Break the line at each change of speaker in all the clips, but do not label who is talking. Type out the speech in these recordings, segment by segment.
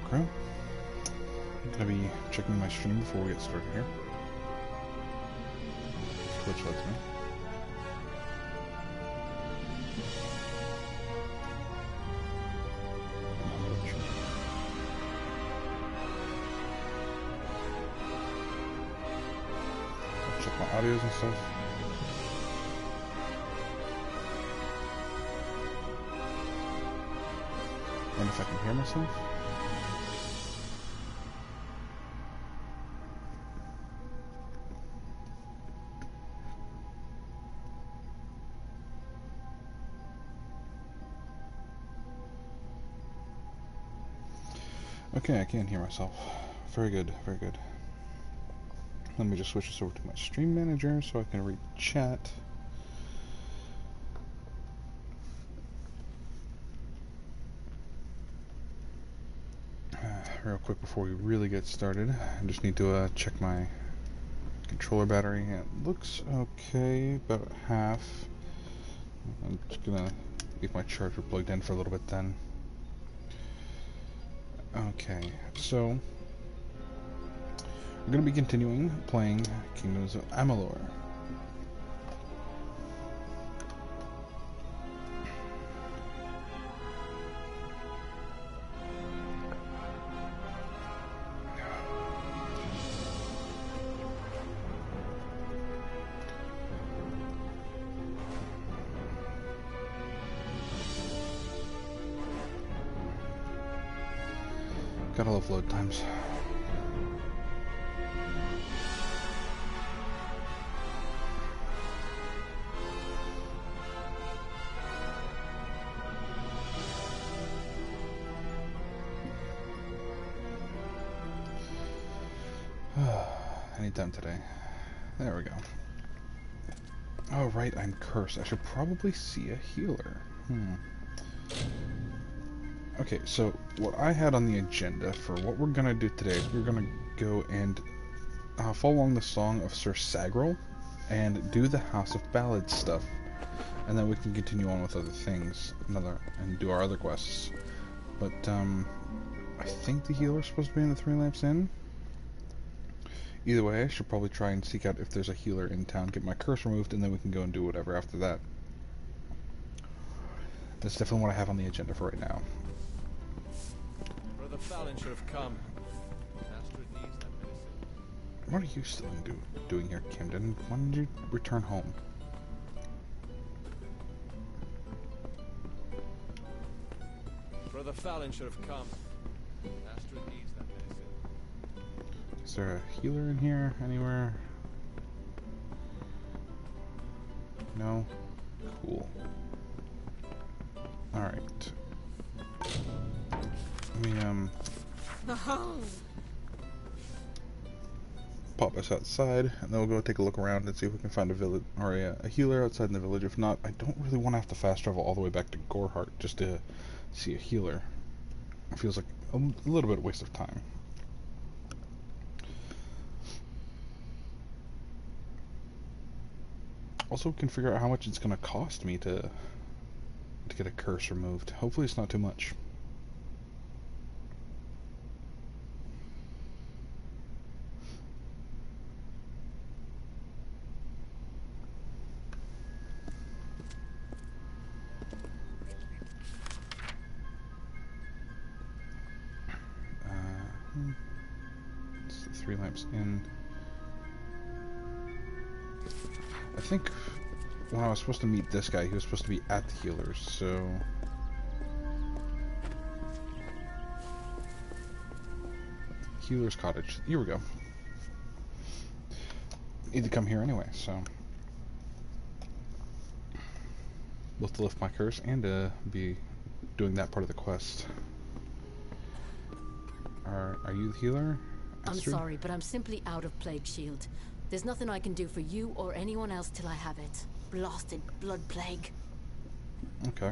crew. I'm gonna be checking my stream before we get started here. Twitch lets me. I'll check my audios and stuff. And if I can hear myself. Okay, I can hear myself. Very good, very good. Let me just switch this over to my stream manager so I can read chat. Real quick before we really get started, I just need to check my controller battery. It looks okay, about half. I'm just gonna leave my charger plugged in for a little bit then. Okay, so we're going to be continuing playing Kingdoms of Amalur. Gotta love load times. Anytime today. There we go. Oh, right, I'm cursed. I should probably see a healer. Okay, so what I had on the agenda for what we're gonna do today is we're gonna go and follow along the Song of Sir Sagril and do the House of Ballads stuff, and then we can continue on with other things, and do our other quests. But I think the healer's supposed to be in the Three Lamps Inn. Either way, I should probably try and seek out if there's a healer in town, get my curse removed, and then we can go and do whatever after that. That's definitely what I have on the agenda for right now.
Brother Fallon should have come. Astrid needs that medicine.
What are you still doing here, Camden? When did you return home?
Brother Fallon should have come. Astrid needs that medicine.
Is there a healer in here anywhere? No? Cool. Alright. Let me, pop us outside, and then we'll go take a look around and see if we can find a village, or a healer outside in the village. If not, I don't really want to have to fast travel all the way back to Gorehart just to see a healer. It feels like a little bit of waste of time. Also, we can figure out how much it's going to cost me to get a curse removed. Hopefully it's not too much. It's the Three Lamps Inn. I think when I was supposed to meet this guy, he was supposed to be at the healers, so... Healer's Cottage. Here we go. Need to come here anyway, so... Both to lift my curse and to be doing that part of the quest. Are you the healer, Astrid?
I'm sorry, but I'm simply out of Plague Shield. There's nothing I can do for you or anyone else till I have it. Blasted blood plague.
Okay.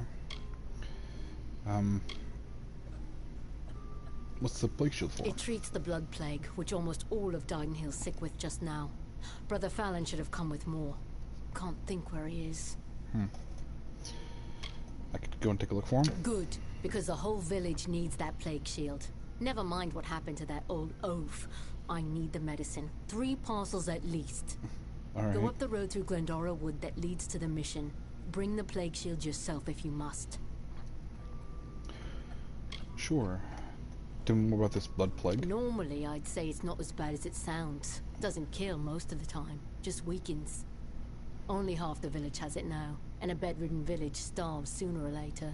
What's the plague shield for?
It treats the blood plague, which almost all of Didenhill's sick with just now. Brother Fallon should have come with more. Can't think where he is.
I could go and take a look for him?
Good, because the whole village needs that plague shield. Never mind what happened to that old oaf. I need the medicine. 3 parcels at least.
Alright.
Go up the road through Glendora Wood that leads to the mission. Bring the plague shield yourself if you must.
Sure. Tell me more about this blood plague.
Normally, I'd say it's not as bad as it sounds. Doesn't kill most of the time, just weakens. Only half the village has it now, and a bedridden village starves sooner or later.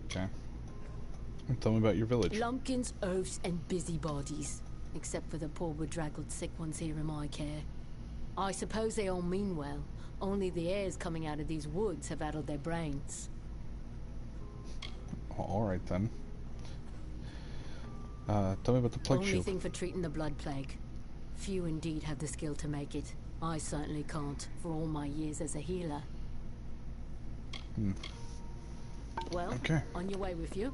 Okay. And tell me about your village.
Lumpkins, oafs, and busybodies. Except for the poor bedraggled sick ones here in my care. I suppose they all mean well, only the airs coming out of these woods have addled their brains.
Alright then. Tell me about the plague
Only
shield.
thing for treating the blood plague. Few indeed have the skill to make it. I certainly can't, for all my years as a healer. Well,
Okay.
on your way with you?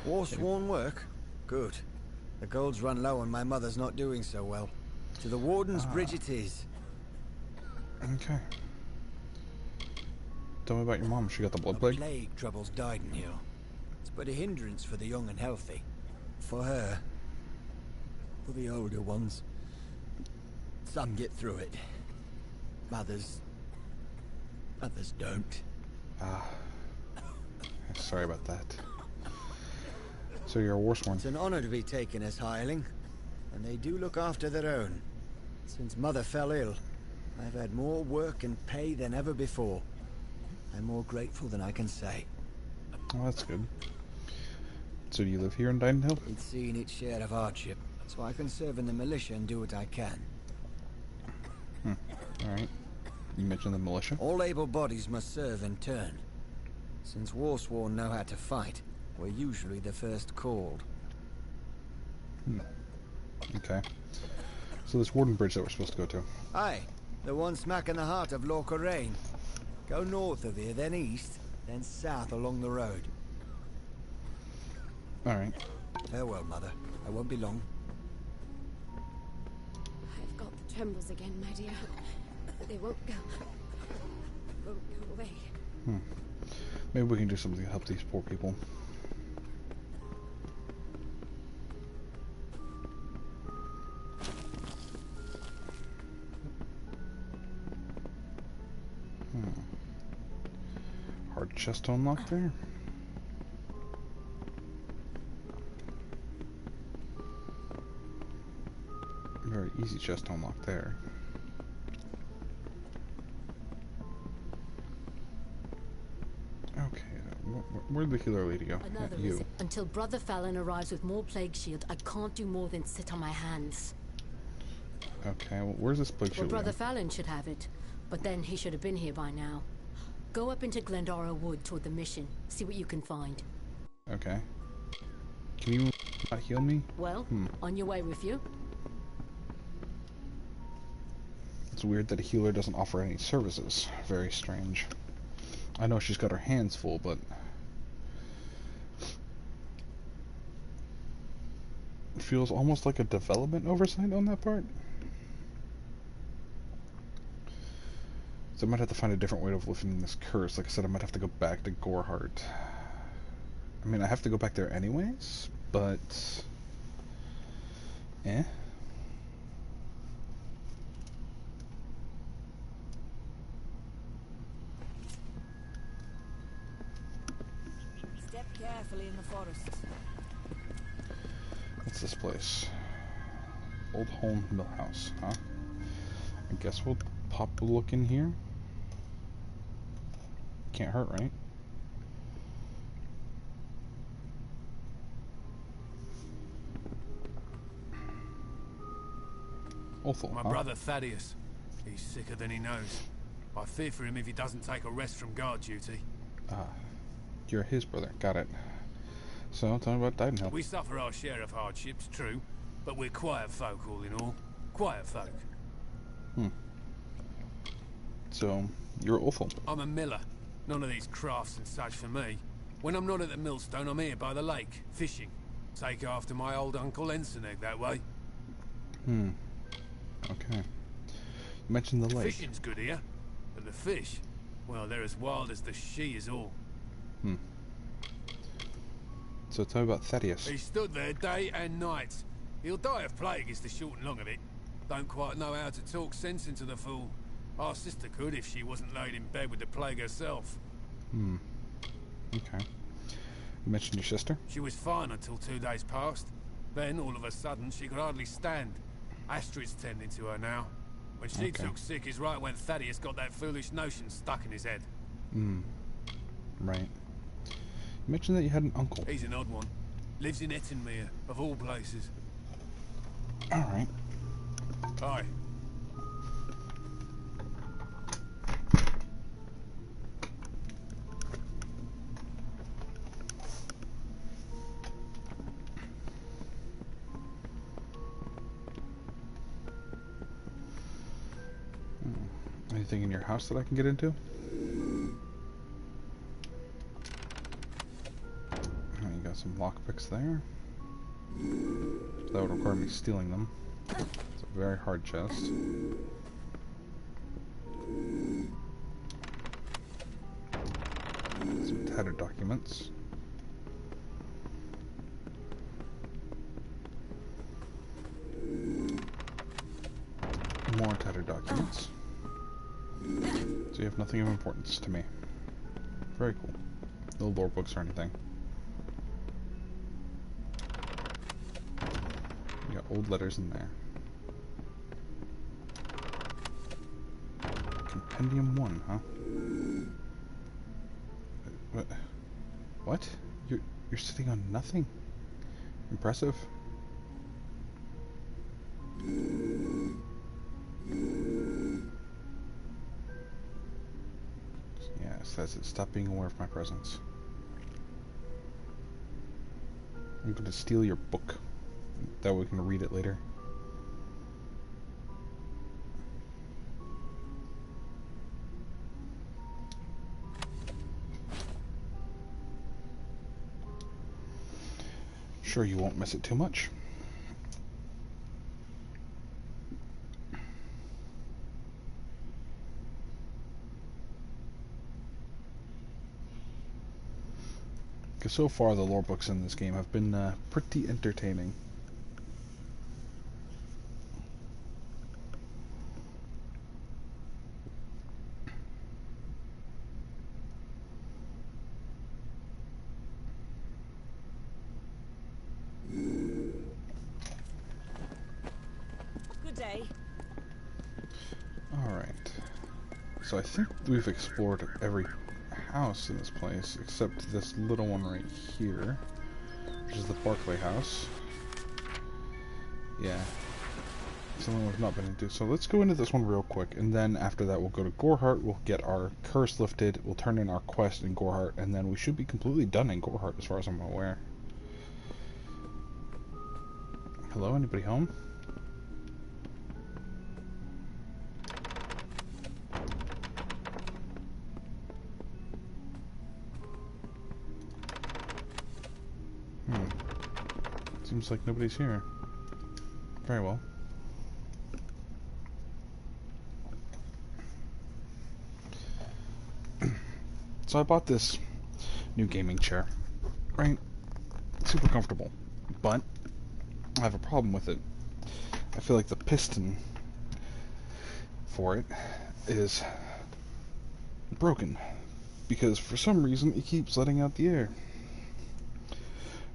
War-sworn work? Good. The gold's run low and my mother's not doing so well. To the Warden's bridge it is.
Okay. Tell me about your mom. She got the blood
The
plague?
plague troubles Didenhill. It's but a hindrance for the young and healthy. For her. For the older ones. Some get through it. Others don't.
Sorry about that. So you're a warsworn.
It's an honor to be taken as hireling, and they do look after their own. Since Mother fell ill, I've had more work and pay than ever before. I'm more grateful than I can say.
Oh, that's good. So do you live here in Didenhill?
It's seen its share of hardship, so I can serve in the militia and do what I can.
Alright. You mentioned the militia.
All able bodies must serve in turn. Since warsworn know how to fight, we're usually the first called.
Okay. So this Warden Bridge that we're supposed to go to.
Aye, the one smack in the heart of Lorca Rain. Go north of here, then east, then south along the road.
Alright.
Farewell, Mother. I won't be long.
I've got the trembles again, my dear. They won't go away.
Maybe we can do something to help these poor people. Hard chest to unlock there. Very easy chest to unlock there. Okay, where'd the healer lady go?
Another
You.
visit. Until Brother Fallon arrives with more plague shield, I can't do more than sit on my hands.
Okay, well, where's this plague
Well,
shield?
Brother
again?
Fallon should have it, but then he should have been here by now. Go up into Glendora Wood toward the mission. See what you can find.
Okay. Can you not heal me?
Well, on your way with you?
It's weird that a healer doesn't offer any services. Very strange. I know she's got her hands full, but... it feels almost like a development oversight on that part. So I might have to find a different way of lifting this curse. Like I said, I might have to go back to Gorehart. I mean, I have to go back there anyways, but... eh?
Step carefully in the forest.
What's this place? Old Home Mill House, huh? I guess we'll pop a look in here. Can't hurt, right? Othel,
My
huh?
brother Thaddeus. He's sicker than he knows. I fear for him if he doesn't take a rest from guard duty.
Ah, you're his brother. Got it. So, tell me about Didenhill.
We suffer our share of hardships, true, but we're quiet folk all in all. Quiet folk.
So, you're Othel.
I'm a miller. None of these crafts and such for me. When I'm not at the millstone, I'm here by the lake, fishing. Take after my old uncle Ensenegg that way.
Okay. You mentioned the lake.
Fishing's good here, but the fish, well, they're as wild as the she is all.
So tell me about Thaddeus.
He stood there day and night. He'll die of plague is the short and long of it. Don't quite know how to talk sense into the fool. Our sister could if she wasn't laid in bed with the plague herself.
Hmm. Okay. You mentioned your sister?
She was fine until 2 days passed. Then, all of a sudden, she could hardly stand. Astrid's tending to her now. When she took sick is right when Thaddeus got that foolish notion stuck in his head.
Hmm. Right. You mentioned that you had an uncle.
He's an odd one. Lives in Ettenmere, of all places.
Alright.
Aye.
Anything in your house that I can get into? Oh, you got some lockpicks there. So that would require me stealing them. It's a very hard chest. Some tattered documents. More tattered documents. So you have nothing of importance to me. Very cool. No lore books or anything. You got old letters in there. Compendium 1, huh? What? You're sitting on nothing? Impressive. Yes, that's it. Stop being aware of my presence. I'm going to steal your book. That way we can read it later. Sure you won't miss it too much. Because so far the lore books in this game have been pretty entertaining.
Good day.
Alright. So I think we've explored every house in this place except this little one right here, which is the Barclay house. Yeah. Something we've not been into. So let's go into this one real quick, and then after that we'll go to Gorehart, we'll get our curse lifted, we'll turn in our quest in Gorehart, and then we should be completely done in Gorehart as far as I'm aware. Hello, anybody home? Seems like nobody's here. Very well. So I bought this new gaming chair, right? Super comfortable, but I have a problem with it. I feel like the piston for it is broken because for some reason it keeps letting out the air.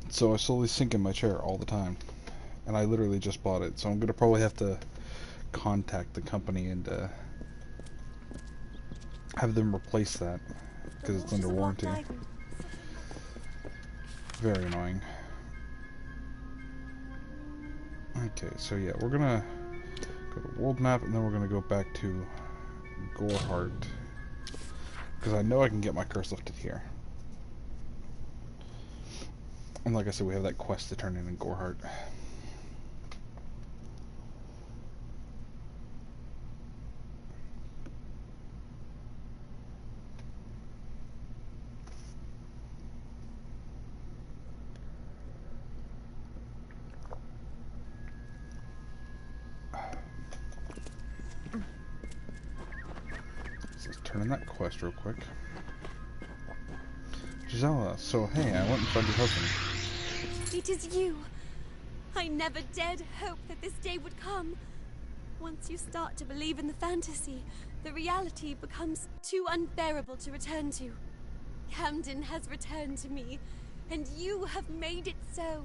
So I slowly sink in my chair all the time, and I literally just bought it, so I'm gonna probably have to contact the company and have them replace that because it's under warranty. Very annoying. Okay, so yeah, we're gonna go to world map, and then we're gonna go back to Gorehart because I know I can get my curse lifted here. And like I said, we have that quest to turn in Gorehart. Let's turn in that quest real quick. Gisela, so hey, I went and found your husband.
It is you. I never dared hope that this day would come. Once you start to believe in the fantasy, the reality becomes too unbearable to return to. Camden has returned to me, and you have made it so.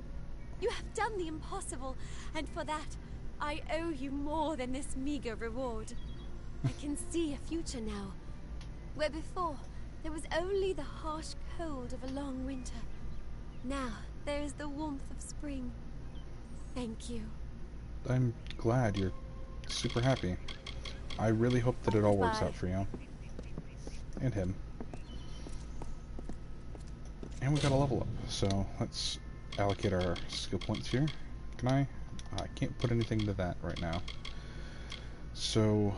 You have done the impossible, and for that, I owe you more than this meager reward. I can see a future now, where before there was only the harsh cold of a long winter. Now there is the warmth of spring. Thank you.
I'm glad you're super happy. I really hope that it all works
Bye.
out for you. And him. And we got a level up, so let's allocate our skill points here. Can I? I can't put anything to that right now. So,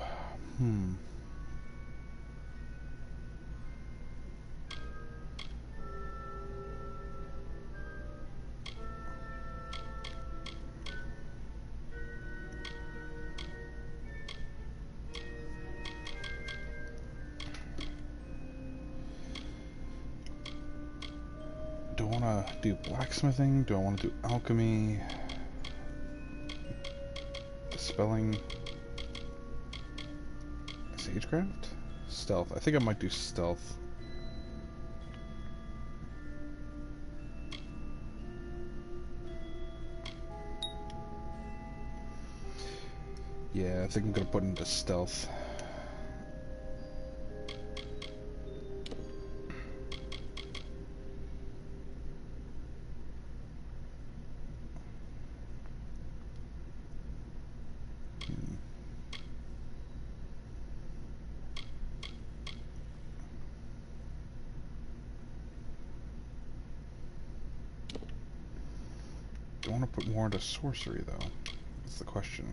do I want to do blacksmithing? Do I want to do alchemy? Dispelling? Sagecraft? Stealth. I think I might do stealth. Yeah, I think I'm gonna put into stealth. Do I want to put more into sorcery, though? That's the question.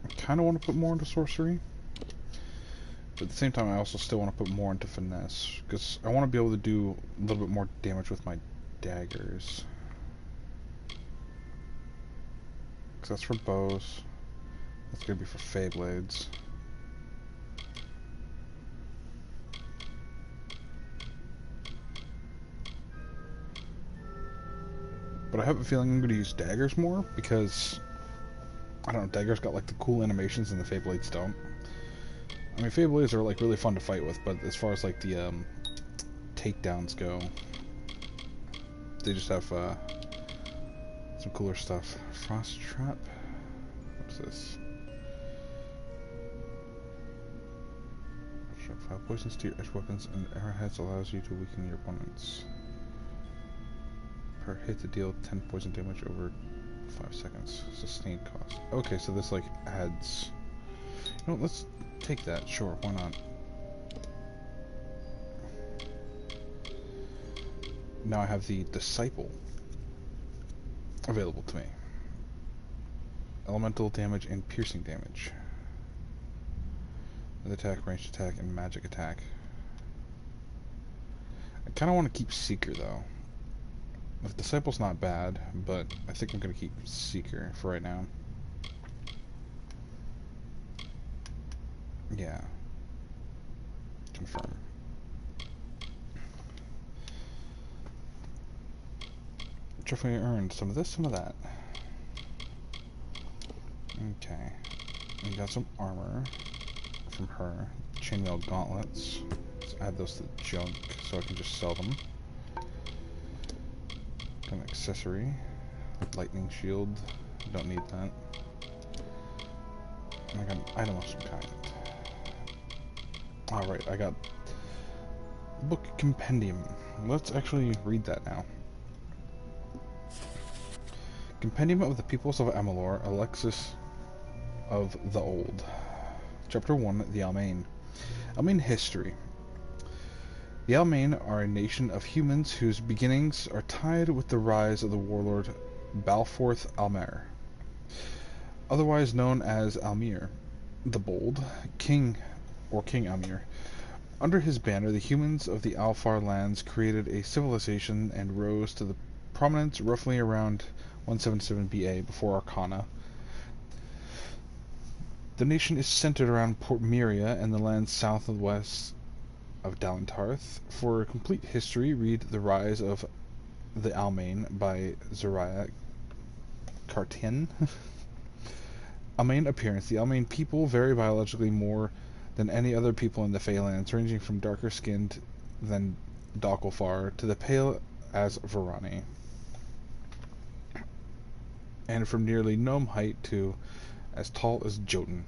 I kind of want to put more into sorcery. But at the same time, I also still want to put more into finesse, because I want to be able to do a little bit more damage with my daggers. Because that's for bows. That's going to be for Fey blades. But I have a feeling I'm going to use daggers more, because, I don't know, daggers got like the cool animations and the Fey blades don't. I mean, Fey blades are like really fun to fight with, but as far as like the takedowns go, they just have some cooler stuff. Frost trap. What's this? Strike 5 poisons to your edge weapons and arrowheads allows you to weaken your opponents. Per hit to deal 10 poison damage over 5 seconds. Sustained cost. Okay, so this like adds. You know, let's take that, sure, why not? Now I have the Disciple available to me. Elemental damage and piercing damage. With attack, ranged attack, and magic attack. I kind of want to keep Seeker though. The Disciple's not bad, but I think I'm going to keep Seeker for right now. Yeah. Confirm. Trophy earned. Some of this, some of that. Okay. We got some armor from her. Chainmail gauntlets. Let's add those to the junk so I can just sell them. Got an accessory. Lightning shield. Don't need that. And I got an item of some kind. Alright, I got book compendium. Let's actually read that now. Compendium of the Peoples of Amalur, Alexis of the Old. Chapter 1, The Almain. Almain History. The Almain are a nation of humans whose beginnings are tied with the rise of the warlord Balforth Almer, otherwise known as Almir. the Bold, King Amir. Under his banner, the humans of the Alfar lands created a civilization and rose to the prominence roughly around 177 BA before Arcana. The nation is centered around Port Miria and the lands south and west of Dalentarth. For a complete history, read The Rise of the Almain by Zariah Cartier. Almain appearance. The Almain people vary biologically more than any other people in the Feylands, ranging from darker skinned than Dokkalfar to the pale as Varani, and from nearly gnome height to as tall as Jotun.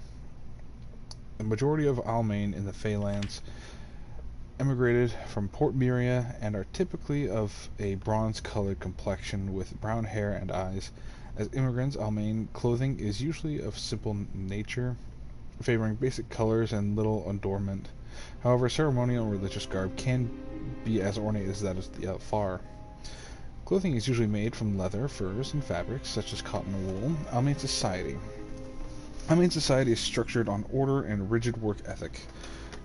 The majority of Almain in the Feylands emigrated from Port Miria and are typically of a bronze-colored complexion with brown hair and eyes. As immigrants, Almain clothing is usually of simple nature, favoring basic colors and little adornment. However, ceremonial and religious garb can be as ornate as that of the Alfar. Clothing is usually made from leather, furs, and fabrics, such as cotton or wool. Almain society is structured on order and rigid work ethic.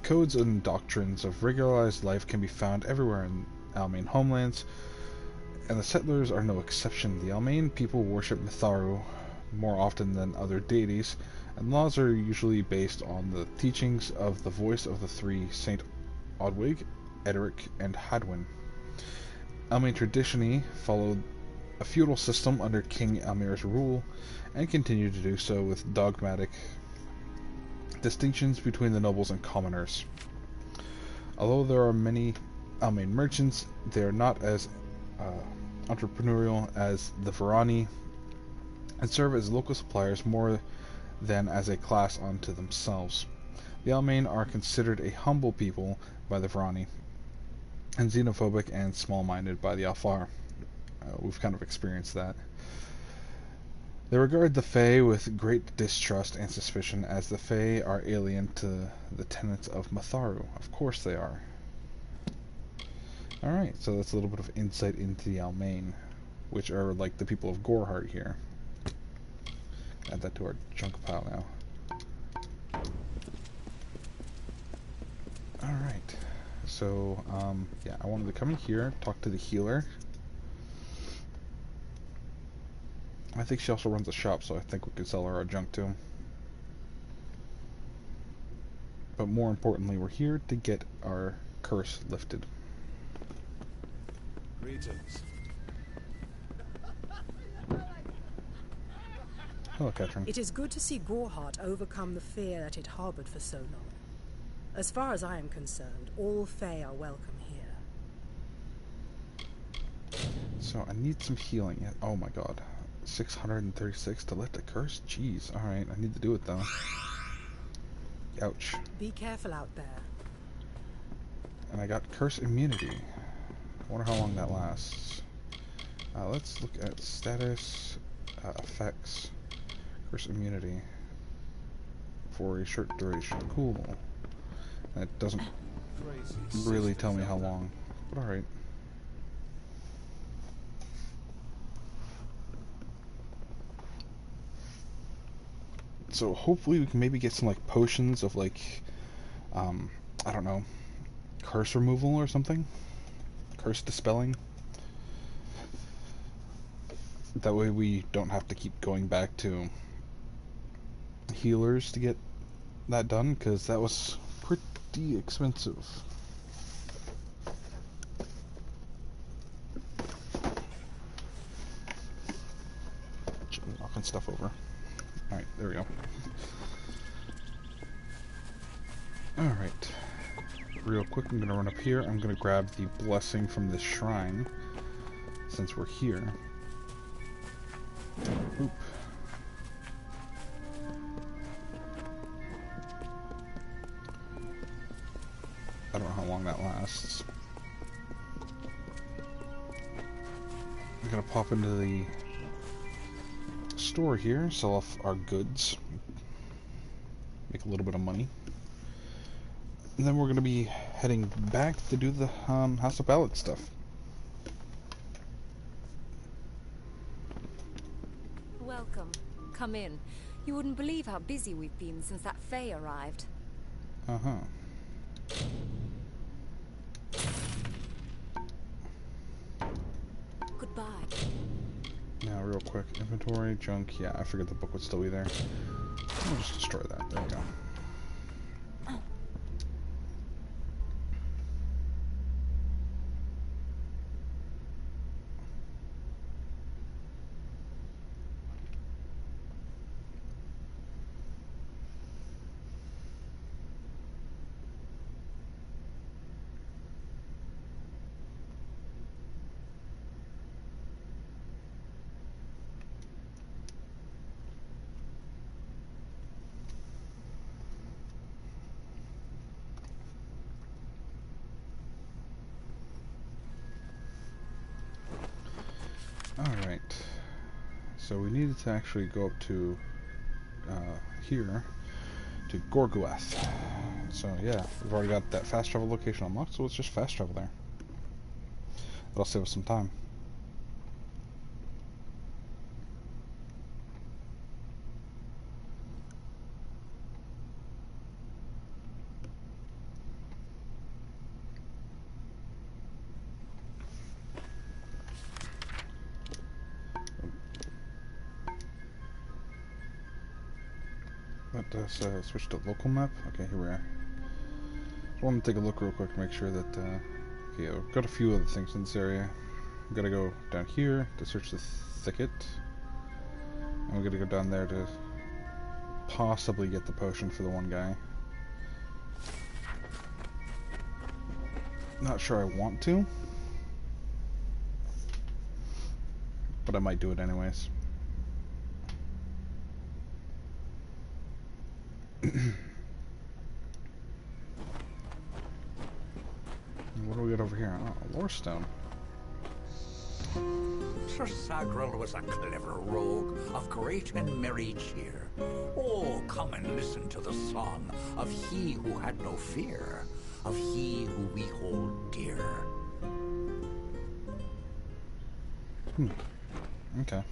Codes and doctrines of regularized life can be found everywhere in Almain homelands, and the settlers are no exception. The Almain people worship Mitharu more often than other deities, and laws are usually based on the teachings of the voice of the three, Saint Odwig, Edric, and Hadwin. Almain traditionally followed a feudal system under King Amir's rule, and continued to do so with dogmatic distinctions between the nobles and commoners. Although there are many Almain merchants, they are not as entrepreneurial as the Varani, and serve as local suppliers more than as a class unto themselves. The Almain are considered a humble people by the Varani, and xenophobic and small-minded by the Alfar. We've kind of experienced that. They regard the Fae with great distrust and suspicion, as the Fae are alien to the tenets of Mitharu. Of course they are. Alright, so that's a little bit of insight into the Almain, which are like the people of Gorehart here. Add that to our junk pile now. Alright, so, yeah, I wanted to come in here, talk to the healer. I think she also runs a shop, so I think we could sell her our junk too. But more importantly, we're here to get our curse lifted.
Greetings.
Hello, Katrin.
It is good to see Gorehart overcome the fear that it harbored for so long. As far as I am concerned, all Fae are welcome here.
So I need some healing. Oh my god. 636 to lift a curse? Jeez. Alright, I need to do it though. Ouch.
Be careful out there.
And I got curse immunity. I wonder how long that lasts. Let's look at status, effects, curse immunity for a short duration. Cool. That doesn't really tell me how long, but alright. So hopefully we can maybe get some like potions of like, I don't know, curse removal or something. Curse dispelling. That way we don't have to keep going back to healers to get that done, because that was pretty expensive. Knocking stuff over. Alright, there we go. Alright. Real quick, I'm gonna run up here. I'm gonna grab the blessing from this shrine, since we're here. Oop. I don't know how long that lasts. I'm gonna pop into the store here, sell off our goods, make a little bit of money, and then we're going to be heading back to do the House of Ballad stuff.
Welcome. Come in.
You wouldn't believe how busy we've been since that Fae arrived.
Uh-huh.
Goodbye.
Now, real quick, inventory, junk. Yeah, I figured the book would still be there. I'll just destroy that. There we go. Alright, so we needed to actually go up to here to Gorguath. So yeah, we've already got that fast travel location unlocked, so let's just fast travel there. That'll save us some time. Let us switch to local map. Okay, here we are. I want to take a look real quick to make sure that okay, we've got a few other things in this area. We've got to go down here to search the thicket, and we're going to go down there to possibly get the potion for the one guy. Not sure I want to, but I might do it anyways. What do we got over here? Oh, a lore stone.
Sir Sagrel was a clever rogue of great and merry cheer. Oh, come and listen to the song of he who had no fear, of he who we hold dear.
Okay.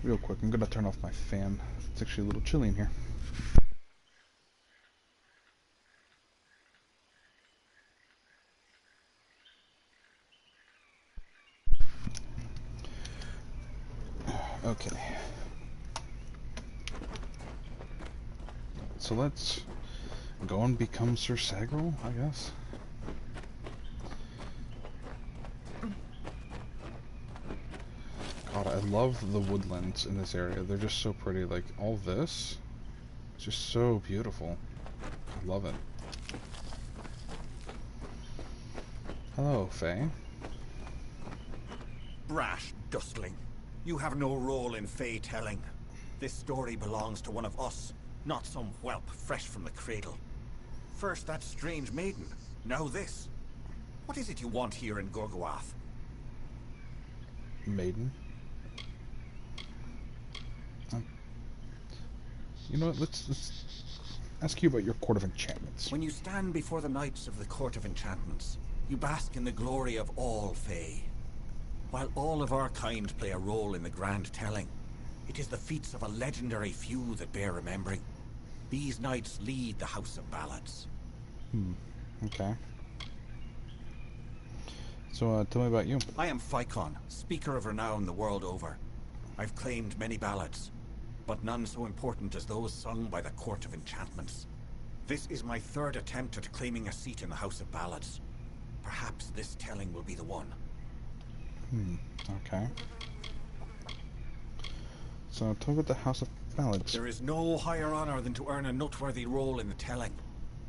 Real quick, I'm gonna turn off my fan. It's actually a little chilly in here. Okay. So let's go and become Sir Sagrel, I guess. God, I love the woodlands in this area. They're just so pretty. Like, all this is just so beautiful. I love it. Hello, Faye.
Brash dustling. You have no role in Fae telling. This story belongs to one of us, not some whelp fresh from the cradle. First that strange maiden, now this. What is it you want here in Gorguath?
Maiden? You know what, let's ask you about your Court of Enchantments.
When you stand before the knights of the Court of Enchantments, you bask in the glory of all Fae. While all of our kind play a role in the grand telling, it is the feats of a legendary few that bear remembering. These knights lead the House of Ballads.
Okay. So, tell me about you.
I am Phycon, speaker of renown the world over. I've claimed many ballads, but none so important as those sung by the Court of Enchantments. This is my third attempt at claiming a seat in the House of Ballads. Perhaps this telling will be the one.
Okay. So, tell me about the House of Ballads.
There is no higher honor than to earn a noteworthy role in the telling.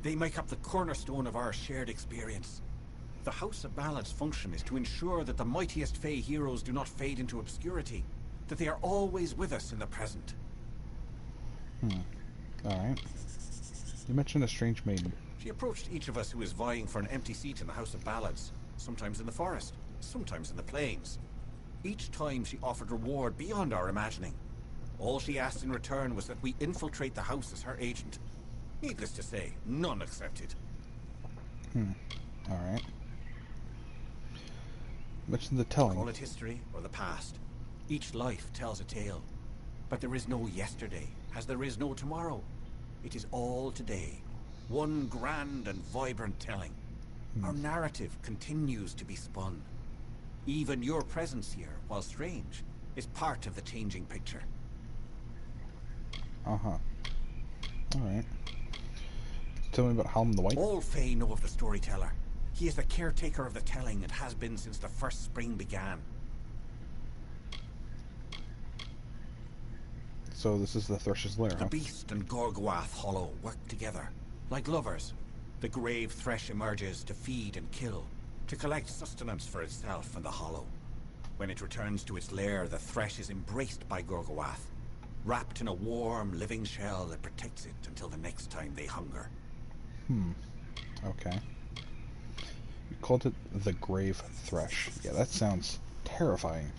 They make up the cornerstone of our shared experience. The House of Ballads' function is to ensure that the mightiest Fae heroes do not fade into obscurity, that they are always with us in the present.
Alright. You mentioned a strange maiden.
She approached each of us who is vying for an empty seat in the House of Ballads, sometimes in the forest, sometimes in the plains. Each time she offered reward beyond our imagining. All she asked in return was that we infiltrate the house as her agent. Needless to say, none accepted.
Alright. Mention the telling.
Call it history or the past. Each life tells a tale. But there is no yesterday, as there is no tomorrow. It is all today. One grand and vibrant telling. Our narrative continues to be spun. Even your presence here, while strange, is part of the changing picture.
Uh-huh. Alright. Tell me about Halm the White.
All Fae know of the storyteller. He is the caretaker of the telling and has been since the first spring began.
So this is the Thresh's Lair,
The
huh?
beast and Gorgoath Hollow work together. Like lovers, the grave thresh emerges to feed and kill, to collect sustenance for itself and the Hollow. When it returns to its lair, the thresh is embraced by Gorgoath, wrapped in a warm, living shell that protects it until the next time they hunger.
Okay. You called it the Grave Thresh. Yeah, that sounds terrifying.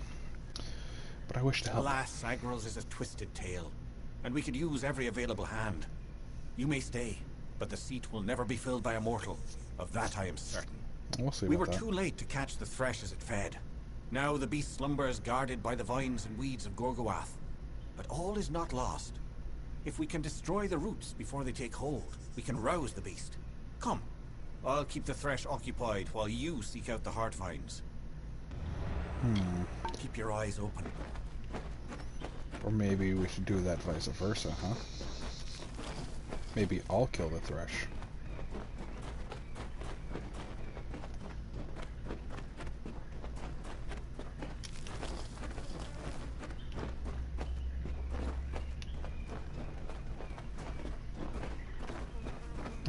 But I wish to help.
Alas, Sagral's is a twisted tale, and we could use every available hand. You may stay, but the seat will never be filled by a mortal. Of that I am certain.
We'll see
We
about
were
that.
too late to catch the thresh as it fed. Now the beast slumbers guarded by the vines and weeds of Gorgoath. But all is not lost. If we can destroy the roots before they take hold, we can rouse the beast. Come, I'll keep the thresh occupied while you seek out the heart vines. Keep your eyes open.
Or maybe we should do that vice versa, huh? Maybe I'll kill the Thresh.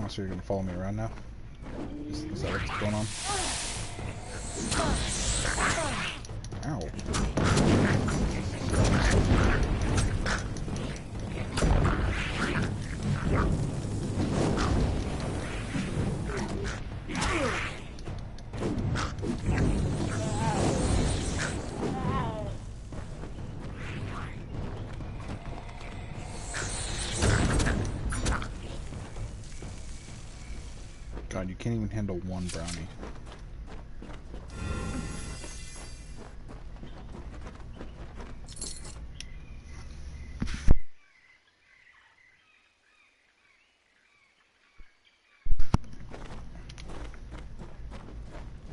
Oh, so you're gonna follow me around now? Is that what's going on? Ow. God, you can't even handle one brownie.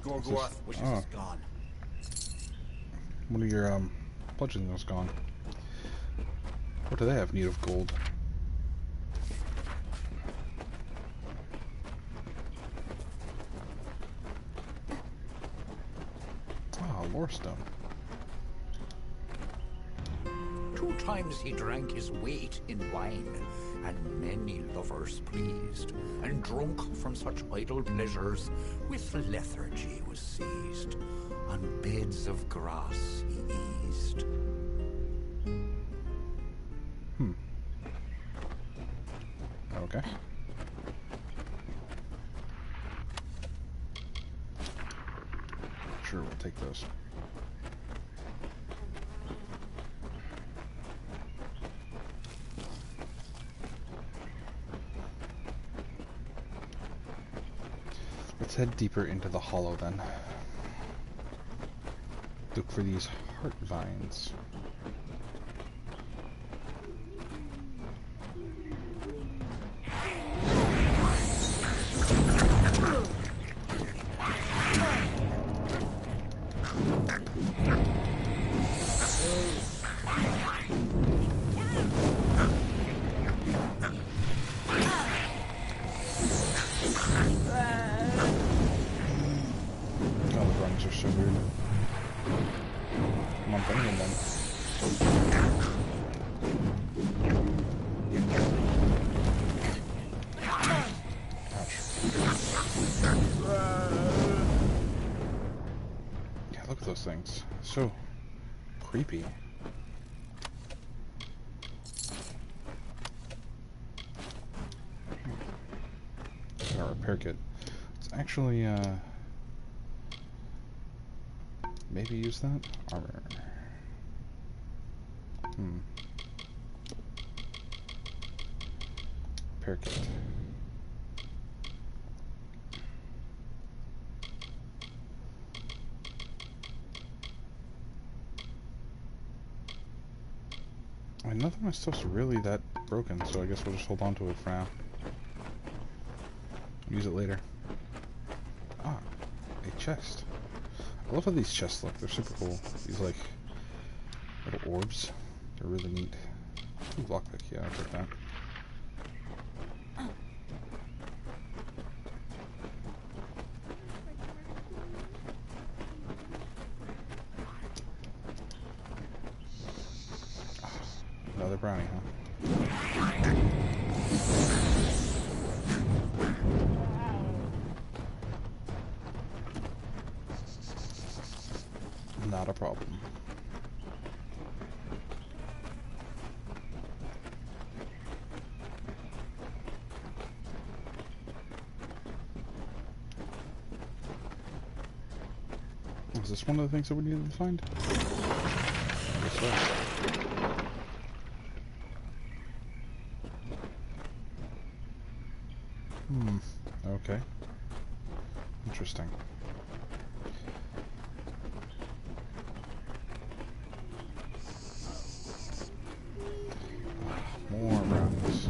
Gorgoath wishes us gone.
One of your bludgeoning was gone. What do they have need of gold? Ah, lore stone.
2 times he drank his weight in wine, and many lovers pleased, and drunk from such idle pleasures, with lethargy was seized. On beds of grass he eased.
Okay. Sure, we'll take those. Let's head deeper into the hollow then. Look for these heart vines. God, the runs are so weird. Come on, bring them then. Ouch. Yeah, look at those things. So creepy. Our repair kit. Let's actually maybe use that? Armor. Repair kit. I mean, nothing of my stuff's really that broken, so I guess we'll just hold on to it for now. Use it later. Ah, a chest. I love how these chests look. They're super cool. These, like, little orbs. They're really neat. Ooh, lockpick. Yeah, I'll take that. Another brownie, huh? Not a problem. Is this one of the things that we needed to find? I guess so. Okay. Interesting. More brownies.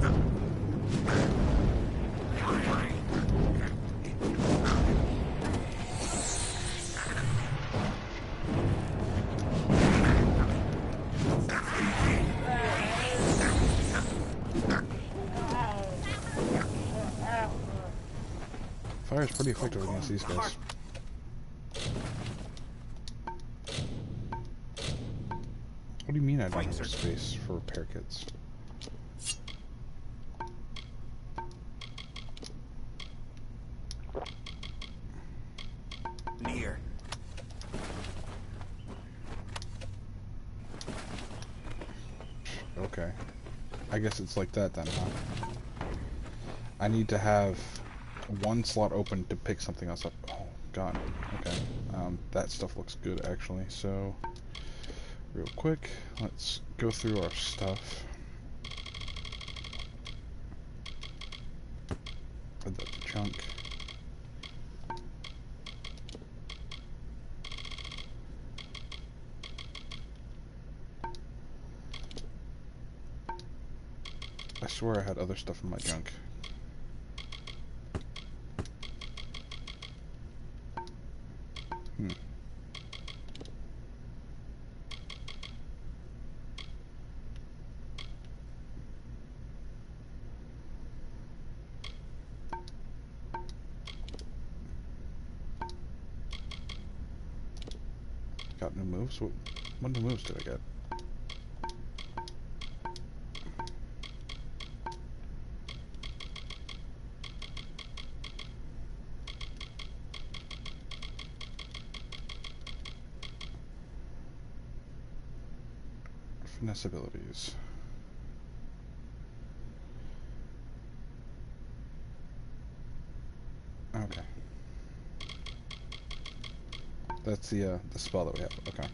Fire is pretty effective against these guys. What do you mean I don't have space for repair kits?
Near.
Okay. I guess it's like that then, huh? I need to have one slot open to pick something else up. Oh, God. Okay. That stuff looks good, actually. So, real quick, let's go through our stuff. Put that to junk. I swear I had other stuff in my junk. Got new moves? What new moves did I get? Finesse abilities. Okay. That's the spell that we have. Okay.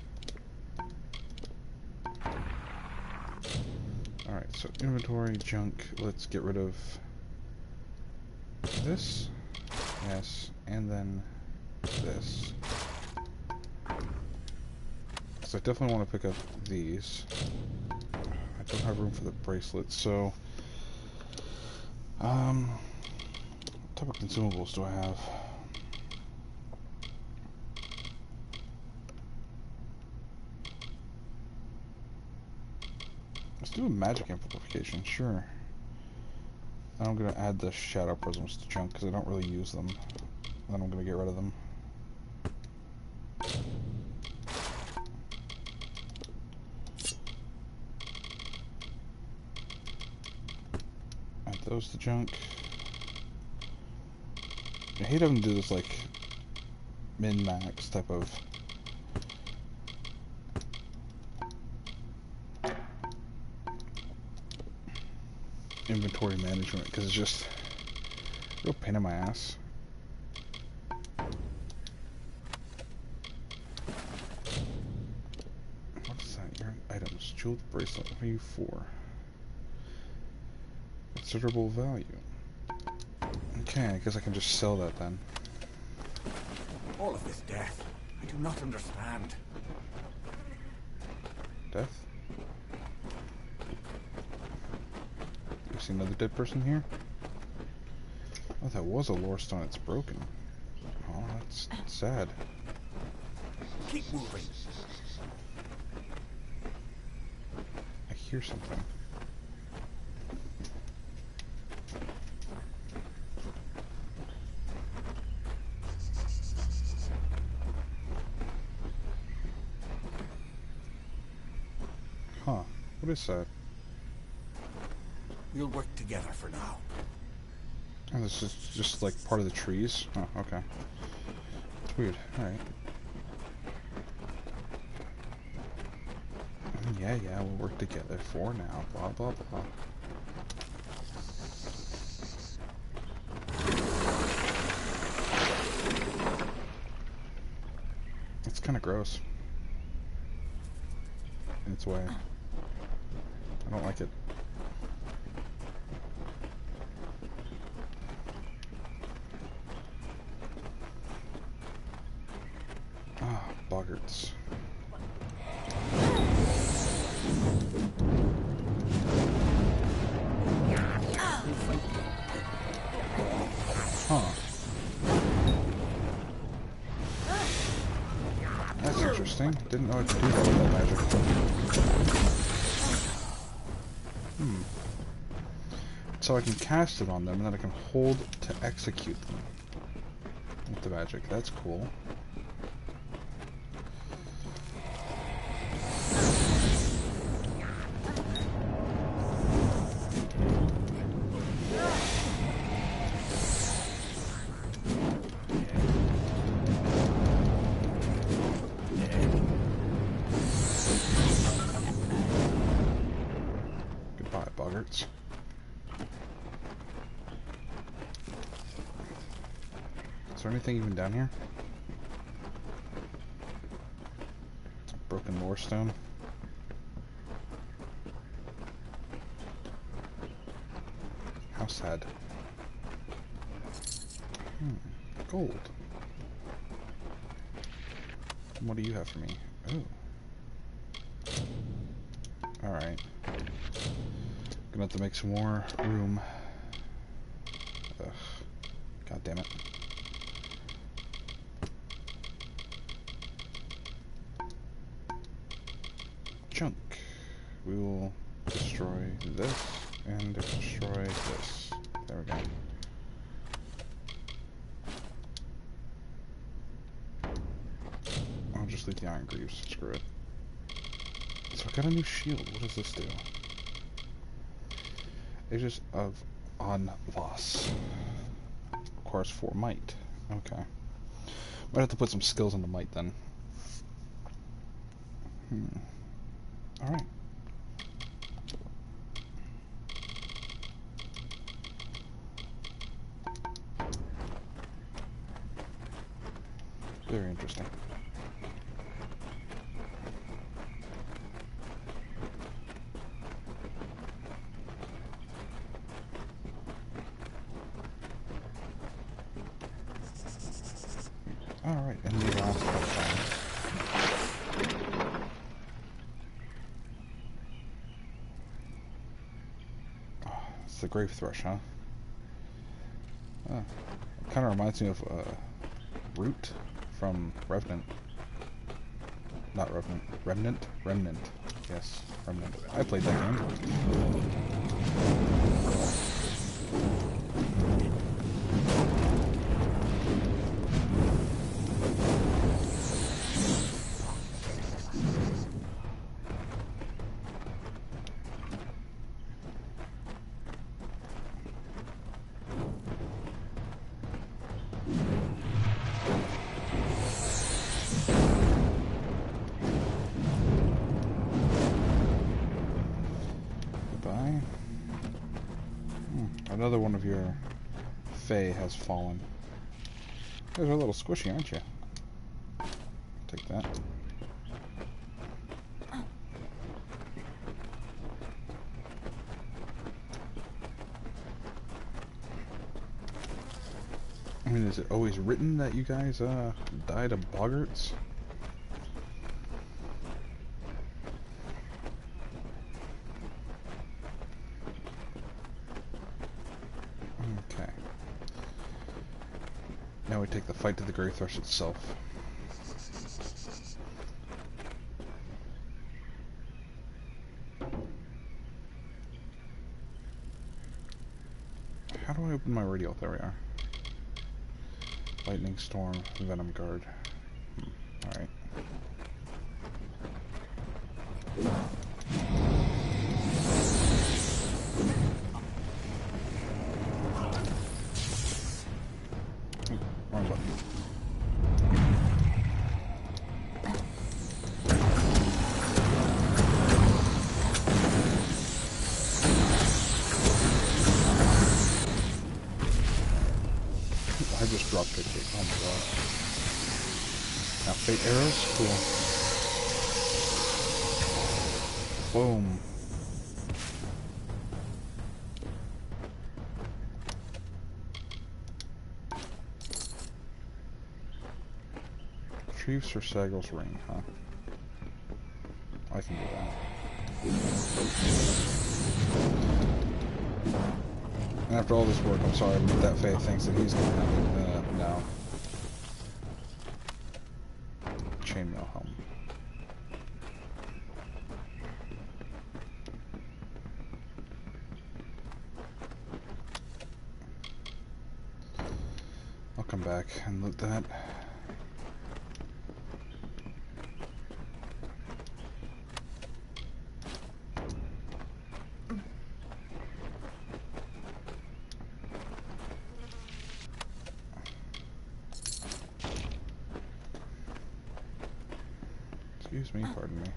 Alright, so inventory, junk. Let's get rid of this. Yes, and then this. So I definitely want to pick up these. I don't have room for the bracelets, so what type of consumables do I have? Let's do a magic amplification, sure. And I'm gonna add the shadow prisms to junk because I don't really use them. Then I'm gonna get rid of them. Add those to junk. I hate having to do this like min-max type of inventory management because it's just a real pain in my ass. What is that? Your items. Jeweled bracelet. What are you for? Considerable value. Okay, I guess I can just sell that then.
All of this death. I do not understand.
Death? see another dead person here? Oh, that was a lore stone. It's broken. Oh, that's sad.
Keep moving.
I hear something. Huh. What is that?
We'll work together for now.
Oh, this is just like part of the trees? Oh, okay. It's weird. Alright. Yeah, we'll work together for now. Blah, blah, blah. It's kind of gross. In its way. I don't like it. Ah, boggarts. Huh. That's interesting. Didn't know I could do that with that magic. So I can cast it on them, and then I can hold to execute them with the magic. That's cool. Goodbye, boggarts. Is there anything even down here? Broken lore stone. How sad. Gold. What do you have for me? Oh. Alright. Gonna have to make some more room. Ugh. God damn it. Junk. We will destroy this and destroy this. There we go. I'll just leave the iron greaves. Screw it. So I got a new shield. What does this do? Aegis of Anvas. Requires 4 might. Okay. Might have to put some skills into might then. Alright. Very interesting. Alright, and the last time. It's the grave thrush, huh? It kind of reminds me of Root from Revenant. Not Revenant. Remnant? Remnant. Yes, Remnant. I played that game. Another one of your Fae has fallen. You guys are a little squishy, aren't you? Take that. I mean, is it always written that you guys died of boggarts? take the fight to the Grey Thrush itself. How do I open my radio? There we are. Lightning Storm, Venom Guard. Alright. Wrong button. I just dropped kicked it. Oh my god. Now fate arrows? Cool. Boom. Retrieve Sir Sagral's ring, huh? I can do that. And after all this work, I'm sorry, but that Faye thinks that he's gonna have it now. Chainmail helm. I'll come back and loot that. Excuse me, pardon me.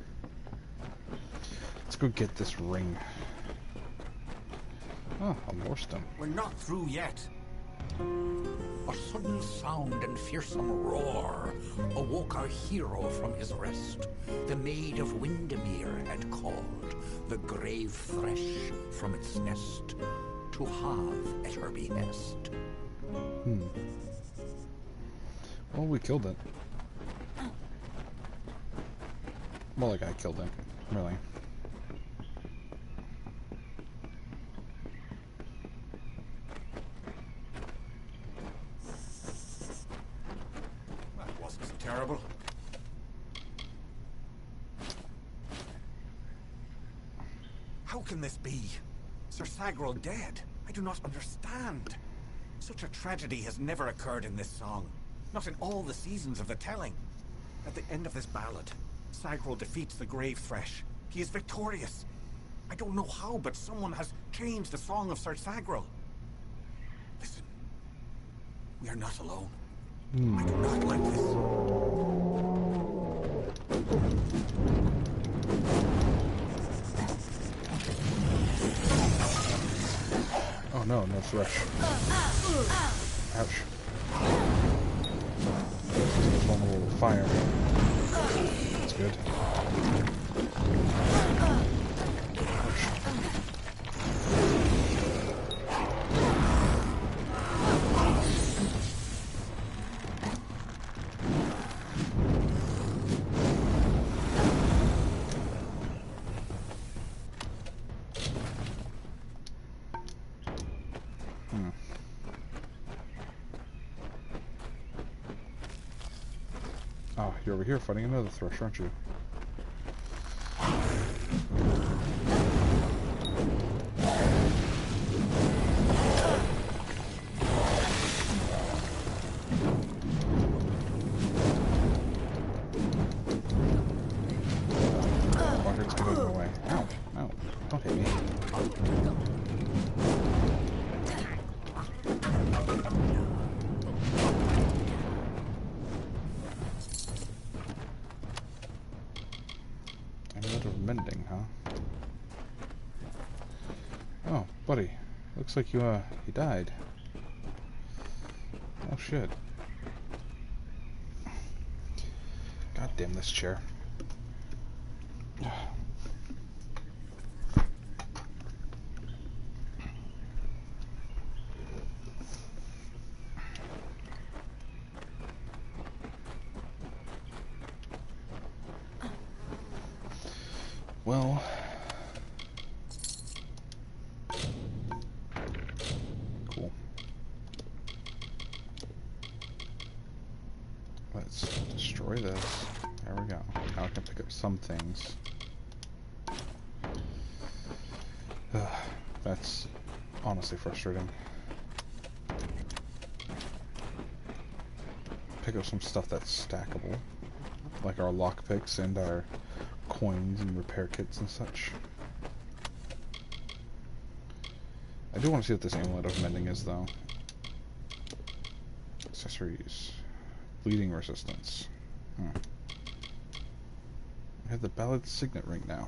Let's go get this ring. Oh, a more stone.
We're not through yet. A sudden sound and fearsome roar awoke our hero from his rest. The Maid of Windermere had called the grave thresh from its nest to have at her behest.
Well, we killed it. Well, like I killed him, really.
That wasn't so terrible. How can this be? Sir Sagral dead? I do not understand. Such a tragedy has never occurred in this song. Not in all the seasons of the telling. At the end of this ballad, Sagral defeats the grave thresh. He is victorious. I don't know how, but someone has changed the song of Sir Sagral. Listen. We are not alone. I do not like this.
Oh no, no thresh. Ouch. It's vulnerable to fire. That's good. Oh, you're over here fighting another thrush, aren't you? Buckets, get out of my way. Ow, ow, don't hit me. Mending, huh? Oh, buddy. Looks like you died. Oh, shit. God damn this chair. Well, cool. Let's destroy this. There we go. Now I can pick up some things. That's honestly frustrating. Pick up some stuff that's stackable, like our lockpicks and our coins and repair kits and such. I do want to see what this amulet of mending is, though. Accessories. Bleeding resistance. I have the Ballad Signet ring now.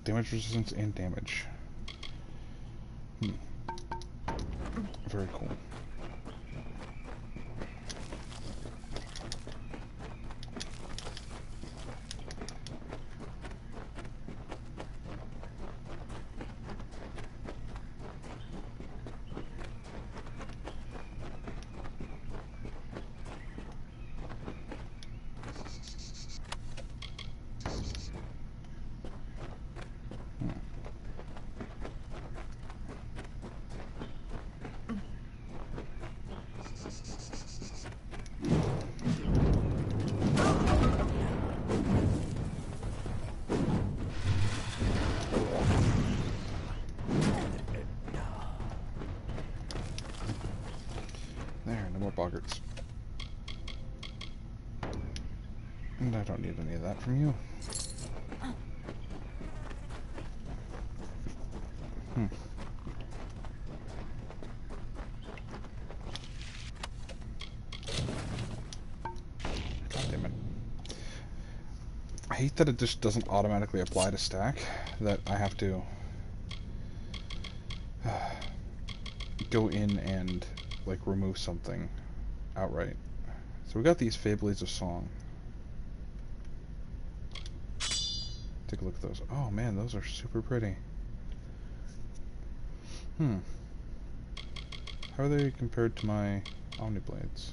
Damage resistance and damage. Very cool. There, no more boggarts. And I don't need any of that from you. God damn it. I hate that it just doesn't automatically apply to stack, that I have to go in and like remove something outright. So we got these Fablades of Song. Take a look at those. Oh man, those are super pretty. How are they compared to my Omniblades?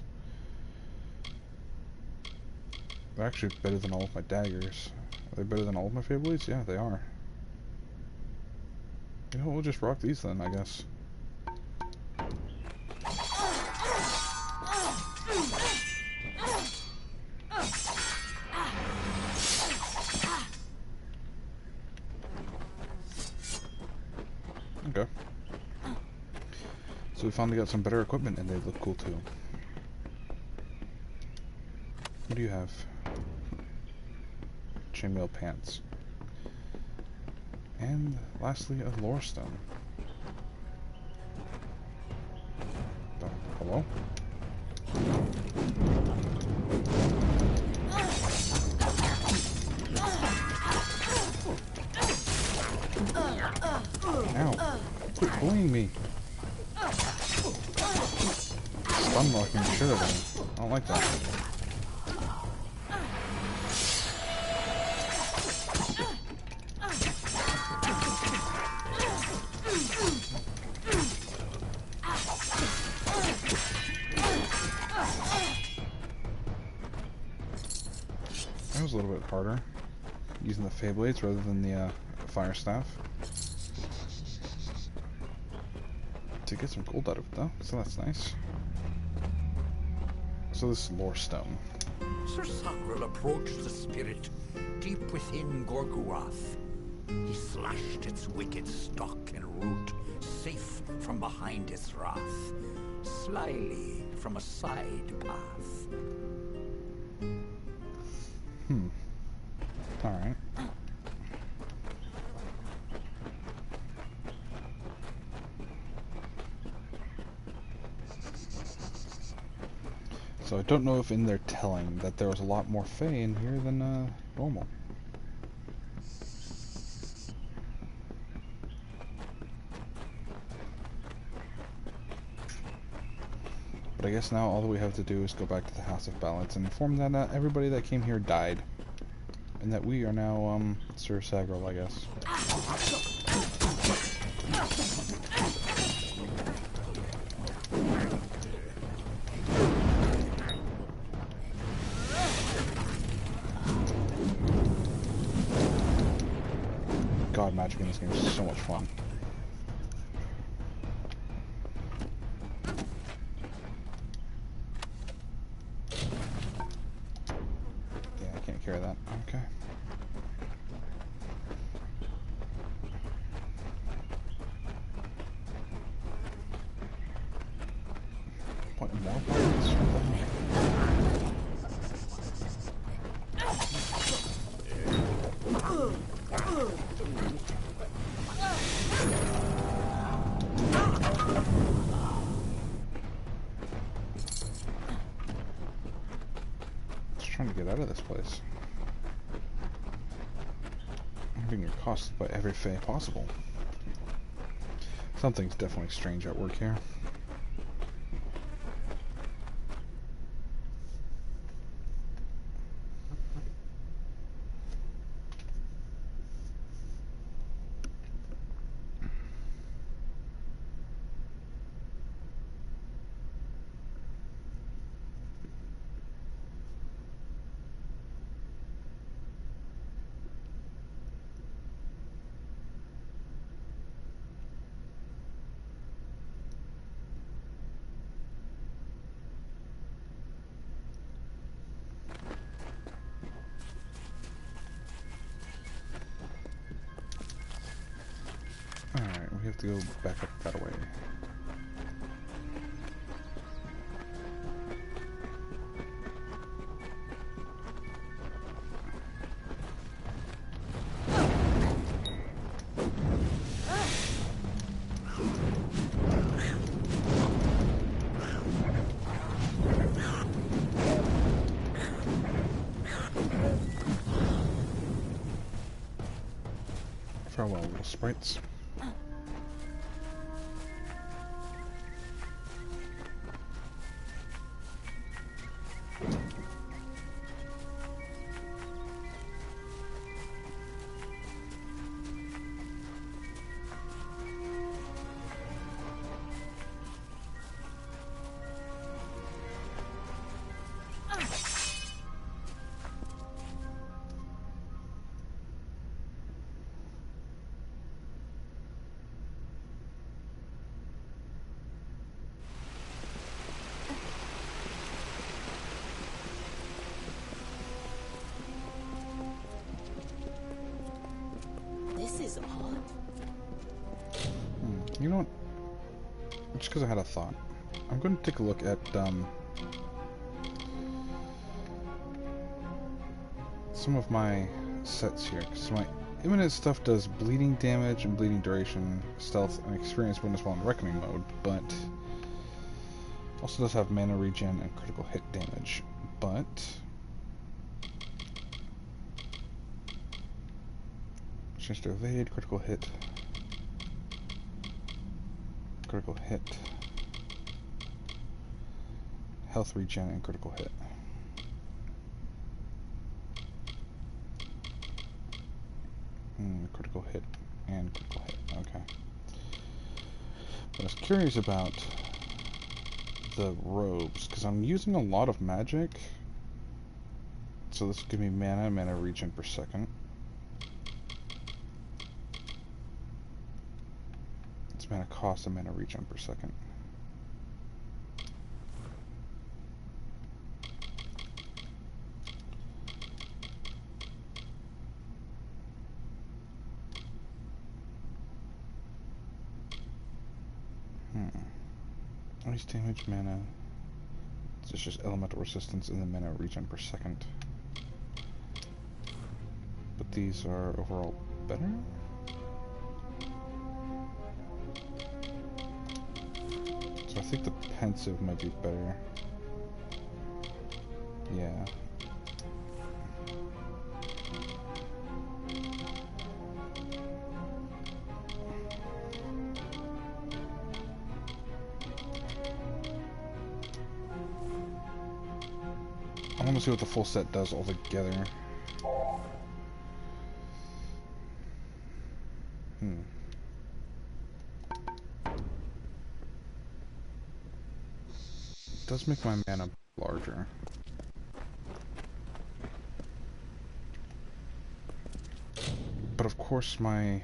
They're actually better than all of my daggers. Are they better than all of my Fablades? Yeah, they are. You know, we'll just rock these then, I guess. Okay. So we finally got some better equipment and they look cool too. What do you have? Chainmail pants. And lastly, a lore stone. Hello? Ow. Quit bullying me. Stun locking the shit out of me. I don't like that. That was a little bit harder. Using the Fablades rather than the Fire Staff. To get some gold out of it though, so that's nice. So this is Lore Stone.
Sir Sakril approached the spirit deep within Gorgoroth. He slashed its wicked stock and root, safe from behind its wrath, slyly from a side path.
Alright. So I don't know if in their telling that there was a lot more Fae in here than normal. But I guess now all that we have to do is go back to the House of Balance and inform that everybody that came here died. And that we are now, Sir Sagril, I guess. God, magic in this game is so much fun. care of that. Okay. What more pirates? Just trying to get out of this place. I'm being accosted by every fae possible. Something's definitely strange at work here. Alright, we have to go back up that way. Farewell, little sprites.
This is odd.
You know what? Just because I had a thought. I'm going to take a look at some of my sets here. Because my imminent stuff does bleeding damage and bleeding duration, stealth, and experience bonus while in reckoning mode, but also does have mana regen and critical hit damage. But chance to evade, critical hit, health regen, and critical hit. Critical hit and critical hit. Okay. But I was curious about the robes because I'm using a lot of magic. So this will give me mana regen per second. It's mana cost and mana regen per second. Ice damage, mana. It's just elemental resistance and then mana regen per second. But these are overall better? So I think the pensive might be better. Yeah. I want to see what the full set does all together. It does make my mana larger. But of course my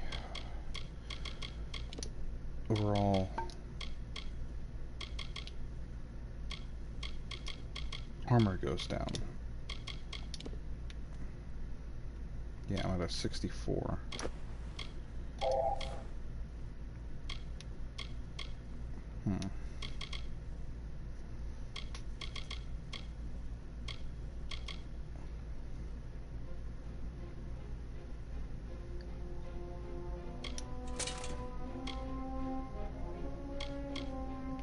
overall armor goes down. Yeah, I'm at a 64.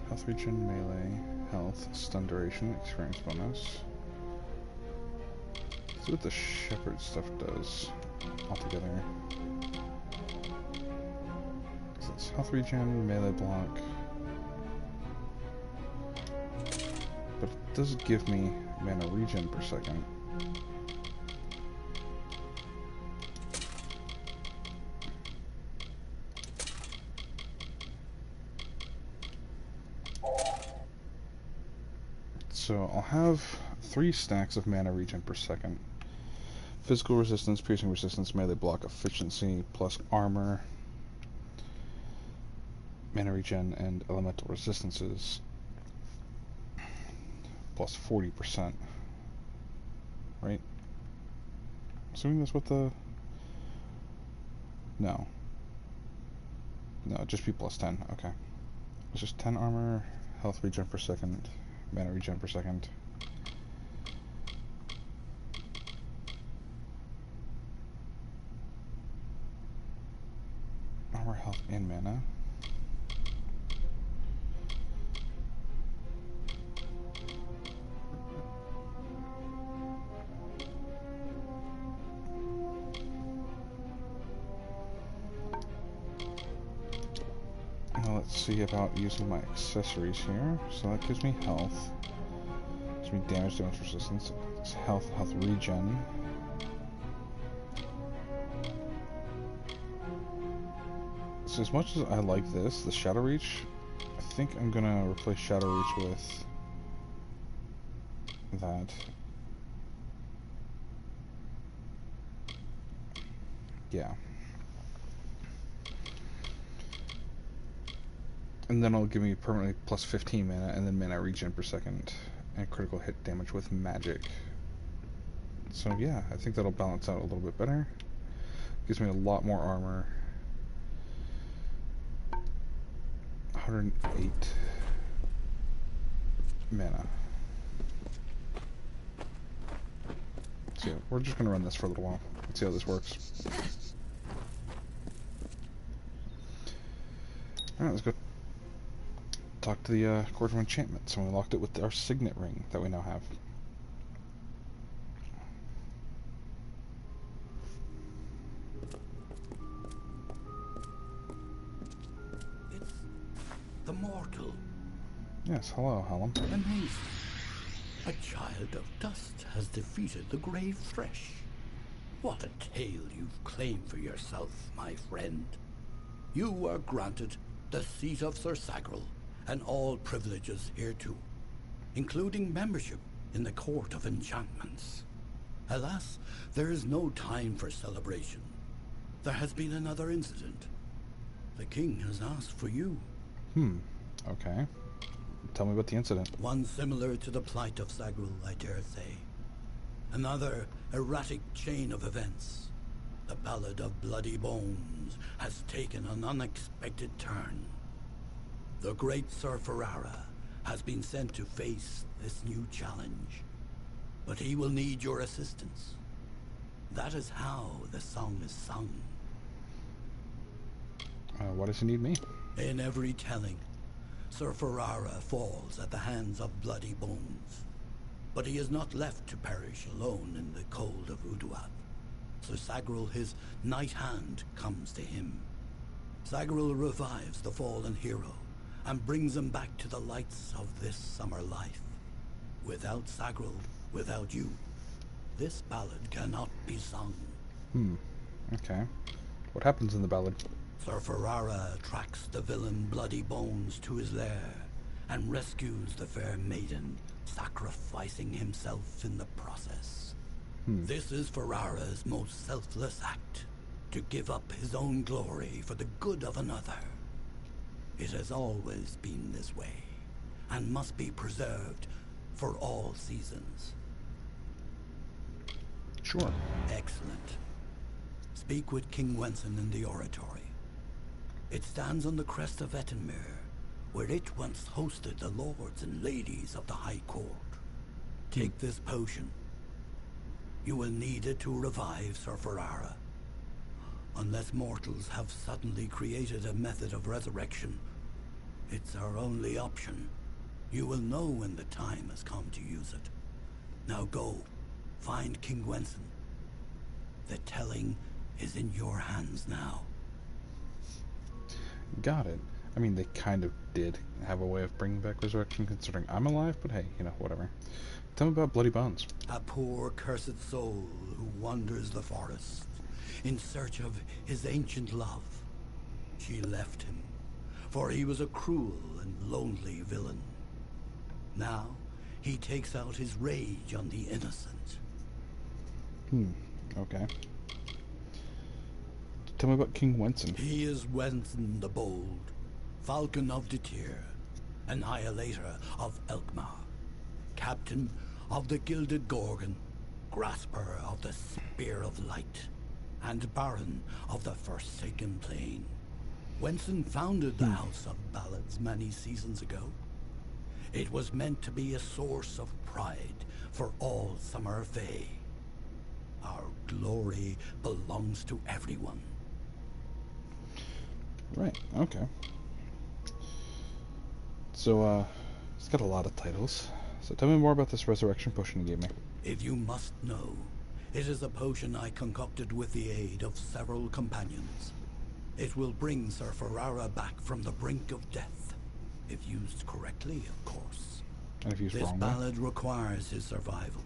Health regen, melee, health, stun duration, experience bonus. Let's see what the shepherd stuff does altogether. So it's health regen, melee block. But it does give me mana regen per second. So I'll have 3 stacks of mana regen per second. Physical resistance, piercing resistance, melee block efficiency, plus armor, mana regen, and elemental resistances, plus 40%. Right? Assuming that's what the... No. No, it'd just be plus 10. Okay. It's just 10 armor, health regen per second, mana regen per second. Armor, health, and mana. Now let's see about using my accessories here. So that gives me health. Gives me damage resistance. It's health regen. So as much as I like this, the Shadow Reach, I think I'm gonna replace Shadow Reach with that. Yeah. And then it'll give me permanently plus 15 mana, and then mana regen per second, and critical hit damage with magic. So yeah, I think that'll balance out a little bit better. Gives me a lot more armor. 108 mana. So yeah, we're just gonna run this for a little while. Let's see how this works. Alright, let's go talk to the Court of Enchantments, and we locked it with our signet ring that we now have.
It's the mortal.
Yes, hello, Hallam.
Amazing. A child of dust has defeated the grave thresh. What a tale you've claimed for yourself, my friend. You are granted the seat of Sir Sagrel, and all privileges hereto, including membership in the Court of Enchantments. Alas, there is no time for celebration. There has been another incident. The king has asked for you.
Okay. Tell me about the incident.
One similar to the plight of Sagrel, I dare say. Another erratic chain of events. The Ballad of Bloody Bones has taken an unexpected turn. The great Sir Ferrara has been sent to face this new challenge. But he will need your assistance. That is how the song is sung.
Why does he need me?
In every telling, Sir Ferrara falls at the hands of Bloody Bones. But he is not left to perish alone in the cold of Uduath. Sir Sagrel, his knight hand, comes to him. Sagrel revives the fallen hero and brings him back to the lights of this summer life. Without Sagrel, without you, this ballad cannot be sung.
Okay. What happens in the ballad?
Sir Ferrara tracks the villain Bloody Bones to his lair and rescues the fair maiden, sacrificing himself in the process. This is Ferrara's most selfless act, to give up his own glory for the good of another. It has always been this way, and must be preserved for all seasons.
Sure.
Excellent.
Speak with King Wenson in the oratory. It stands on the crest of Ettenmere, where it once hosted the lords and ladies of the High Court. Take this potion. You will need it to revive Sir Ferrara. Unless mortals have suddenly created a method of resurrection, it's our only option. You will know when the time has come to use it. Now go, find King Wenson. The telling is in your hands now.
Got it. I mean, they kind of did have a way of bringing back resurrection, considering I'm alive, but hey, you know, whatever. Tell me about Bloody Bones.
A poor, cursed soul who wanders the forest in search of his ancient love. She left him, for he was a cruel and lonely villain. Now, he takes out his rage on the innocent.
Okay. Tell me about King Wenson.
He is Wenson the Bold, Falcon of Detir, Annihilator of Elkmar, Captain of the Gilded Gorgon, Grasper of the Spear of Light, and Baron of the Forsaken Plain. Wenson founded the House of Ballads many seasons ago. It was meant to be a source of pride for all Summer Fae. Our glory belongs to everyone.
Right, okay. So, he's got a lot of titles. So tell me more about this resurrection potion you gave me.
If you must know, it is a potion I concocted with the aid of several companions. It will bring Sir Ferrara back from the brink of death, if used correctly, of course.
And if used
this
wrongly?
ballad requires his survival.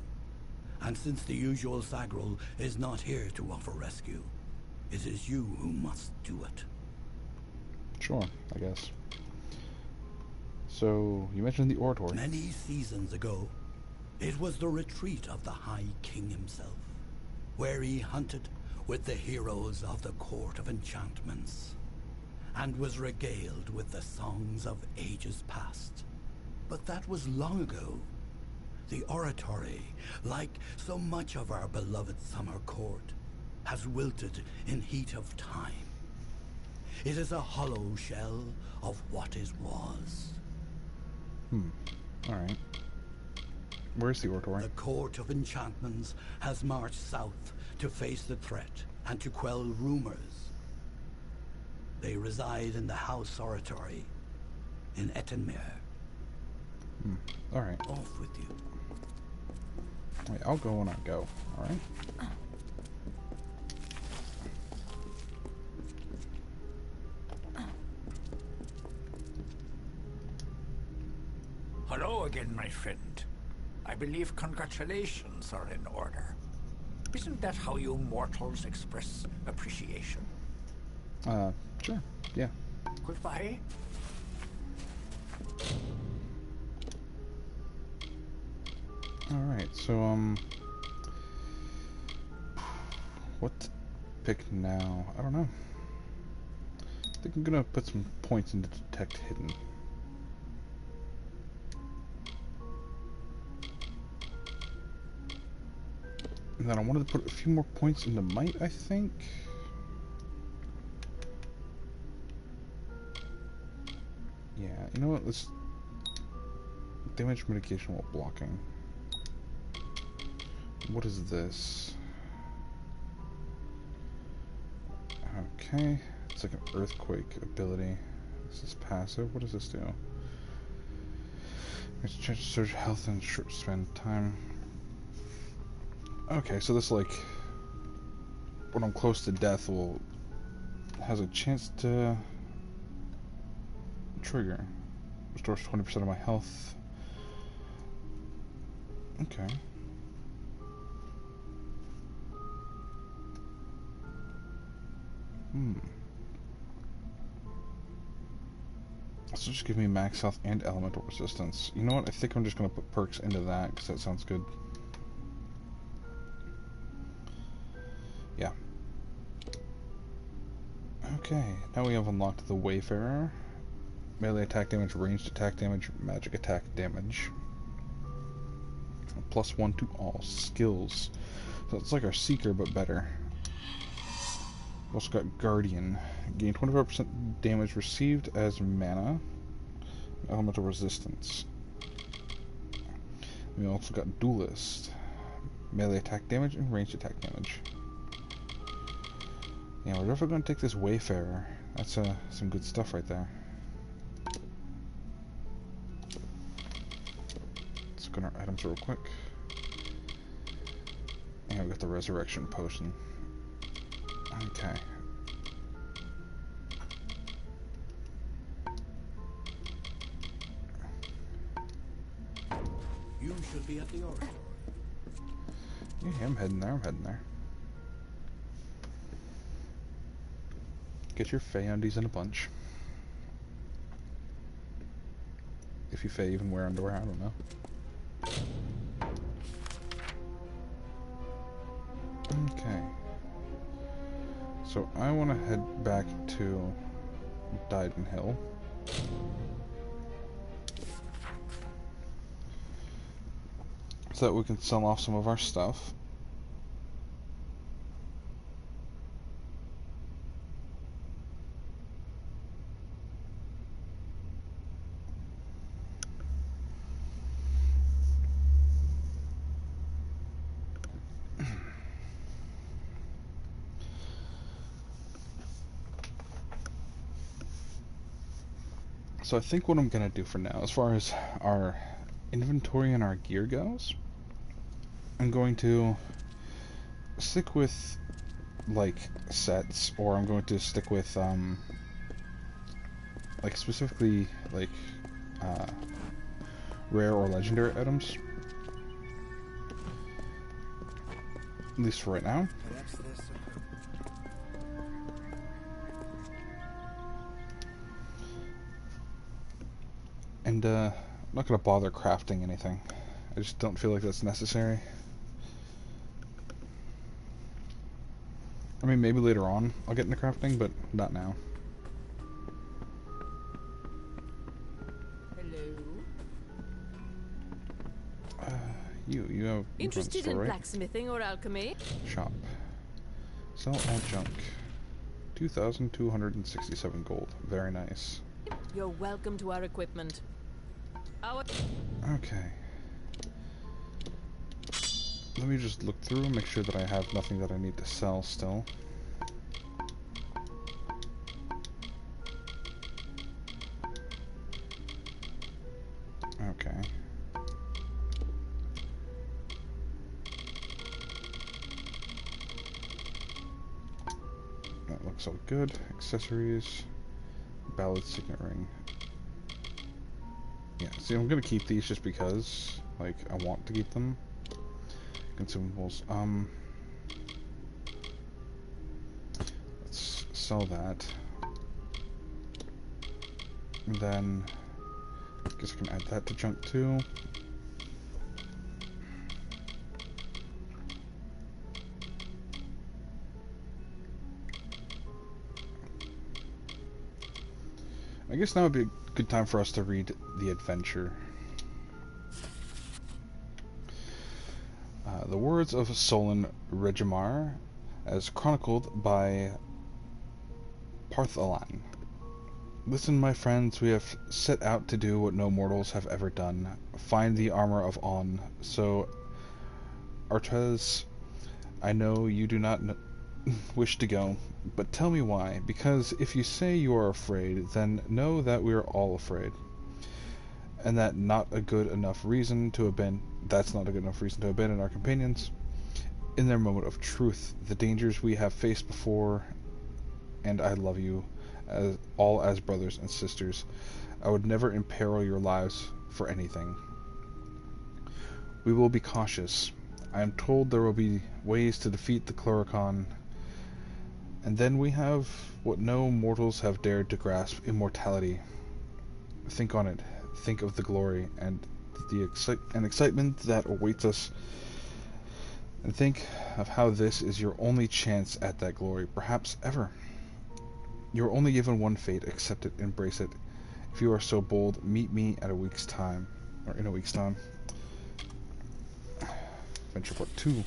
And since the usual Sagril is not here to offer rescue, it is you who must do it.
Sure, I guess. So, you mentioned the oratory.
Many seasons ago, it was the retreat of the High King himself, where he hunted with the heroes of the Court of Enchantments, and was regaled with the songs of ages past. But that was long ago. The oratory, like so much of our beloved summer court, has wilted in heat of time. It is a hollow shell of what is was.
Alright. Where's the oratory?
The Court of Enchantments has marched south to face the threat and to quell rumors. They reside in the House Oratory in Ettenmere.
Alright.
Off with you.
Wait, I'll go when I go, alright?
Hello again, my friend. I believe congratulations are in order. Isn't that how you mortals express appreciation?
Sure, yeah.
Goodbye.
Alright, so, what to pick now? I don't know. I think I'm gonna put some points into Detect Hidden. And then I wanted to put a few more points into Might, I think. Yeah, you know what, let's... Damage mitigation while blocking. What is this? Okay, it's like an earthquake ability. This is passive. What does this do? It's a chance to surge health in short span of time. Okay, so this, like, when I'm close to death, has a chance to trigger. Restores 20% of my health. Okay. So just give me max health and elemental resistance. You know what? I think I'm just going to put perks into that because that sounds good. Yeah. Okay, now we have unlocked the Wayfarer. Melee attack damage, ranged attack damage, magic attack damage. +1 to all skills. So it's like our Seeker, but better. Also got Guardian. Gain 25% damage received as mana. Elemental resistance. We also got Duelist. Melee attack damage and ranged attack damage. Yeah, we're definitely going to take this Wayfarer. That's some good stuff right there. Let's look at our items real quick. And we got the Resurrection Potion. Okay.
You should be at the oratory.
Yeah, I'm heading there, Get your Fey undies in a bunch. If you Fey even wear underwear, I don't know. Okay. So I want to head back to Dyden Hill. So that we can sell off some of our stuff. So I think what I'm going to do for now, as far as our inventory and our gear goes, I'm going to stick with, like, sets, or I'm going to stick with, like, specifically, like, rare or legendary items. At least for right now. And, I'm not going to bother crafting anything. I just don't feel like that's necessary. I mean, maybe later on I'll get into crafting, but not now.
Hello.
You have...
Interested in blacksmithing or alchemy?
Shop. Sell all junk. 2,267 gold. Very nice.
You're welcome to our equipment.
Okay. Let me just look through and make sure that I have nothing that I need to sell still. Okay. That looks all good. Accessories. Ballad signet ring. Yeah, see, I'm gonna keep these just because, like, I want to keep them. Consumables. Let's sell that. And then, I guess I can add that to junk too. I guess now would be a good time for us to read the adventure. The words of Solon Regimar, as chronicled by Parthalan. Listen, my friends, we have set out to do what no mortals have ever done. Find the armor of On. So, Artez, I know you do not wish to go, but tell me why. Because if you say you are afraid, then know that we are all afraid. And that's not a good enough reason to abandon our companions in their moment of truth. The dangers we have faced before, and I love you as brothers and sisters. I would never imperil your lives for anything. We will be cautious. I am told there will be ways to defeat the Chloricon, and then we have what no mortals have dared to grasp: immortality. Think on it. Think of the glory and the excitement that awaits us, and think of how this is your only chance at that glory, perhaps ever. You are only given one fate. Accept it, embrace it. If you are so bold, meet me at a week's time, or in a week's time. Adventure Part 2.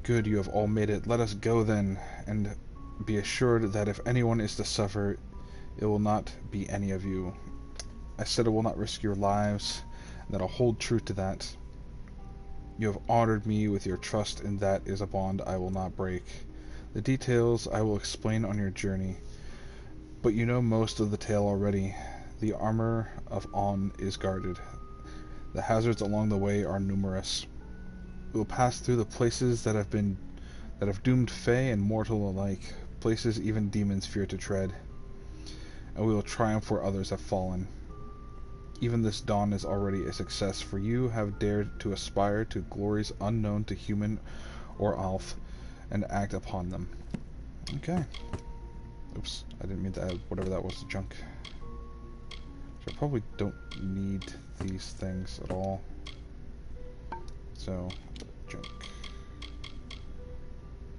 Good, you have all made it. Let us go then, and be assured that if anyone is to suffer, it will not be any of you. I said I will not risk your lives, and that I'll hold true to that. You have honored me with your trust, and that is a bond I will not break. The details I will explain on your journey, but you know most of the tale already. The armor of On is guarded. The hazards along the way are numerous. We will pass through the places that have doomed Fae and mortal alike, places even demons fear to tread, and we will triumph where others have fallen. Even this dawn is already a success, for you have dared to aspire to glories unknown to human or elf, and act upon them. Okay. Oops, I didn't mean to add whatever that was to junk. So I probably don't need these things at all. So, junk.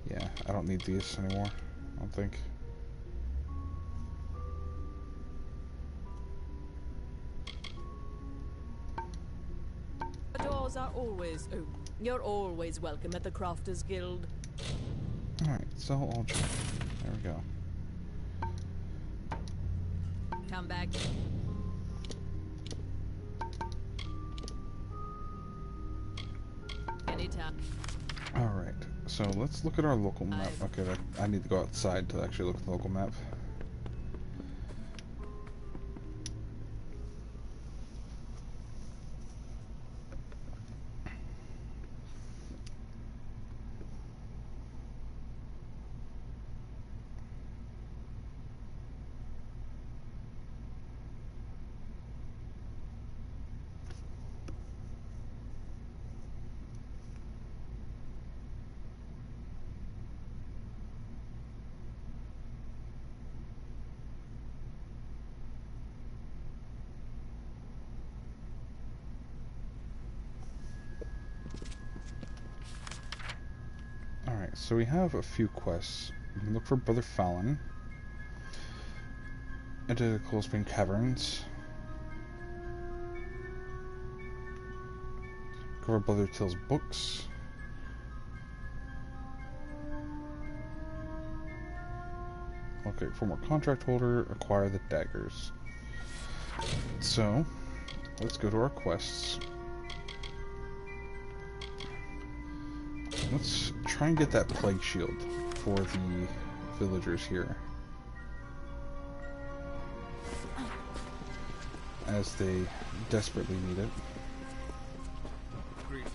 Yeah, I don't need these anymore, I don't think.
Doors are always open. You're always welcome at the Crafters Guild.
Alright, sell all junk. There we go.
Come back. Anytime.
Alright, so let's look at our local map. Okay, I need to go outside to actually look at the local map. Alright, so we have a few quests. We can look for Brother Fallon. Enter the Cold Spring Caverns. Cover Brother Till's books. Okay, for more contract holder, acquire the daggers. So, let's go to our quests. Let's try and get that plague shield for the villagers here, as they desperately need it.
Greetings.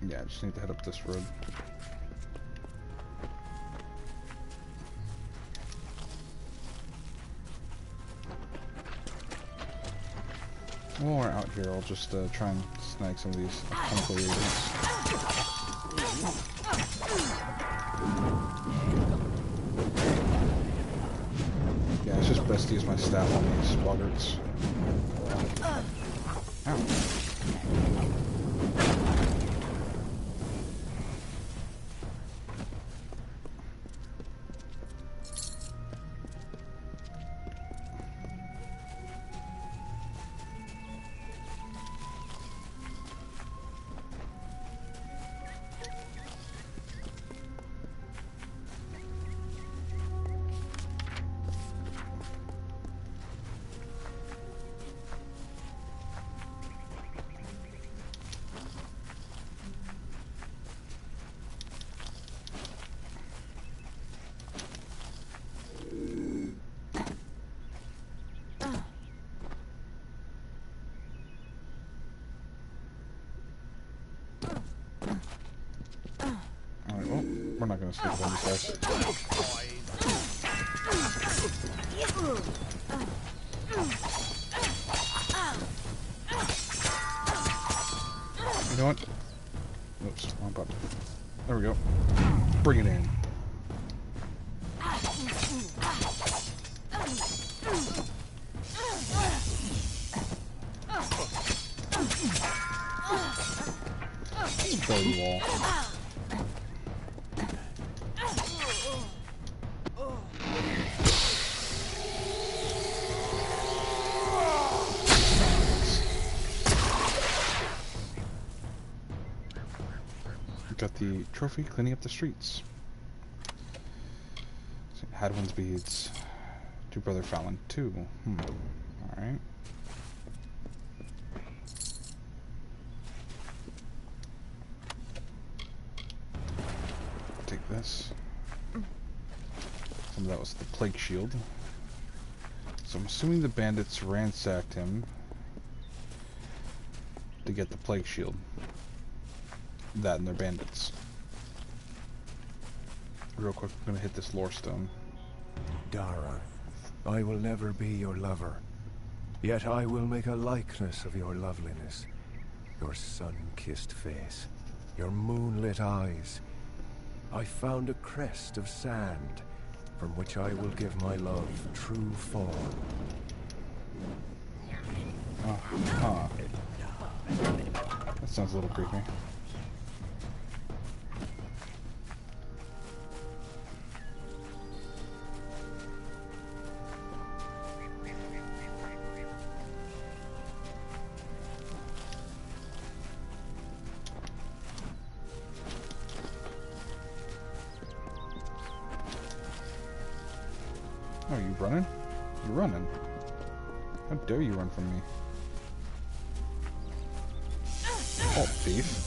Yeah, I just need to head up this road. While we're out here, I'll just try and snag some of these chemical reagents. Yeah, it's just best to use my staff on these boggarts. Ow. We're not going to sleep on these guys. You know what? Oops, wrong button. There we go. Bring it in. Throw you all. got the trophy cleaning up the streets. Hadwin's beads. To Brother Fallon 2. Alright. Take this. Some of that was the plague shield. So I'm assuming the bandits ransacked him to get the plague shield. That and their bandits. Real quick, I'm gonna hit this lore stone.
Dara, I will never be your lover, yet I will make a likeness of your loveliness. Your sun-kissed face, your moonlit eyes. I found a crest of sand, from which I will give my love true form.
That sounds a little creepy. Oh, you running? You're running. How dare you run from me? Oh, thief.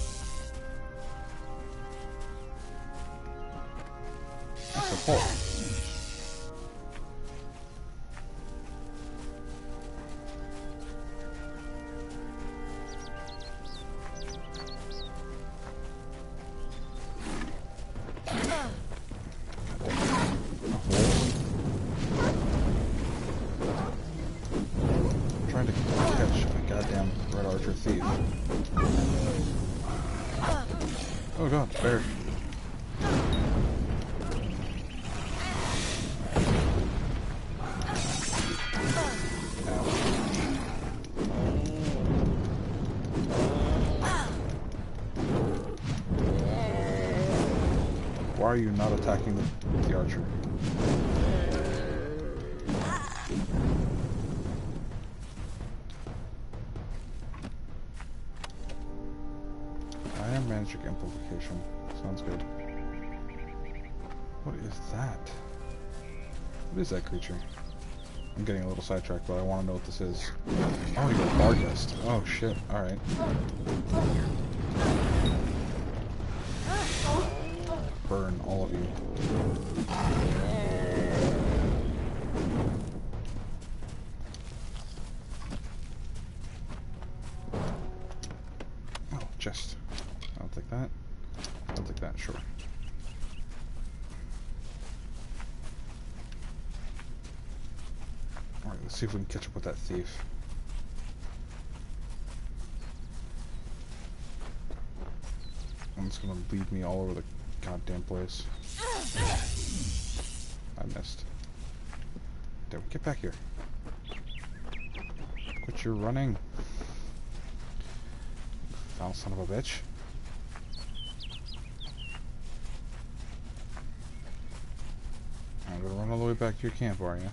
That's a fault. Trying to catch a goddamn red archer thief. Oh god, bear. Why are you not attacking the archer? I am magic amplification. Sounds good. What is that? What is that creature? I'm getting a little sidetracked, but I want to know what this is. Oh, you got a bar nest. Oh shit. Alright. Burn, all of you. Oh, chest. I'll take that. I'll take that, sure. Alright, let's see if we can catch up with that thief. And it's gonna lead me all over the goddamn place. I missed. Damn, get back here. Quit your running. Foul son of a bitch. I'm gonna run all the way back to your camp, are you?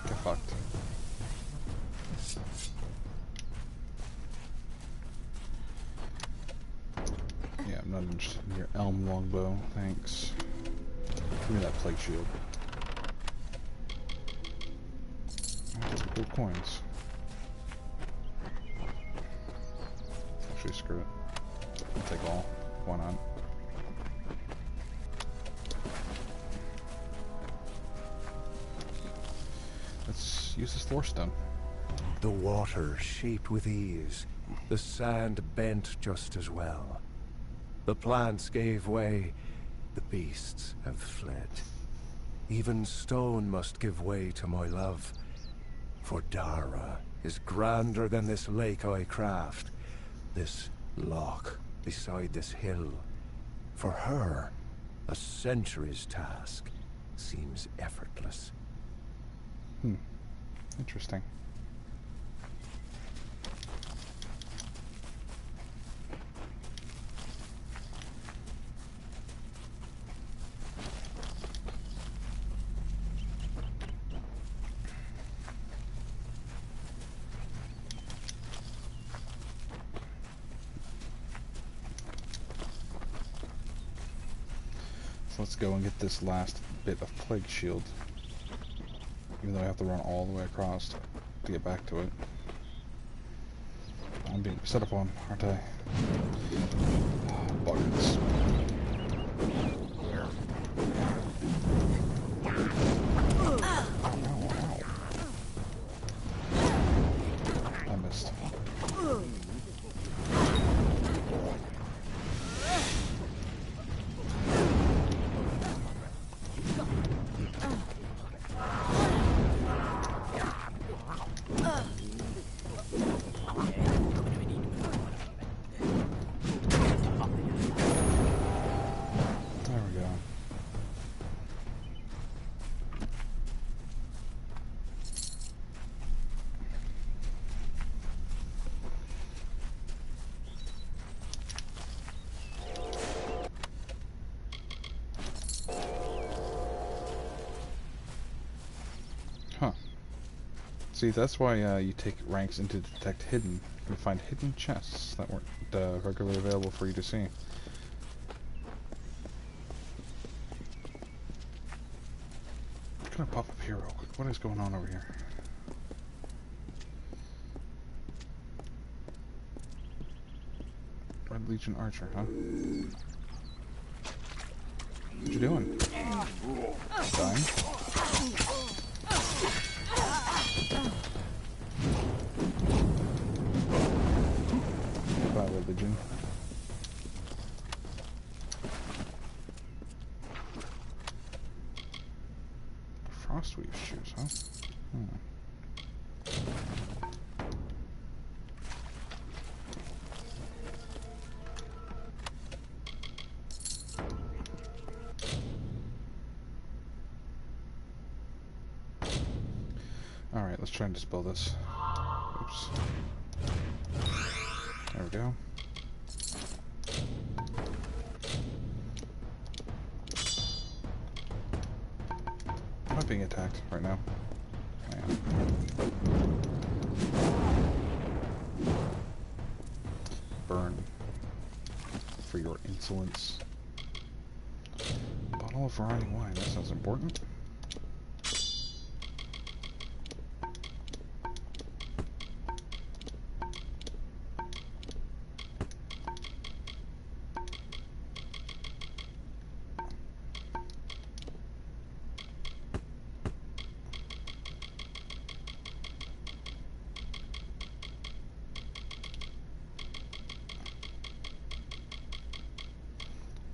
Get fucked. Yeah, I'm not interested in your elm longbow, thanks. Give me that plague shield. Cool coins. Actually, screw it. I'll take all. Why not? Let's use this lore stone.
The water shaped with ease, the sand bent just as well. The plants gave way, the beasts have fled. Even stone must give way to my love. For Dara is grander than this lake I craft, this loch beside this hill. For her, a century's task seems effortless.
Interesting. So let's go and get this last bit of plague shield. Even though I have to run all the way across to get back to it. I'm being set up on, aren't I? Buggers. I missed. See, that's why you take ranks into detect hidden. You can find hidden chests that weren't regularly available for you to see. I'm gonna pop up here real quick. What is going on over here? Red Legion Archer, huh? What you doing? Dying? By religion. Frostweave shoes, huh? Alright, let's try and dispel this. Oops. There we go. Am I being attacked right now? I am. Burn. For your insolence. Bottle of Rhine wine, that sounds important.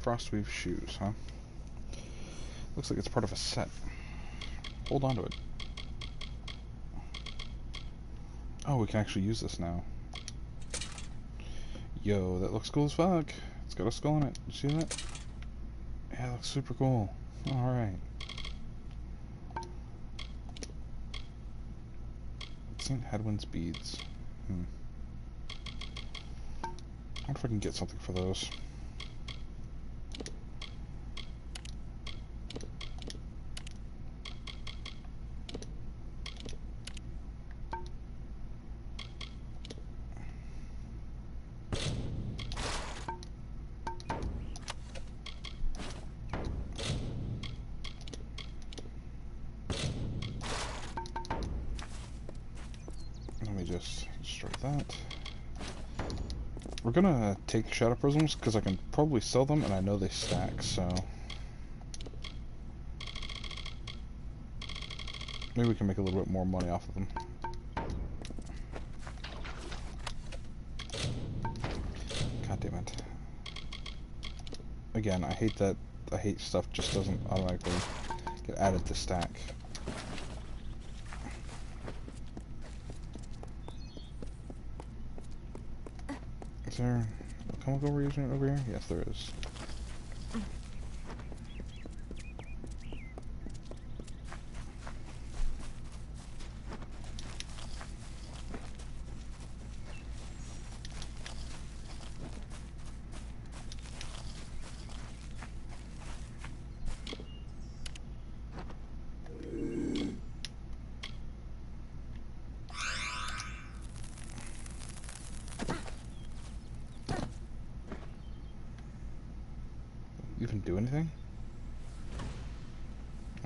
Frostweave shoes, huh? Looks like it's part of a set. Hold on to it. Oh, we can actually use this now. Yo, that looks cool as fuck. It's got a skull in it. You see that? Yeah, that looks super cool. Alright. St. Hedwin's beads. I wonder if I can get something for those. Let me just destroy that. We're gonna take shadow prisms because I can probably sell them and I know they stack, so maybe we can make a little bit more money off of them. God damn it. Again, I hate that. I hate stuff just doesn't automatically get added to stack. Is there a chemical reagent over here? Yes, there is. Even do anything?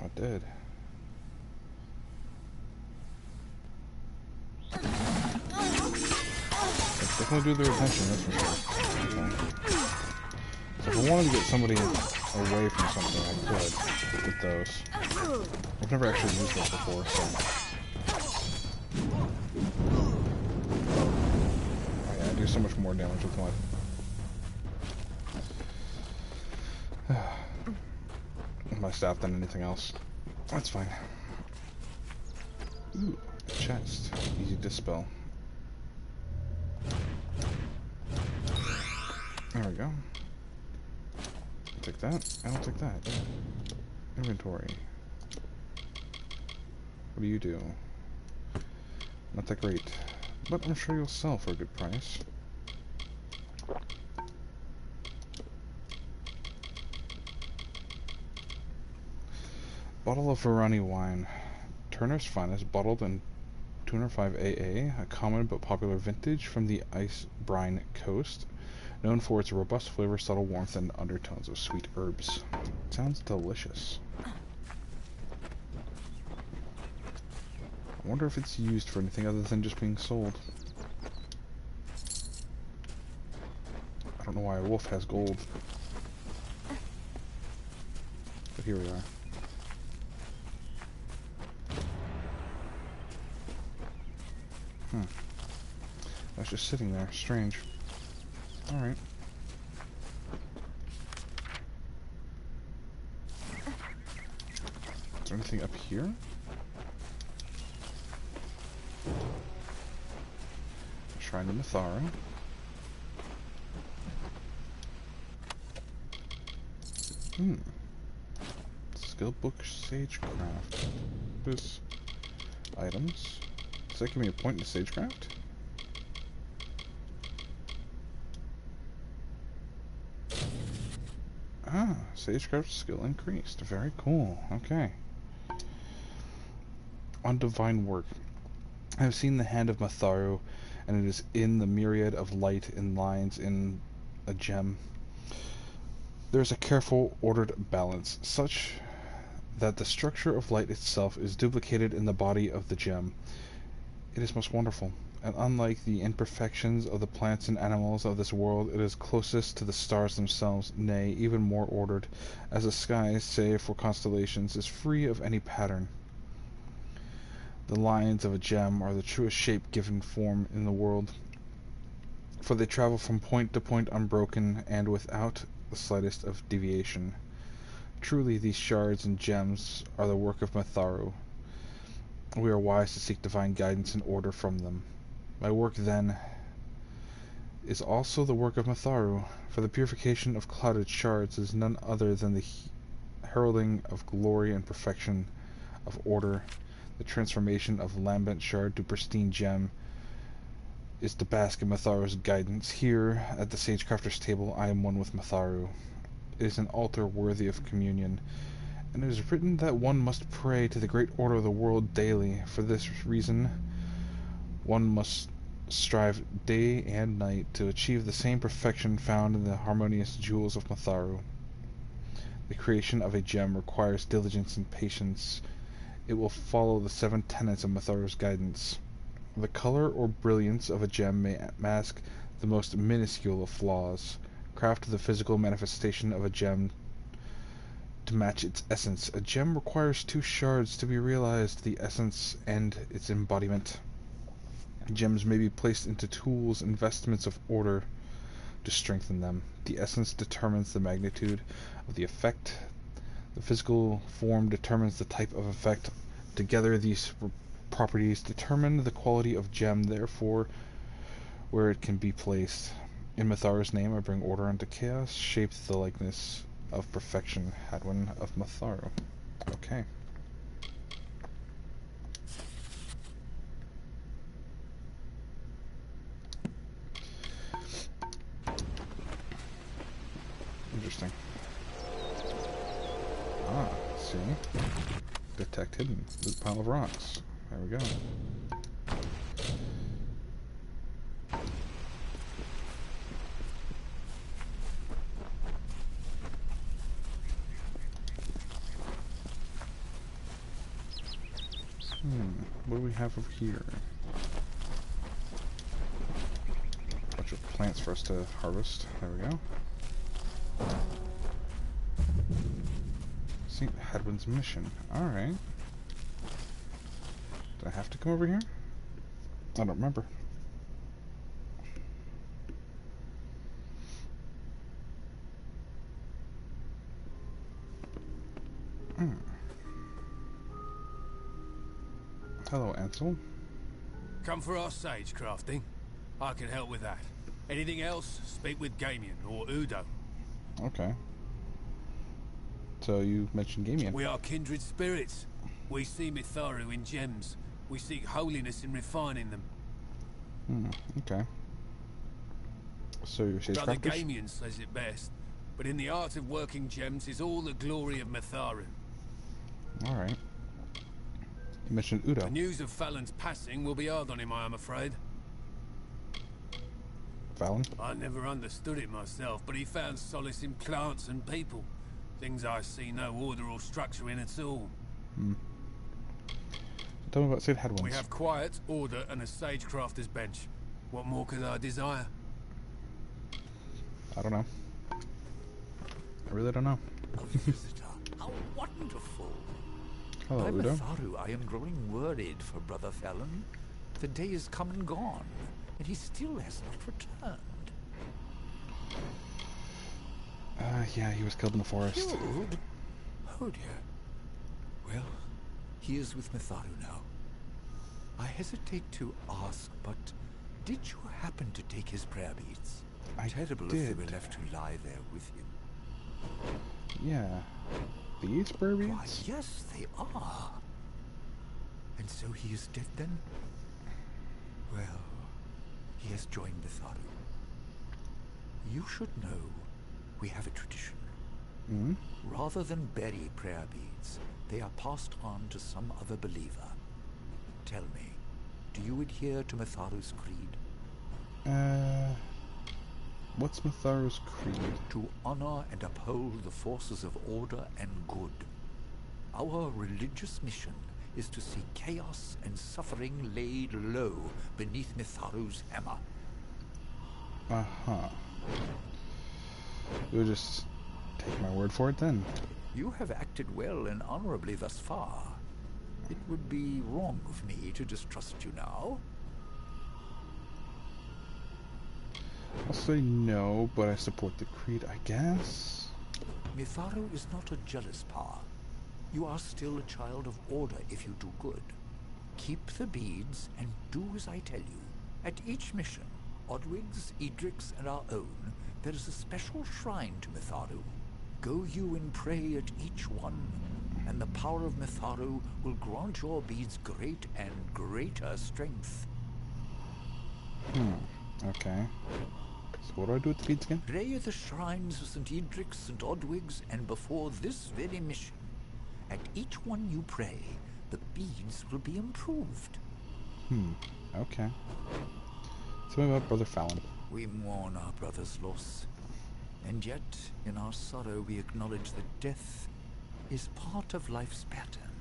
Oh, it did. Let's definitely do the retention, that's for sure. Okay. So if I wanted to get somebody away from something, I could with those. I've never actually used those before, so. Oh yeah, I do so much more damage with my staff than anything else. That's fine. Ooh, a chest. Easy to dispel. There we go. I'll take that. I'll take that. Yeah. Inventory. What do you do? Not that great. But I'm sure you'll sell for a good price. Bottle of Varani wine. Turner's Finest, bottled in 205 AA, a common but popular vintage from the Ice Brine Coast, known for its robust flavor, subtle warmth, and undertones of sweet herbs. Sounds delicious. I wonder if it's used for anything other than just being sold. I don't know why a wolf has gold. But here we are. That's just sitting there. Strange. Alright. Is there anything up here? Shrine to Mathara. Skill book Sagecraft. This items. Does that give me a point in Sagecraft? Ah, Sagecraft skill increased. Very cool. Okay. On divine work. I have seen the hand of Matharu, and it is in the myriad of light in lines in a gem. There is a careful, ordered balance, such that the structure of light itself is duplicated in the body of the gem. It is most wonderful, and unlike the imperfections of the plants and animals of this world, it is closest to the stars themselves, nay, even more ordered, as the sky, save for constellations, is free of any pattern. The lines of a gem are the truest shape-given form in the world, for they travel from point to point unbroken and without the slightest of deviation. Truly, these shards and gems are the work of Matharu. We are wise to seek divine guidance and order from them. My work, then, is also the work of Matharu, for the purification of clouded shards is none other than the heralding of glory and perfection of order. The transformation of lambent shard to pristine gem is to bask in Matharu's guidance. Here, at the Sagecrafter's table, I am one with Matharu. It is an altar worthy of communion, and it is written that one must pray to the great order of the world daily. For this reason, one must strive day and night to achieve the same perfection found in the harmonious jewels of Matharu. The creation of a gem requires diligence and patience. It will follow the 7 tenets of Matharu's guidance. The color or brilliance of a gem may mask the most minuscule of flaws. Craft the physical manifestation of a gem to match its essence. A gem requires 2 shards to be realized, the essence and its embodiment. Gems may be placed into tools and vestments of order to strengthen them. The essence determines the magnitude of the effect. The physical form determines the type of effect. Together, these properties determine the quality of gem, therefore, where it can be placed. In Matharu's name, I bring order into chaos, shaped the likeness of perfection, Hadwin of Matharu. Okay. Interesting. Ah, see? Detect hidden. Loot pile of rocks. There we go. What do we have over here? A bunch of plants for us to harvest. There we go. St. Hadwin's mission. Alright. Do I have to come over here? I don't remember. Hello, Ansel.
Come for our sage crafting? I can help with that. Anything else, speak with Gamian or Udo.
Okay. So you mentioned Gamian.
We are kindred spirits. We see Mitharu in gems. We seek holiness in refining them.
Okay. So you're sage
Brother
crafters?
Gamian says it best, but in the art of working gems is all the glory of Mitharu.
Alright. You mentioned Udo.
The news of Fallon's passing will be hard on him, I am afraid.
Fallon?
I never understood it myself, but he found solace in plants and people. Things I see no order or structure in at all.
Tell me about St. Hadwin's.
We have quiet, order, and a sagecrafter's bench. What more could I desire?
I don't know. I really don't know.
A visitor. How wonderful.
Hello,
By
Udo.
Matharu, I am growing worried for Brother Fallon. The day is come and gone, and he still has not returned.
Yeah, he was killed in the forest.
Killed? Oh dear. Well, he is with Matharu now. I hesitate to ask, but did you happen to take his prayer beads? Terrible if they were left to lie there with him.
Yeah. These prayer beads?
Why, yes, they are. And so he is dead then? Well, he has joined Matharu. You should know we have a tradition. Rather than bury prayer beads, they are passed on to some other believer. Tell me, do you adhere to Matharu's creed?
What's Matharu's creed?
To honor and uphold the forces of order and good. Our religious mission is to see chaos and suffering laid low beneath Mitharu's hammer.
You'll just take my word for it then.
You have acted well and honorably thus far. It would be wrong of me to distrust you now.
I'll say no, but I support the creed, I guess.
Mitharu is not a jealous power. You are still a child of order if you do good. Keep the beads and do as I tell you. At each mission, Odwig's, Edric's, and our own, there is a special shrine to Mitharu. Go you and pray at each one, and the power of Mitharu will grant your beads great and greater strength.
Okay. So what do I do with the beads again?
Pray at the shrines of St. Edric's, St. Odwig's, and before this very mission. At each one you pray, the beads will be improved.
Okay. Tell me about Brother Fallon.
We mourn our brother's loss, and yet in our sorrow we acknowledge that death is part of life's pattern.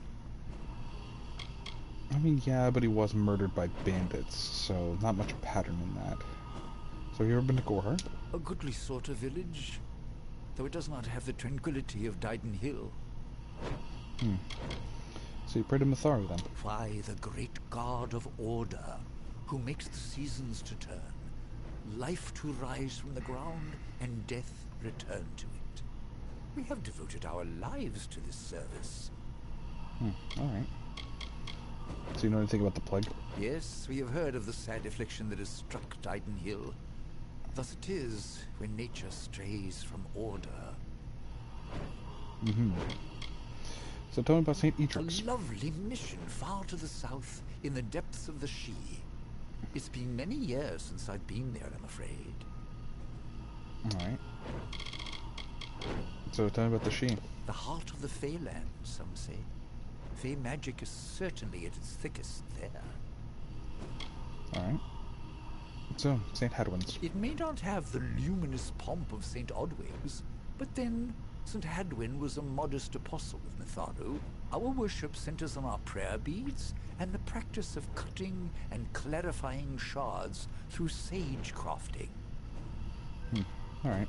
I mean, yeah, but he was murdered by bandits, so not much pattern in that. So have you ever been to Gorhart?
A goodly sort of village, though it does not have the tranquility of Dyden Hill.
So you pray to Matharu then?
Why, the great god of order, who makes the seasons to turn. life to rise from the ground and death return to it. We have devoted our lives to this service.
Alright. So you know anything about the plague?
Yes, we have heard of the sad affliction that has struck Dyden Hill. Thus it is when nature strays from order.
So tell me about St. Edric's.
A lovely mission far to the south in the depths of the Shayde. It's been many years since I've been there, I'm afraid.
Alright. So tell me about the Shayde.
The heart of the Feyland, some say. Fey magic is certainly at its thickest there.
Alright. So, St. Hadwin's.
It may not have the luminous pomp of St. Odwig's, but then St. Hadwin was a modest apostle of Mitharu. Our worship centers on our prayer beads and the practice of cutting and clarifying shards through sage crafting.
Alright.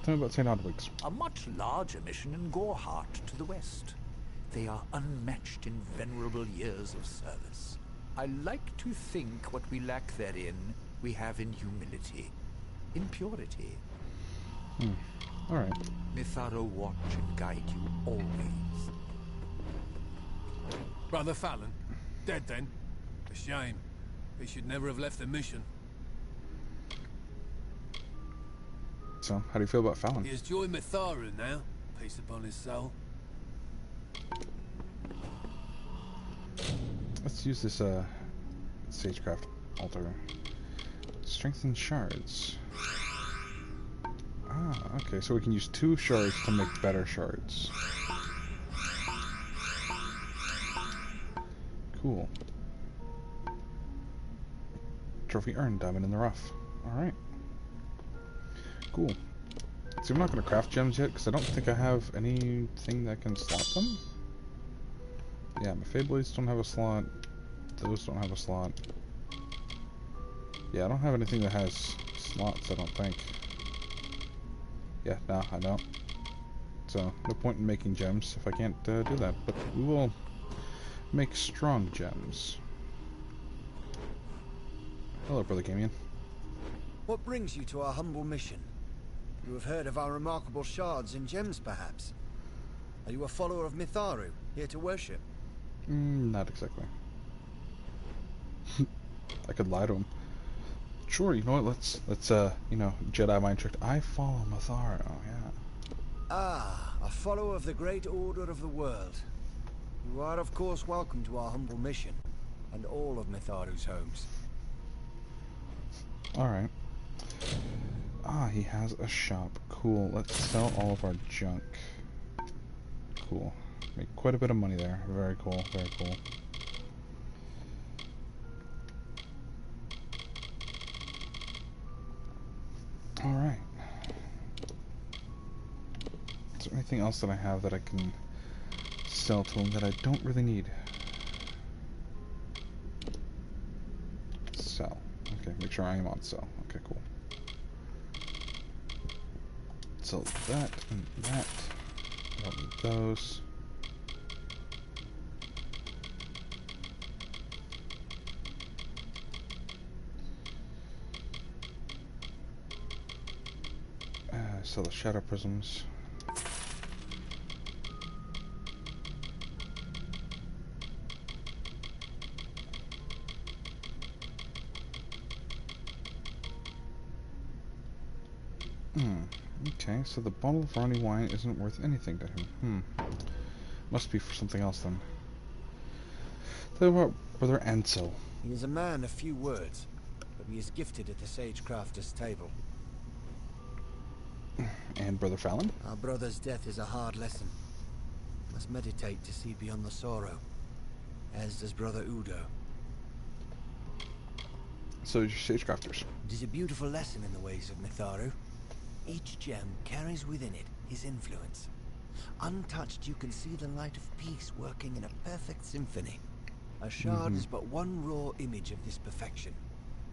Tell me about St. Odwig's.
A much larger mission in Gorehart to the west. They are unmatched in venerable years of service. I like to think what we lack therein, we have in humility, in purity.
Alright.
Mitharu watch and guide you always.
Brother Fallon, dead then? A shame. He should never have left the mission.
So, how do you feel about Fallon?
He has joined Mitharu now. Peace upon his soul.
Let's use this Sagecraft altar. Strengthen shards. Ah, okay, so we can use 2 shards to make better shards. Cool. Trophy earned, diamond in the rough. Alright. Cool. See, I'm not going to craft gems yet, because I don't think I have anything that can slot them. Yeah, my Fade Blades don't have a slot. Those don't have a slot. Yeah, I don't have anything that has slots, I don't think. Yeah, no, I don't. So, no point in making gems if I can't do that. But we will make strong gems. Hello, Brother Gamian.
What brings you to our humble mission? You have heard of our remarkable shards and gems, perhaps? Are you a follower of Mitharu, here to worship?
Not exactly. I could lie to him. Sure, you know what, let's you know, Jedi mind trick. I follow Mitharu, yeah.
Ah, a follower of the great order of the world. You are, of course, welcome to our humble mission, and all of Mitharu's homes.
Alright. Ah, he has a shop. Cool, let's sell all of our junk. Cool. Make quite a bit of money there. Very cool, very cool. Alright. Is there anything else that I have that I can sell to him that I don't really need? Sell. Okay, make sure I am on sell. Okay, cool. Sell that and that. I don't need those. Sell the shadow prisms. Okay, so the bottle of Ronnie wine isn't worth anything to him. Must be for something else then. Tell you what, Brother Ansel.
He is a man of few words, but he is gifted at the Sage Crafter's table.
And Brother Fallon?
Our brother's death is a hard lesson. Must meditate to see beyond the sorrow, as does Brother Udo.
So is your Sage Crafters.
It is a beautiful lesson in the ways of Mitharu. Each gem carries within it his influence. Untouched, you can see the light of peace working in a perfect symphony. A shard is but one raw image of this perfection,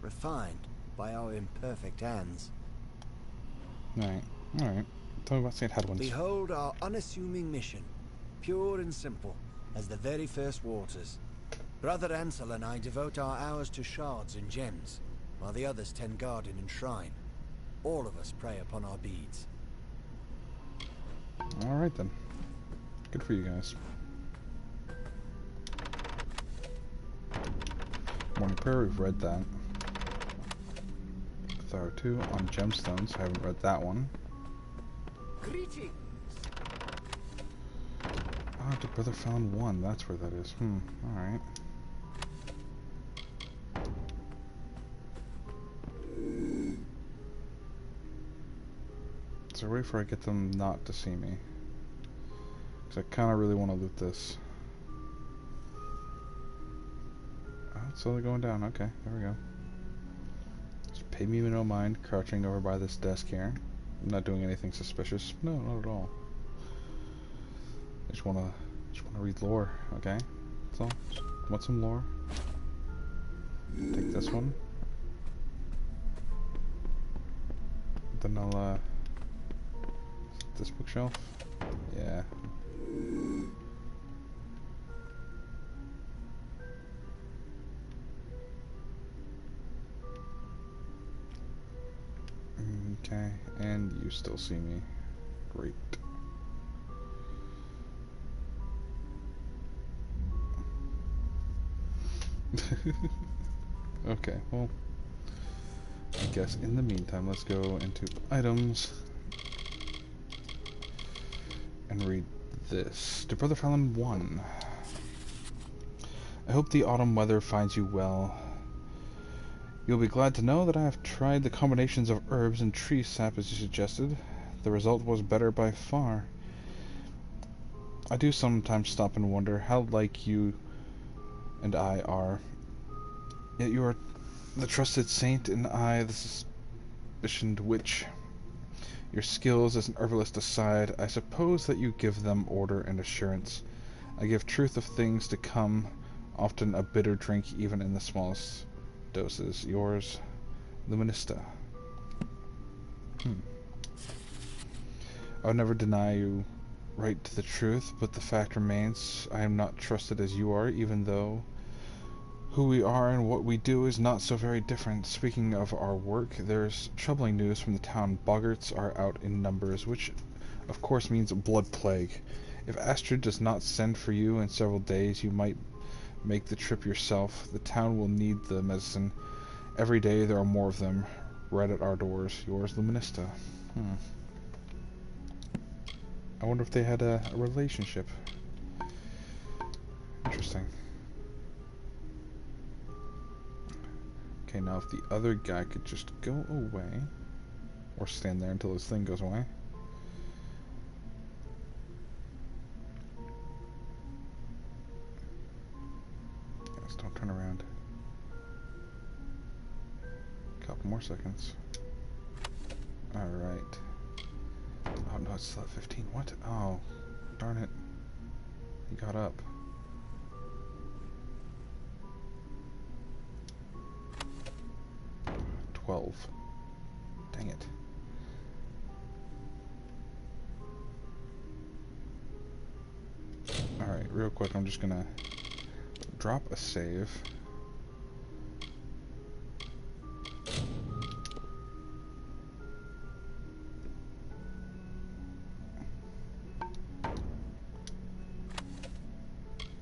refined by our imperfect hands.
Alright, alright. Tell me about St. Hadwin's.
Behold our unassuming mission, pure and simple as the very first waters. Brother Ansel and I devote our hours to shards and gems. while the others tend garden and shrine. All of us prey upon our beads.
Alright then. Good for you guys. Morning Prayer, we've read that. Thar 2 on gemstones, I haven't read that one.
Greetings.
Ah, the brother found 1, that's where that is. Alright. Is there a way for I get them not to see me? Because I kind of really want to loot this. Oh, it's slowly going down. Okay, there we go. Just pay me no mind, crouching over by this desk here. I'm not doing anything suspicious. No, not at all. I just wanna read lore. Okay, that's all. Just want some lore. Take this one. Then I'll this bookshelf. Yeah. Okay, and you still see me. Great. Okay, well, I guess in the meantime, let's go into items and read this. To Brother Fallon 1. I hope the autumn weather finds you well. You'll be glad to know that I have tried the combinations of herbs and tree sap as you suggested. The result was better by far. I do sometimes stop and wonder how like you and I are. Yet you are the trusted saint and I the suspicioned witch. Your skills as an herbalist aside, I suppose that you give them order and assurance. I give truth of things to come, often a bitter drink even in the smallest doses. Yours, Luminista. I would never deny you right to the truth, but the fact remains I am not trusted as you are, even though who we are and what we do is not so very different. Speaking of our work, there's troubling news from the town. Boggarts are out in numbers, which of course means a blood plague. If Astrid does not send for you in several days, you might make the trip yourself. The town will need the medicine. Every day there are more of them right at our doors. Yours, Luminista. I wonder if they had a relationship. Interesting. Okay, now if the other guy could just go away, or stand there until his thing goes away. Yes, don't turn around. Couple more seconds. Alright. Oh no, it's still at 15. What? Oh, darn it. He got up. Dang it. Alright, real quick, I'm just gonna drop a save.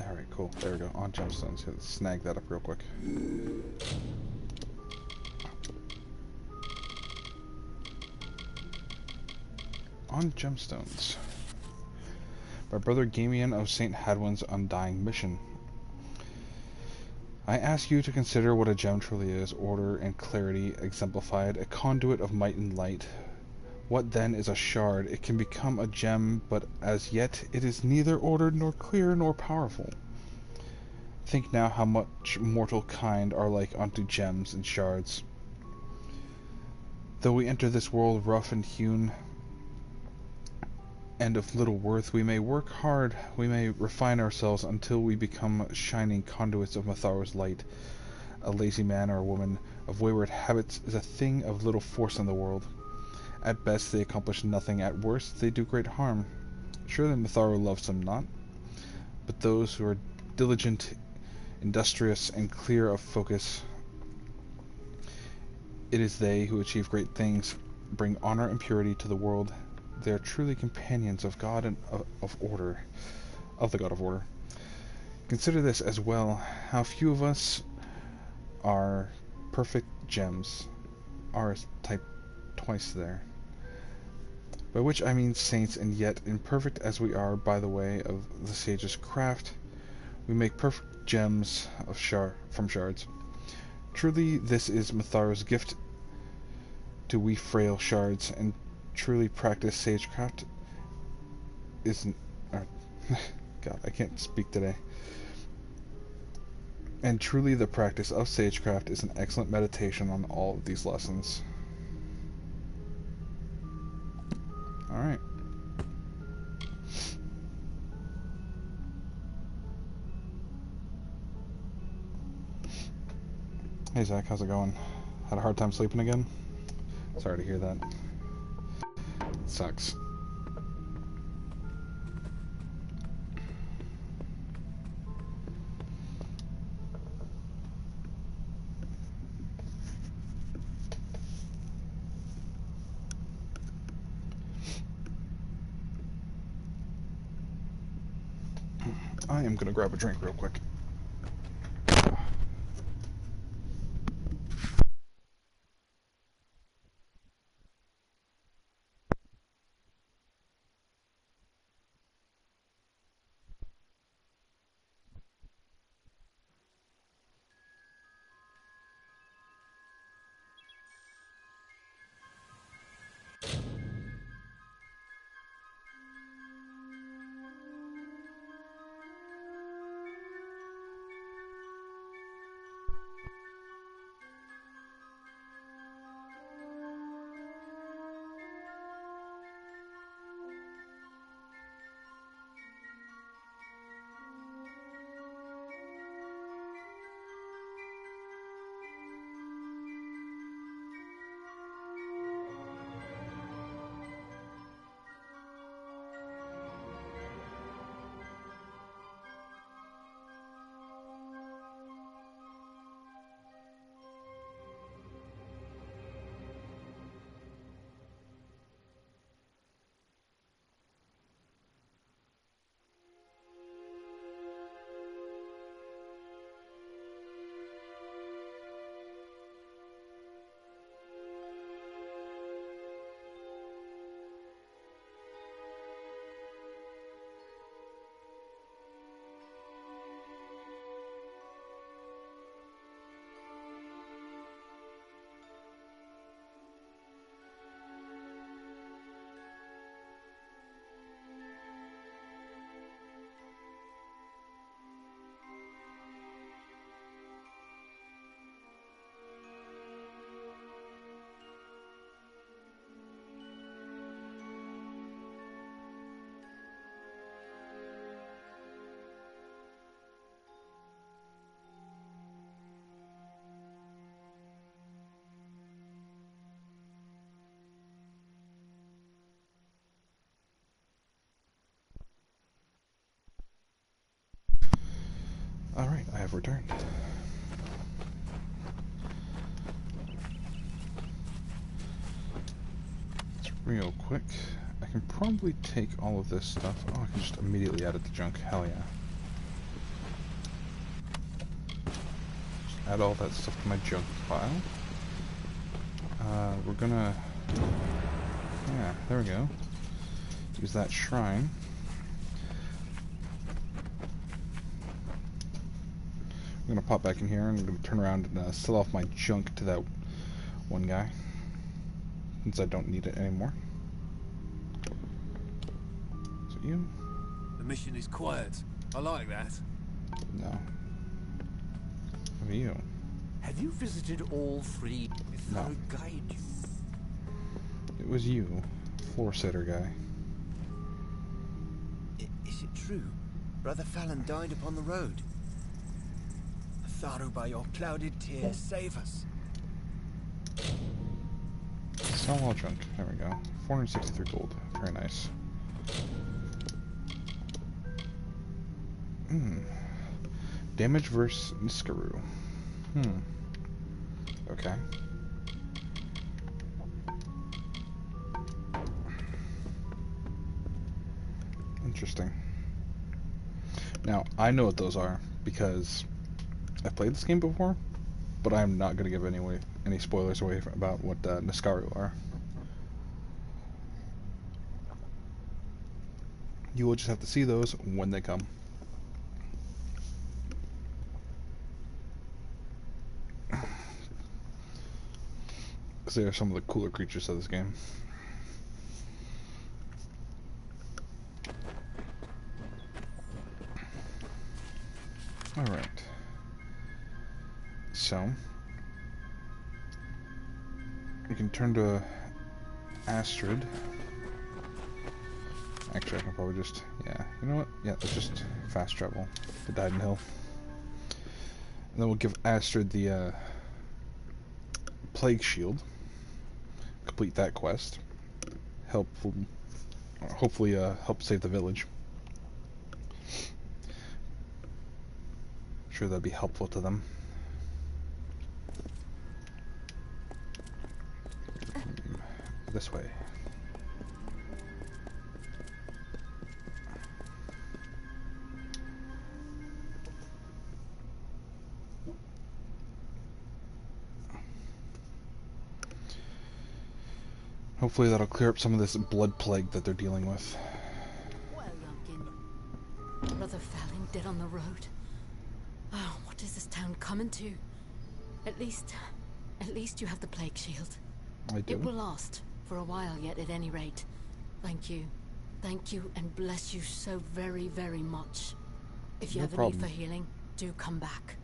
Alright, cool. There we go. On gemstones. Let's snag that up real quick. On gemstones. By Brother Gamian of St. Hadwin's undying mission. I ask you to consider what a gem truly is: order and clarity exemplified, a conduit of might and light. What then is a shard? It can become a gem, but as yet it is neither ordered nor clear nor powerful. Think now how much mortal kind are like unto gems and shards. Though we enter this world rough and hewn, and of little worth, we may work hard, we may refine ourselves until we become shining conduits of Matharo's light. A lazy man or a woman of wayward habits is a thing of little force in the world. At best they accomplish nothing, at worst they do great harm. Surely Matharo loves them not, but those who are diligent, industrious, and clear of focus. It is they who achieve great things, bring honor and purity to the world. They are truly companions of God and of order, of the God of Order. Consider this as well, how few of us are perfect gems. R is typed twice there. By which I mean saints, and yet imperfect as we are by the way of the sage's craft, we make perfect gems of from shards. Truly this is Mitharu's gift to we frail shards, and truly practice sagecraft isn't... God, I can't speak today. And truly the practice of sagecraft is an excellent meditation on all of these lessons. Alright. Hey Zach, how's it going? Had a hard time sleeping again? Sorry to hear that. Sucks. I am gonna grab a drink real quick. Alright, I have returned. It's real quick. I can probably take all of this stuff. Oh, I can just immediately add it to junk. Hell yeah. Just add all that stuff to my junk pile. We're gonna... Yeah, there we go. Use that shrine. I'm gonna pop back in here and I'm gonna turn around and sell off my junk to that one guy, since I don't need it anymore. Is it you?
The mission is quiet. I like that.
No. Who are you?
Have you visited all three?
No.
Guide you.
It was you, floor sitter guy.
Is it true? Brother Fallon died upon the road. Mitharu, by your clouded tears, save us.
Sell all junk. There we go. 463 gold. Very nice. Damage versus Niskaru. Okay. Interesting. Now, I know what those are because I've played this game before, but I'm not going to give any spoilers away about what Niskaru are. You will just have to see those when they come. Because they are some of the cooler creatures of this game. Alright. So, you can turn to Astrid. Actually, I can probably just, yeah, you know what? Yeah, let's just fast travel to Dyden Hill. And then we'll give Astrid the Plague Shield. Complete that quest. Hopefully help save the village. I'm sure that'd be helpful to them. This way. Hopefully that'll clear up some of this blood plague that they're dealing with.
Well, youngkin. Brother Fallon dead on the road. Oh, what is this town coming to? At least you have the plague shield.
I do.
It will last for a while yet, at any rate. Thank you, and bless you so very, very much. If you
No
have a
problem.
need for healing, do come back.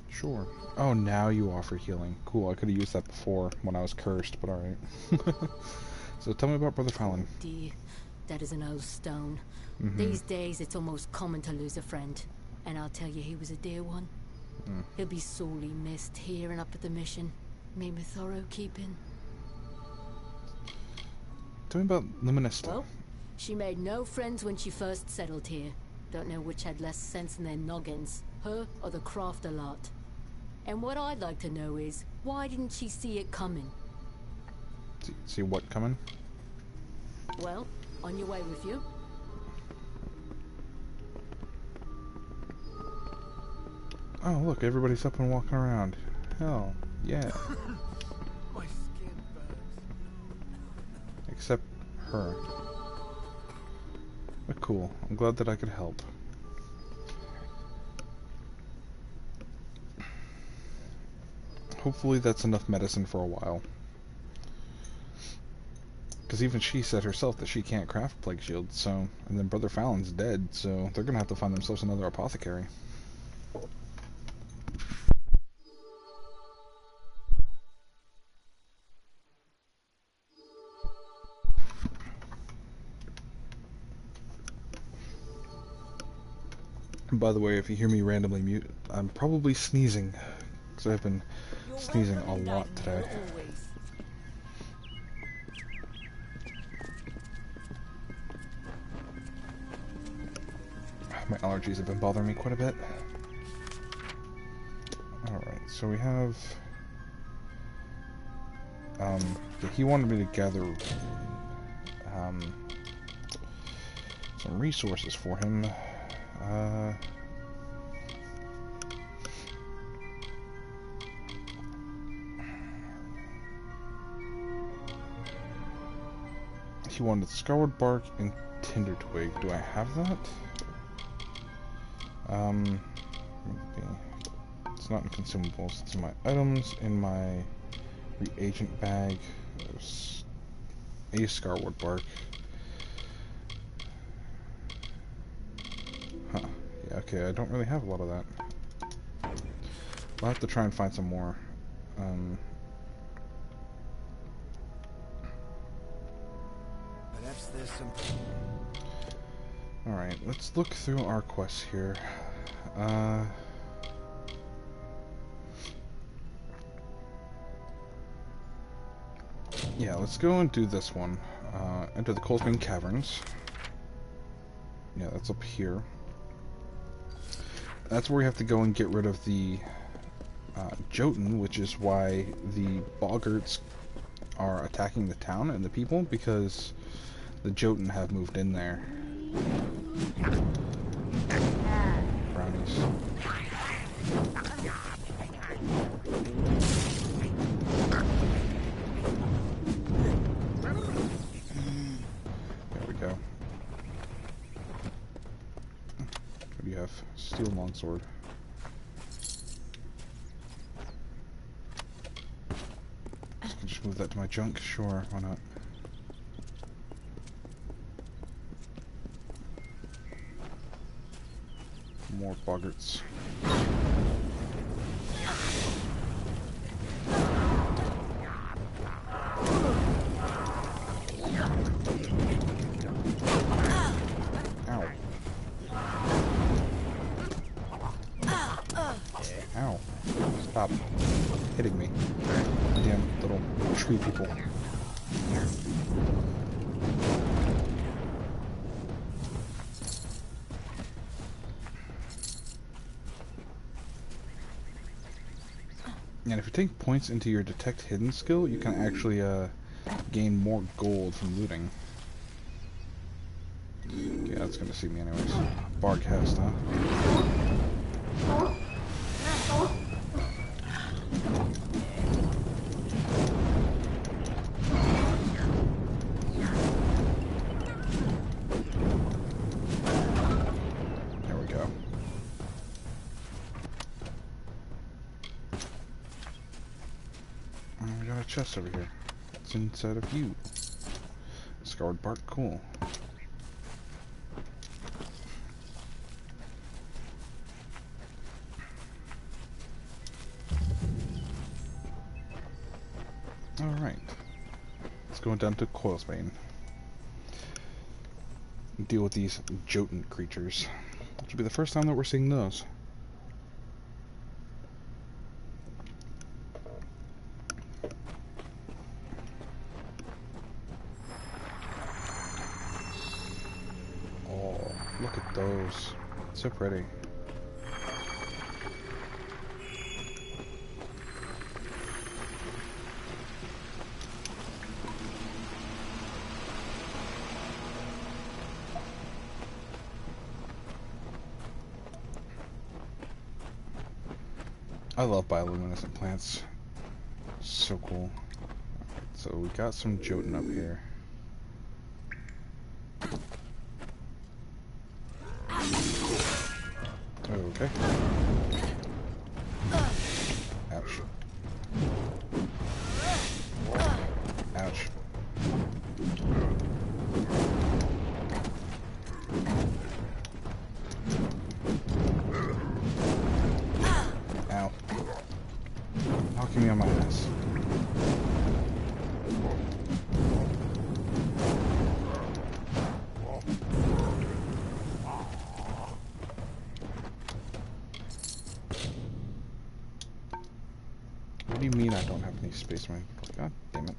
Sure. Oh, now you offer healing. Cool, I could have used that before when I was cursed, but alright. So tell me about Brother Fallon.
Dear, that is an old stone.
Mhm.
These days it's almost common to lose a friend. And I'll tell you, he was a dear one.
Mm.
He'll be sorely missed here and up at the mission. Me with thorough keeping.
Tell me about Luminista.
Well, she made no friends when she first settled here. Don't know which had less sense in their noggins, her or the crafter lot. And what I'd like to know is, why didn't she see it coming?
See what coming?
Well, on your way with you.
Oh, look, everybody's up and walking around. Hell, yeah.
My skin burns.
Except her. But cool. I'm glad that I could help. Hopefully that's enough medicine for a while. Because even she said herself that she can't craft plague shields, so... And then Brother Fallon's dead, so they're gonna have to find themselves another apothecary. And by the way, if you hear me randomly mute, I'm probably sneezing. Because I've been sneezing a lot today. My allergies have been bothering me quite a bit. Alright, so we have... he wanted me to gather some resources for him. He wanted scarwood bark and tinder twig. Do I have that? It's not in consumables. It's in my items. In my reagent bag, there's a scarwood bark. Huh. Yeah, okay, I don't really have a lot of that. I'll have to try and find some more.
Perhaps there's something.
Alright, let's look through our quests here. Yeah, let's go and do this one. Enter the Coalsgreen Caverns. Yeah, that's up here. That's where we have to go and get rid of the Jotun, which is why the Boggarts are attacking the town and the people, because the Jotun have moved in there. Brownies. There we go. What do you have? Steel longsword. Just move that to my junk? Sure, why not? More boggarts. Ow. Ow. Stop hitting me. Damn little tree people. And if you take points into your detect hidden skill, you can actually gain more gold from looting. Yeah, that's gonna see me anyways. Barcast, huh? There we go. And we got a chest over here. What's inside of you? Scarred bark, cool. Alright. Let's go down to Coilsbane. Deal with these Jotun creatures. Which will be the first time that we're seeing those. Oh, look at those. So pretty. I love bioluminescent plants. So cool. Alright, so we got some Jotun up here. Okay. Ouch. Ouch. Ow. Knocking me on my ass. What do you mean I don't have any space, man? God damn it.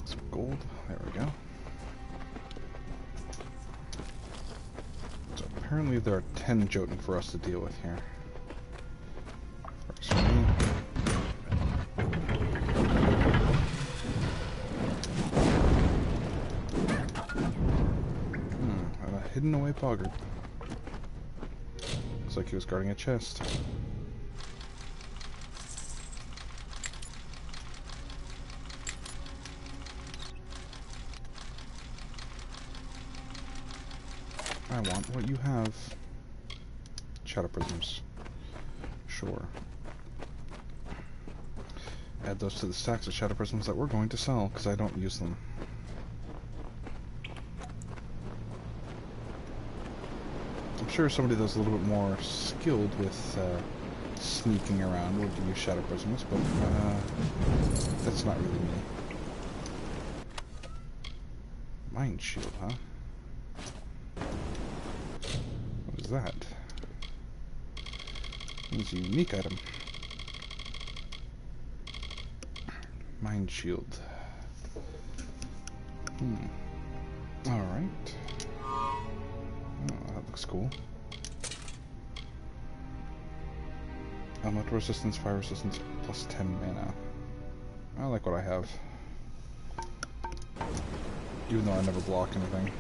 Some gold. There we go. Apparently there are 10 Jotun for us to deal with here. Works for me. And a hidden away boggart. Looks like he was guarding a chest. I want what you have. Shadow prisms. Sure. Add those to the stacks of shadow prisms that we're going to sell, because I don't use them. I'm sure somebody that's a little bit more skilled with sneaking around would use shadow prisms, but that's not really me. Mind shield, huh? What is that? It's a unique item. Mind shield. Alright. Oh, that looks cool. Elemental resistance, fire resistance, plus 10 mana. I like what I have. Even though I never block anything.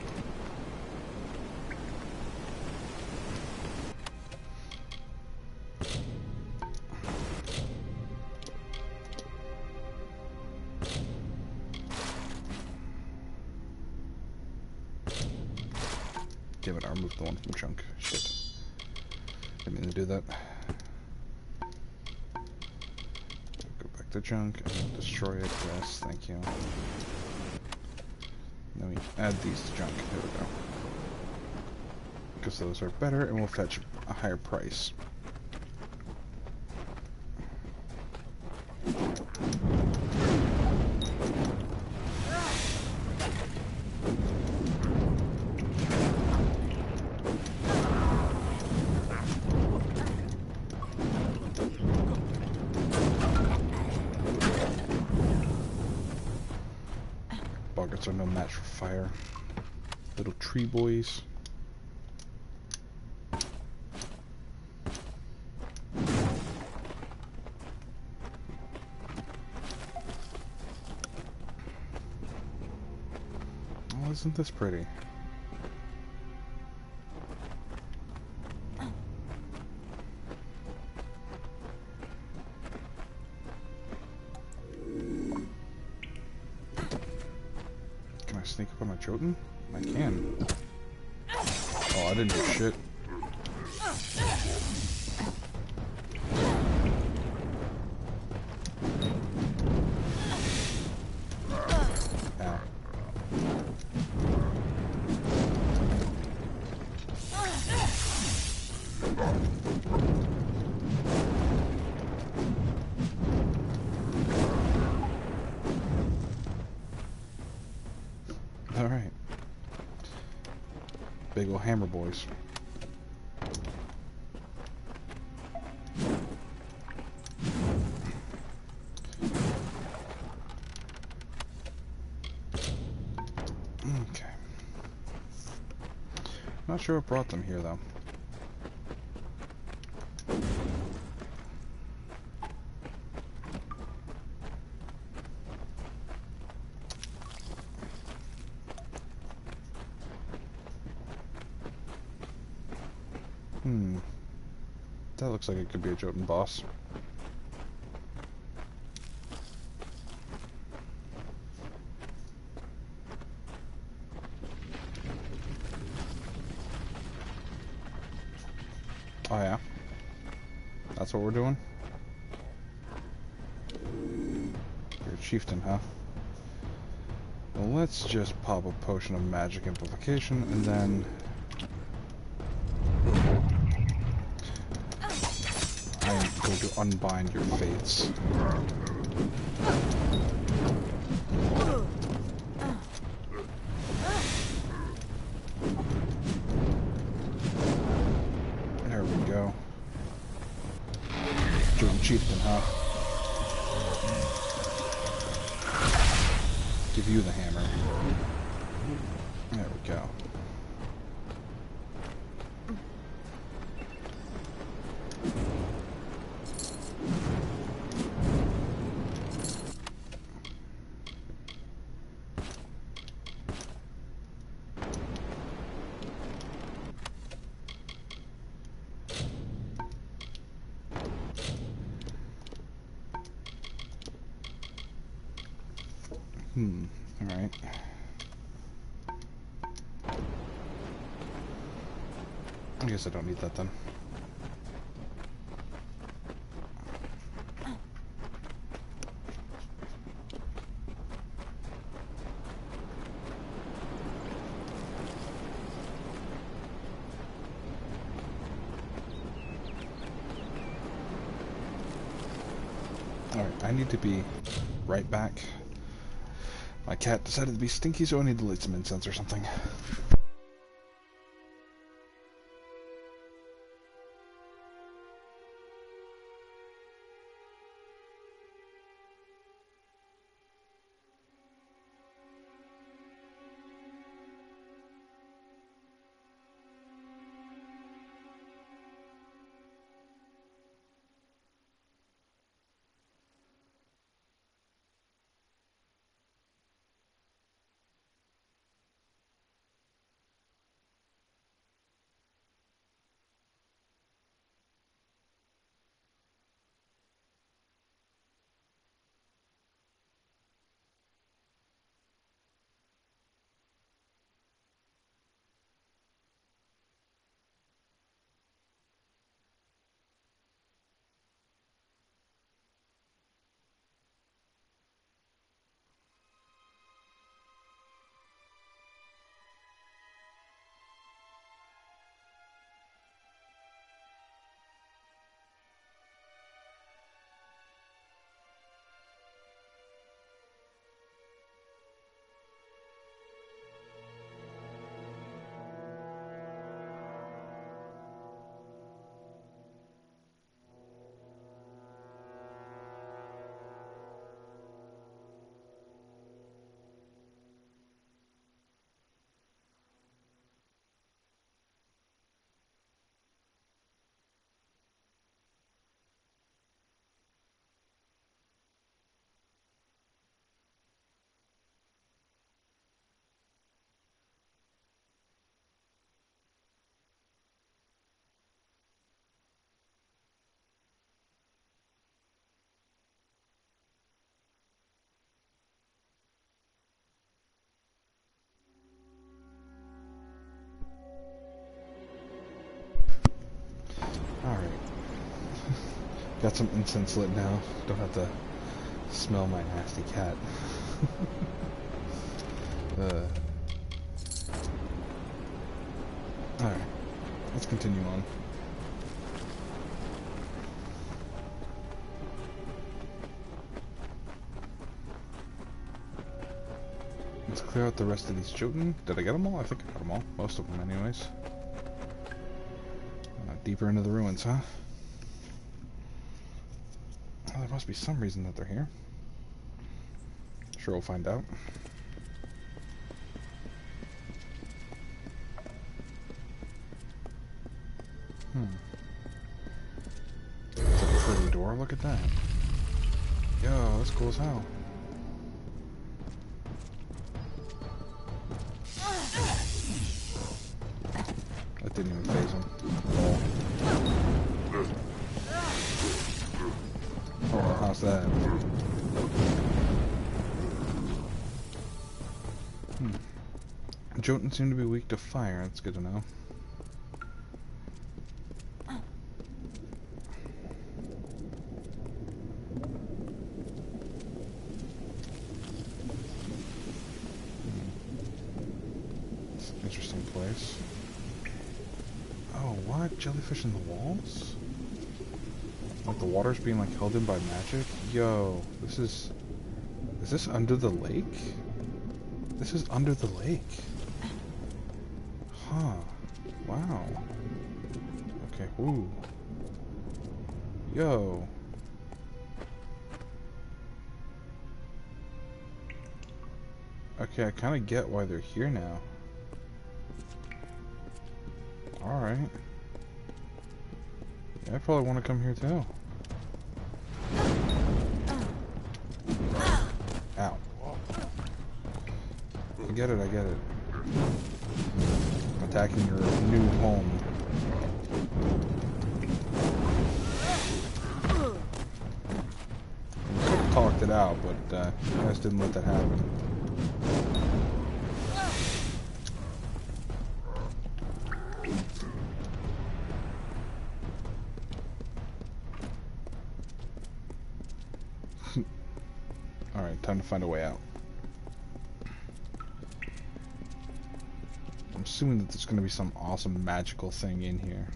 Damn it, I removed the one from Chunk. Shit. Didn't mean to do that. Go back to Chunk and destroy it. Yes, thank you. Then we add these to Chunk. There we go. Because those are better and will fetch a higher price. Boggarts are no match for fire. Little tree boys. Oh, isn't this pretty? Can I sneak up on a Jotun? I can. Oh, I didn't do shit. Ow. Alright. Big ol' hammer boys. Okay. Not sure what brought them here though. That looks like it could be a Jotun boss. Oh yeah? That's what we're doing? You're a chieftain, huh? Well, let's just pop a potion of magic amplification and then I'm going to unbind your fates. There we go. Jotun chieftain, huh? Give you the hammer. There we go. Alright. I guess I don't need that then. Alright, I need to be right back. My cat decided to be stinky, so I need to light some incense or something. Got some incense lit now. Don't have to smell my nasty cat. Alright. Let's continue on. Let's clear out the rest of these Jotun. Did I get them all? I think I got them all. Most of them anyways. Deeper into the ruins, huh? Well, there must be some reason that they're here. Sure, we'll find out. It's a pretty door, look at that. Yo, that's cool as hell. That didn't even faze him. Oh, how's that? Jotun seem to be weak to fire, that's good to know. It's an interesting place. Oh, what? Jellyfish in the walls? Like the water's being like held in by magic? Yo, this is... Is this under the lake? This is under the lake. Huh. Wow. Okay, ooh. Yo. Okay, I kind of get why they're here now. Alright. Yeah, I probably want to come here too. Ow. I get it, I get it. Attacking your new home. You could have talked it out, but you guys didn't let that happen. Alright, time to find a way out. I'm assuming that there's going to be some awesome magical thing in here.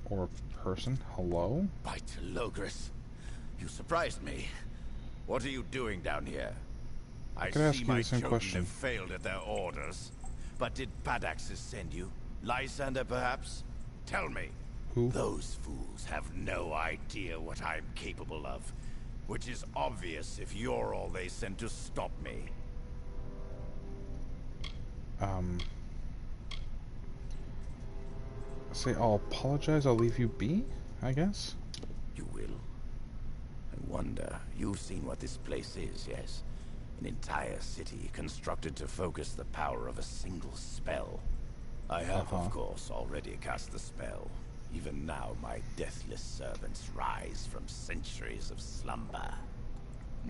Or person. Hello?
By Telogris, you surprised me. What are you doing down here? I
could ask
see
you
my
the same
children
question.
have failed at their orders. But did Padaxis send you? Lysander, perhaps? Tell me.
Who?
Those fools have no idea what I'm capable of. Which is obvious if you're all they sent to stop me.
Say I'll apologize, I'll leave you be, I guess?
You will. I wonder, you've seen what this place is, yes? An entire city constructed to focus the power of a single spell. I have, of course, already cast the spell. Even now, my deathless servants rise from centuries of slumber.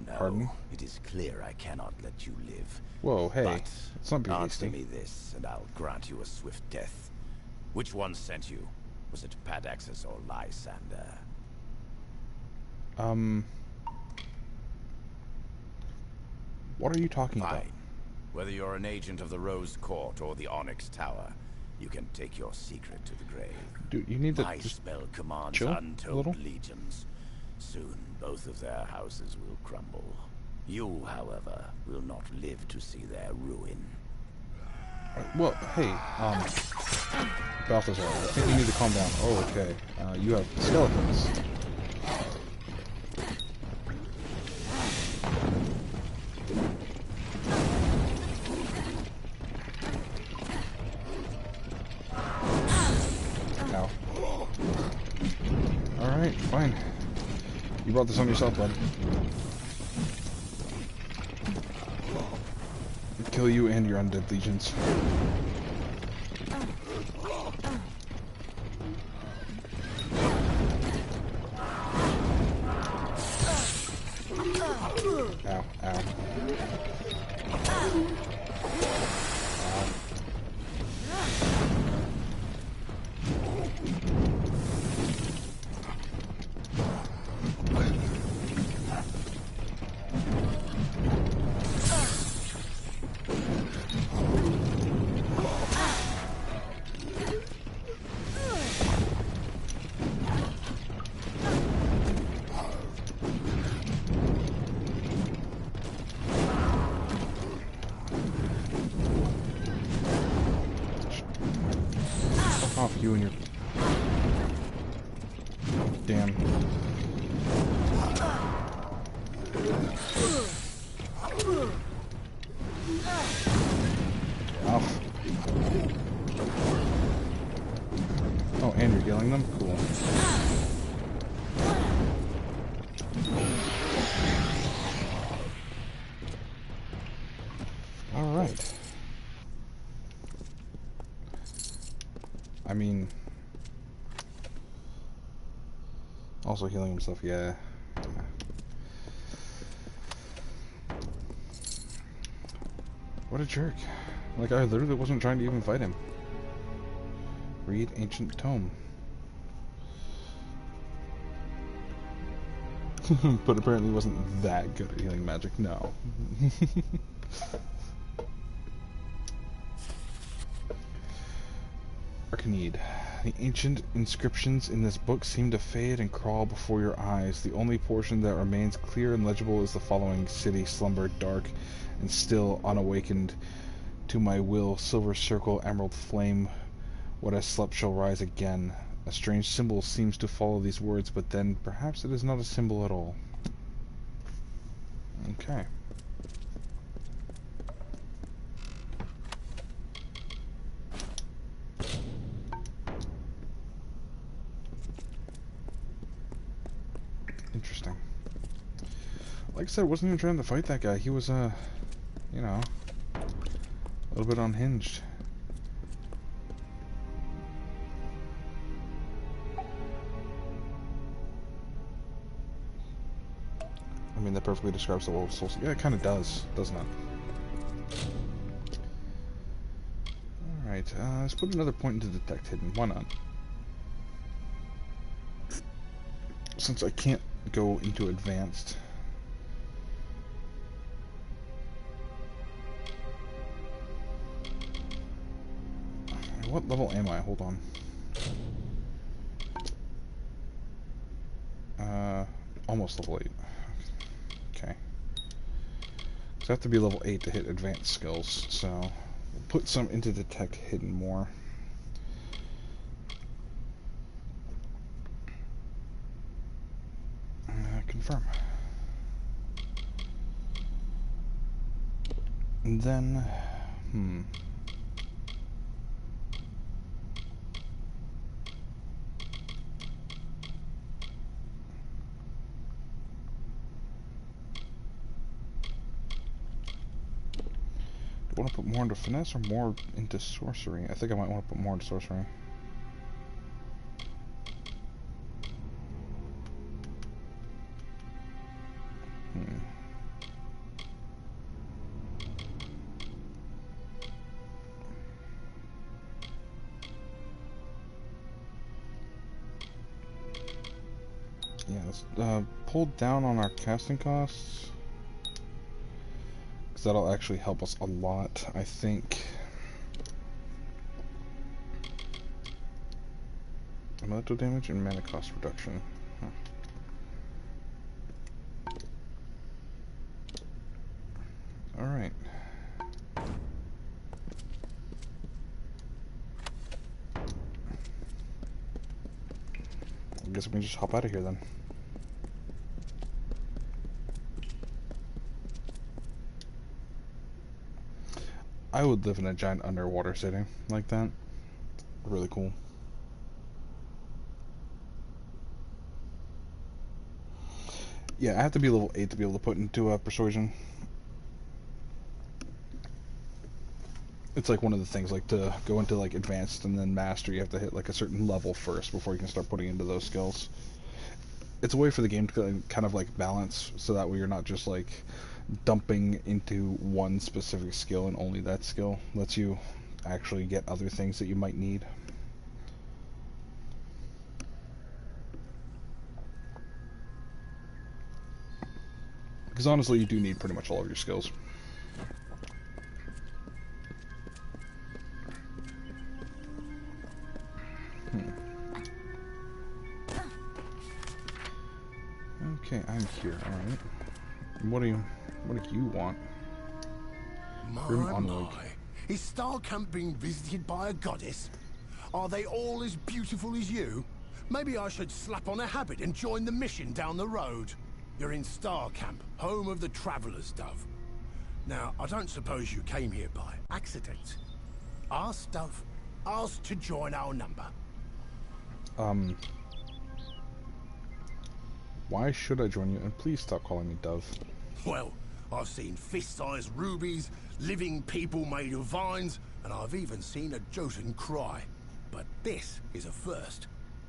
No,
Pardon?
it is clear I cannot let you live.
Whoa, hey,
But
let's not be
answer
hasty.
me this, and I'll grant you a swift death. Which one sent you? Was it Padaxis or Lysander?
What are you talking about?
Fine. Whether you're an agent of the Rose Court or the Onyx Tower, you can take your secret to the grave.
Dude, you need to
My
just
spell commands
chill a
untold
little.
legions. Soon, both of their houses will crumble. You, however, will not live to see their ruin.
Well, hey, Balthazar, I think you need to calm down. Oh, okay. You have skeletons. Ow. Alright, fine. You brought this on yourself, bud. Kill you and your undead legions. Ow, ow. Ow. off, you and your... Damn. Off. Oh, and you're healing them? Cool. Alright. I mean... Also healing himself, yeah. What a jerk. Like, I literally wasn't trying to even fight him. Read Ancient Tome. But apparently wasn't that good at healing magic, no. Arcanede. The ancient inscriptions in this book seem to fade and crawl before your eyes. The only portion that remains clear and legible is the following: city slumbered dark and still, unawakened to my will. Silver circle, emerald flame, what has slept shall rise again. A strange symbol seems to follow these words, but then perhaps it is not a symbol at all. Okay. Interesting. Like I said, I wasn't even trying to fight that guy. He was, you know, a little bit unhinged. I mean, that perfectly describes the world of Souls. Yeah, it kind of does, doesn't it? Alright, let's put another point into Detect Hidden. Why not? Since I can't go into Advanced. What level am I? Hold on. Almost level 8. Okay. So I have to be level 8 to hit advanced skills, so we'll put some into Detect Hidden more. Confirm. And then, do I want to put more into finesse or more into sorcery? I think I might want to put more into sorcery. Yeah, let's pull down on our casting costs. That'll actually help us a lot, I think. Elemental damage and mana cost reduction. Alright. I guess we can just hop out of here then. I would live in a giant underwater city like that. Really cool. Yeah, I have to be level 8 to be able to put into Persuasion. It's like one of the things, like to go into like Advanced and then Master, you have to hit like a certain level first before you can start putting into those skills. It's a way for the game to kind of like balance, so that way you're not just like dumping into one specific skill and only that skill. Lets you actually get other things that you might need. Because honestly, you do need pretty much all of your skills. Okay, I'm here. All right. What do you want?
My. Is Starcamp being visited by a goddess? Are they all as beautiful as you? Maybe I should slap on a habit and join the mission down the road. You're in Star Camp, home of the Traveller's Dove. Now, I don't suppose you came here by accident. Ask Dove. Ask to join our number.
Why should I join you? And please stop calling me Dove.
Well, I've seen fist-sized rubies, living people made of vines, and I've even seen a Jotun cry. But this is a first.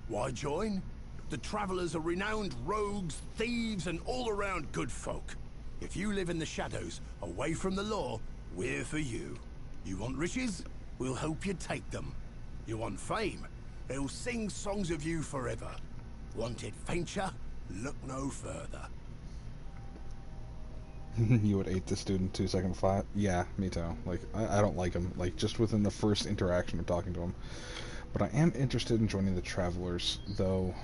Why join? The Travelers are renowned rogues, thieves, and all-around good folk. If you live in the shadows, away from the law, we're for you. You want riches? We'll help you take them. You want fame? They'll sing songs of you forever. Want adventure? Look no further.
You would hate this dude in 2 second flat? Yeah, me too. Like, I don't like him. Like, just within the first interaction of talking to him. But I am interested in joining the Travelers, though.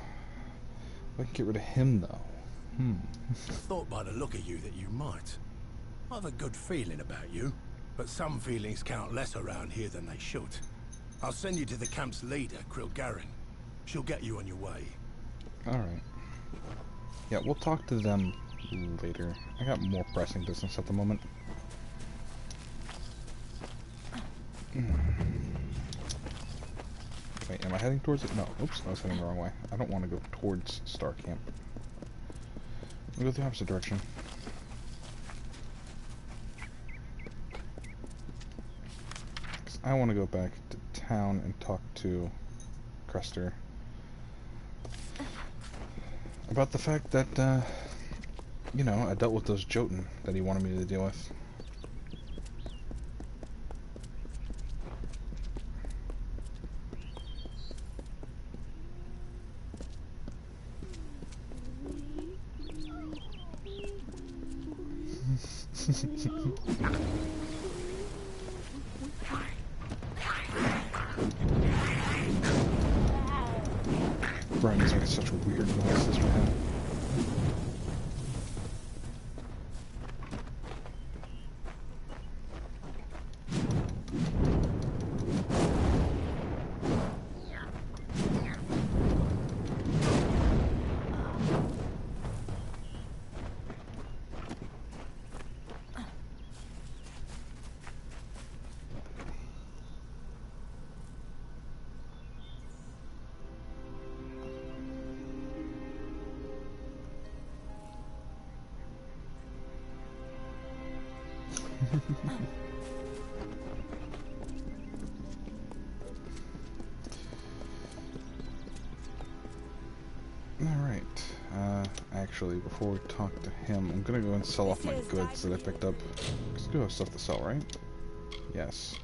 If I can get rid of him, though.
I thought by the look of you that you might. I have a good feeling about you, but some feelings count less around here than they should. I'll send you to the camp's leader, Krilgarin. She'll get you on your way.
Alright. Yeah, we'll talk to them later. I got more pressing business at the moment. Wait, am I heading towards it? No. Oops, I was heading the wrong way. I don't want to go towards Star Camp. I'll go the opposite direction. Because I want to go back to town and talk to Crester about the fact that, you know, I dealt with those Jotun that he wanted me to deal with. Brian's making such weird noises for him. Alright, actually, before we talk to him, I'm gonna go and sell off my goods that I picked up. Because I do have stuff to sell, right? Yes.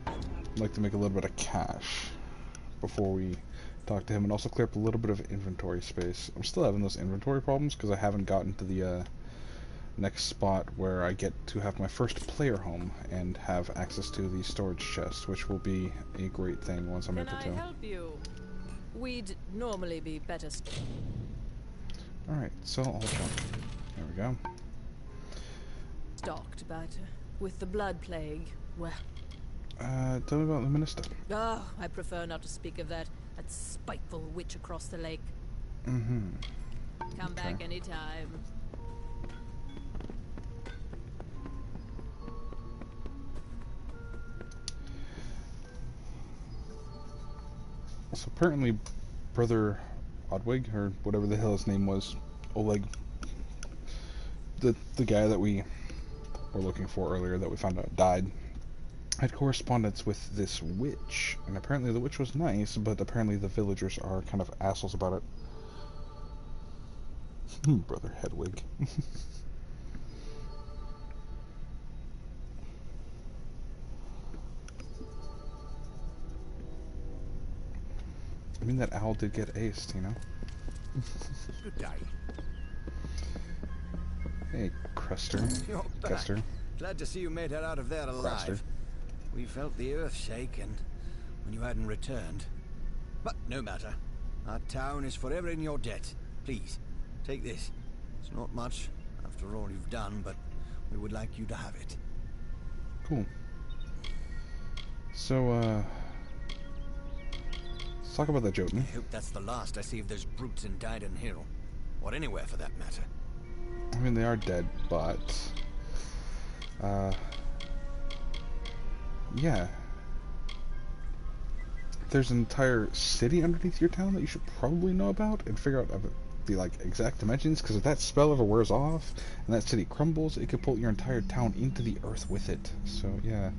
I'd like to make a little bit of cash before we talk to him, and also clear up a little bit of inventory space. I'm still having those inventory problems because I haven't gotten to the next spot where I get to have my first player home and have access to the storage chest, which will be a great thing once I'm able to.
Can I help you? We'd normally be better.
Alright, sell all junk. There we go.
Stocked, but with the blood plague, well.
Tell me about the minister.
Oh, I prefer not to speak of that. That spiteful witch across the lake.
Mm-hmm.
Come back anytime.
So apparently, Brother Odwig, or whatever the hell his name was, Oleg, the guy that we were looking for earlier that we found out died, had correspondence with this witch, and apparently the witch was nice, but apparently the villagers are kind of assholes about it. Brother Hedwig. I mean, that owl did get aced, you know?
Good day.
Hey, Crester. Crester.
Glad to see you made it out of there alive.
Crester.
We felt the earth shake and when you hadn't returned. But no matter. Our town is forever in your debt. Please, take this. It's not much after all you've done, but we would like you to have it.
Cool. So, talk about the Jotun.
I hope that's the last I see of those brutes in Dyden Hill. Or anywhere for that matter.
I mean, they are dead, but... yeah. There's an entire city underneath your town that you should probably know about and figure out the like exact dimensions, because if that spell ever wears off and that city crumbles, it could pull your entire town into the earth with it. So yeah,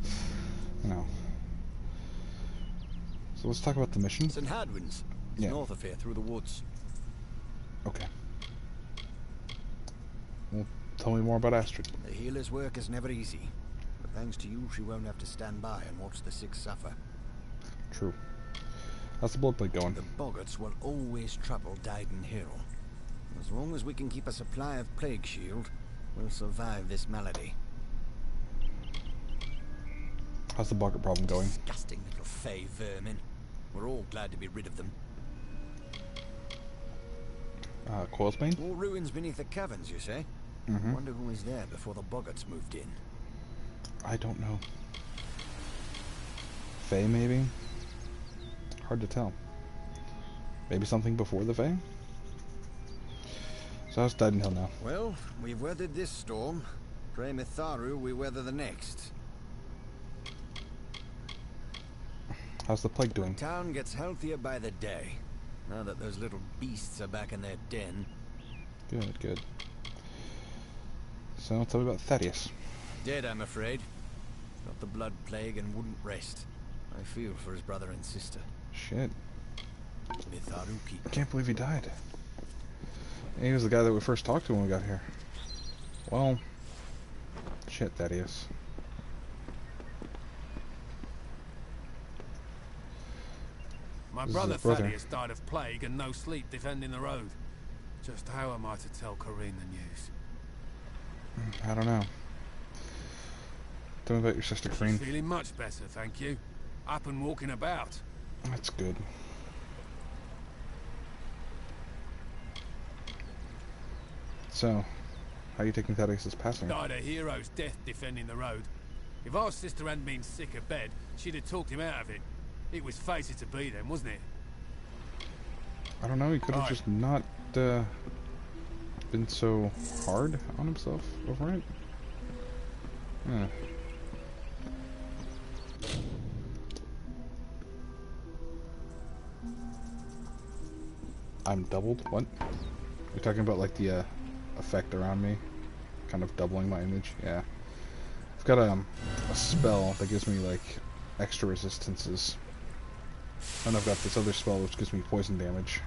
you know. So let's talk about the mission.
St. Hadwin's. It's north of here, through the woods.
Okay. Well, tell me more about Astrid.
The healer's work is never easy. But thanks to you, she won't have to stand by and watch the sick suffer.
True. How's the blood plague going?
The boggarts will always trouble Dyden Hill. As long as we can keep a supply of plague shield, we'll survive this malady.
How's the boggart problem going?
Disgusting little fey vermin. We're all glad to be rid of them.
Coilsbane?
More ruins beneath the caverns, you say?
Mm-hmm.
Wonder who was there before the boggarts moved in.
I don't know. Fae, maybe? Hard to tell. Maybe something before the Fae? So how's Dyden Hill now?
Well, we've weathered this storm. Pray Mitharu we weather the next.
How's the plague doing?
The town gets healthier by the day. Now that those little beasts are back in their den.
Good, good. So tell me about Thaddeus.
Dead, I'm afraid. Got the blood plague and wouldn't rest. I feel for his brother and sister.
Shit.
Mitharuki.
I can't believe he died. He was the guy that we first talked to when we got here. Well, shit, Thaddeus.
My brother Thaddeus died of plague and no sleep defending the road. Just how am I to tell Corinne the news?
I don't know. Tell me about your sister, Corinne.
She's feeling much better, thank you. Up and walking about.
That's good. So, how are you taking Thaddeus' passing?
Died a hero's death defending the road. If our sister hadn't been sick of bed, she'd have talked him out of it. It was fated to be then, wasn't it?
I don't know, he could have just not been so hard on himself over it. Yeah. I'm doubled? What? You're talking about like the effect around me? Kind of doubling my image? Yeah. I've got a spell that gives me like extra resistances. And I've got this other spell which gives me poison damage.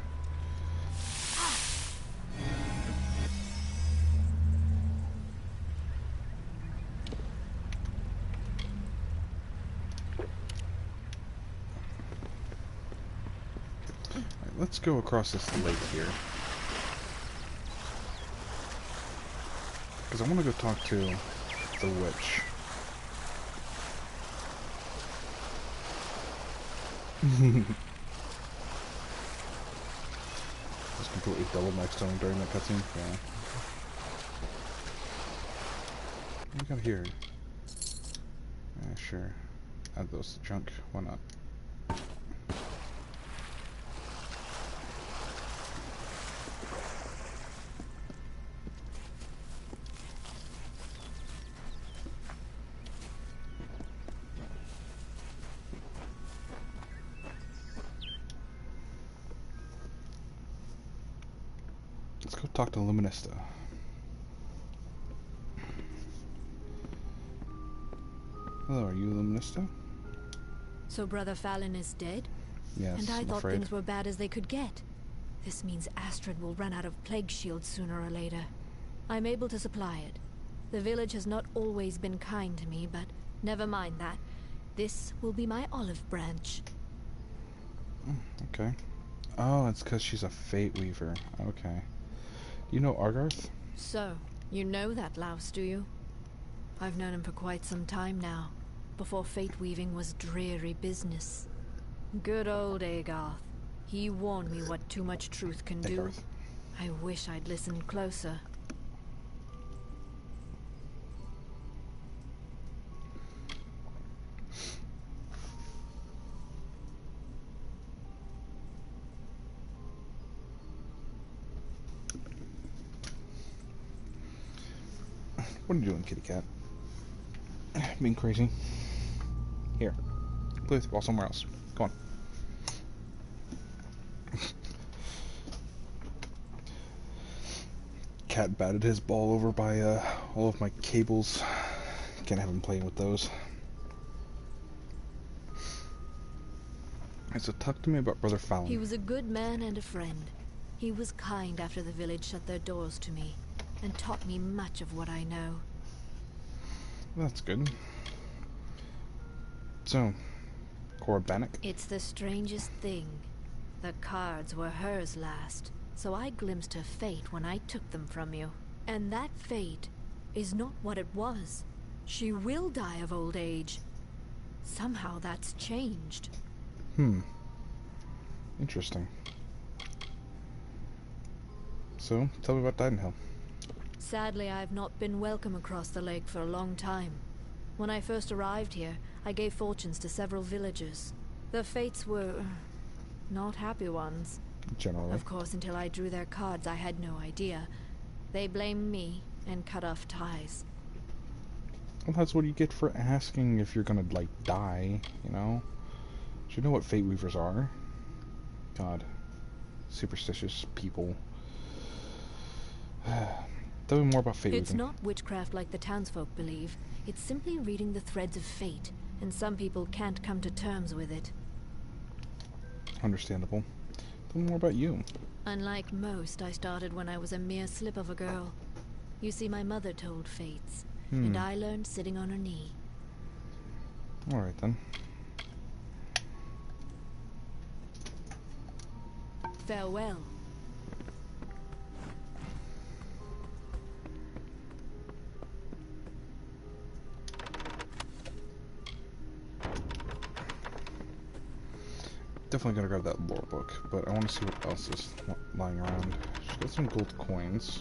Alright, let's go across this lake here. Because I want to go talk to the witch. Just completely double maxed on during that cutscene. Yeah. What do we got here? Yeah, sure. Add those to junk. Why not? Let's go talk to Luminista. Hello, are you Luminista?
So Brother Fallon is dead?
Yes,
And I
I'm
thought
afraid.
things were bad as they could get. This means Astrid will run out of plague shields sooner or later. I'm able to supply it. The village has not always been kind to me, but never mind that. This will be my olive branch.
Okay. Oh, it's because she's a Fate Weaver. Okay. You know Argarth?
So, you know that louse, do you? I've known him for quite some time now, before fate weaving was dreary business. Good old Agarth. He warned me what too much truth can do. I wish I'd listened closer.
What are you doing, kitty cat? Being crazy. Here. Play with the ball somewhere else. Go on. Cat batted his ball over by all of my cables. Can't have him playing with those. So talk to me about Brother Fallon.
He was a good man and a friend. He was kind after the village shut their doors to me, and taught me much of what I know.
That's good. So, Cora Bannock?
It's the strangest thing. The cards were hers last, so I glimpsed her fate when I took them from you. And that fate is not what it was. She will die of old age. Somehow that's changed.
Interesting. So, tell me about Didenhill.
Sadly, I've not been welcome across the lake for a long time. When I first arrived here, I gave fortunes to several villagers. The fates were not happy ones.
Generally.
Of course, until I drew their cards, I had no idea. They blamed me and cut off ties.
Well, that's what you get for asking if you're gonna, like, die, you know? Do you know what Fate Weavers are? God. Superstitious people. Tell me more about Fate
It's
Weaving.
not witchcraft like the townsfolk believe. It's simply reading the threads of fate, and some people can't come to terms with it.
Understandable. Tell me more about you.
Unlike most, I started when I was a mere slip of a girl. You see, my mother told fates, and I learned sitting on her knee.
Alright then.
Farewell.
Definitely gonna grab that lore book, but I want to see what else is lying around. She's got some gold coins.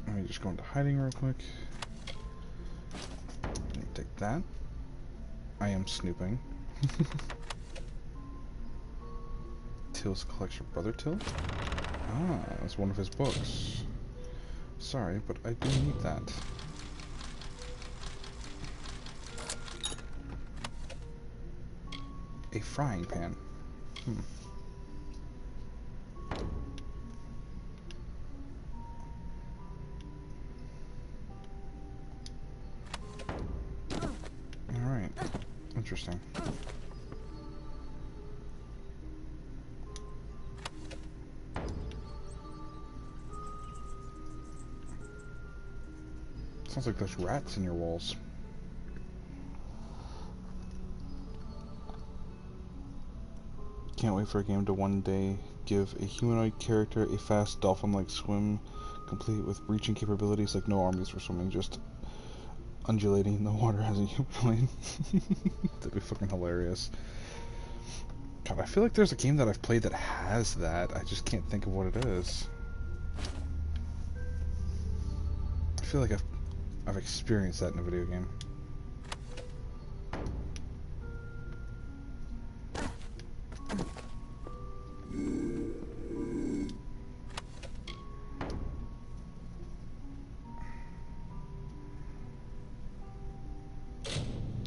Let me just go into hiding real quick. Let me take that. I am snooping. Till's collection. Brother Till? Ah, that's one of his books. Sorry, but I do need that. A frying pan. Alright. Interesting. Sounds like there's rats in your walls. Can't wait for a game to one day give a humanoid character a fast dolphin-like swim, complete with breaching capabilities like no armies for swimming, just undulating in the water as a humanoid. That'd be fucking hilarious. God, I feel like there's a game that I've played that has that. I just can't think of what it is. I feel like I've experienced that in a video game.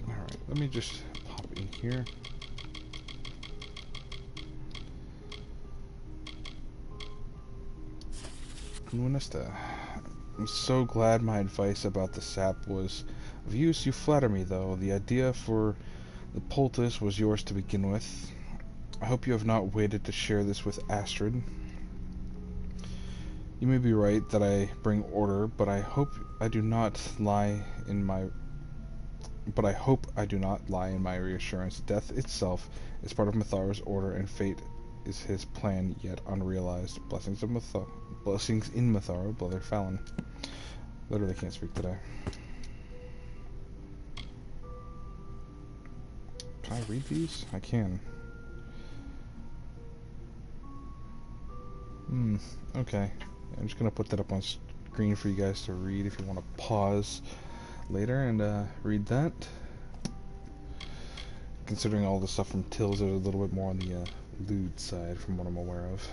Alright, let me just pop in here. Lunesta. I'm so glad my advice about the sap was of use. You flatter me, though. The idea for the poultice was yours to begin with. I hope you have not waited to share this with Astrid. You may be right that I bring order, but I hope I do not lie in my reassurance. Death itself is part of Mitharo's order, and fate is his plan yet unrealized. Blessings in Mitharo, Brother Fallon. Literally can't speak today. Can I read these? I can. Okay. I'm just gonna put that up on screen for you guys to read if you want to pause. later and read that. Considering all the stuff from Tills is a little bit more on the lewd side from what I'm aware of.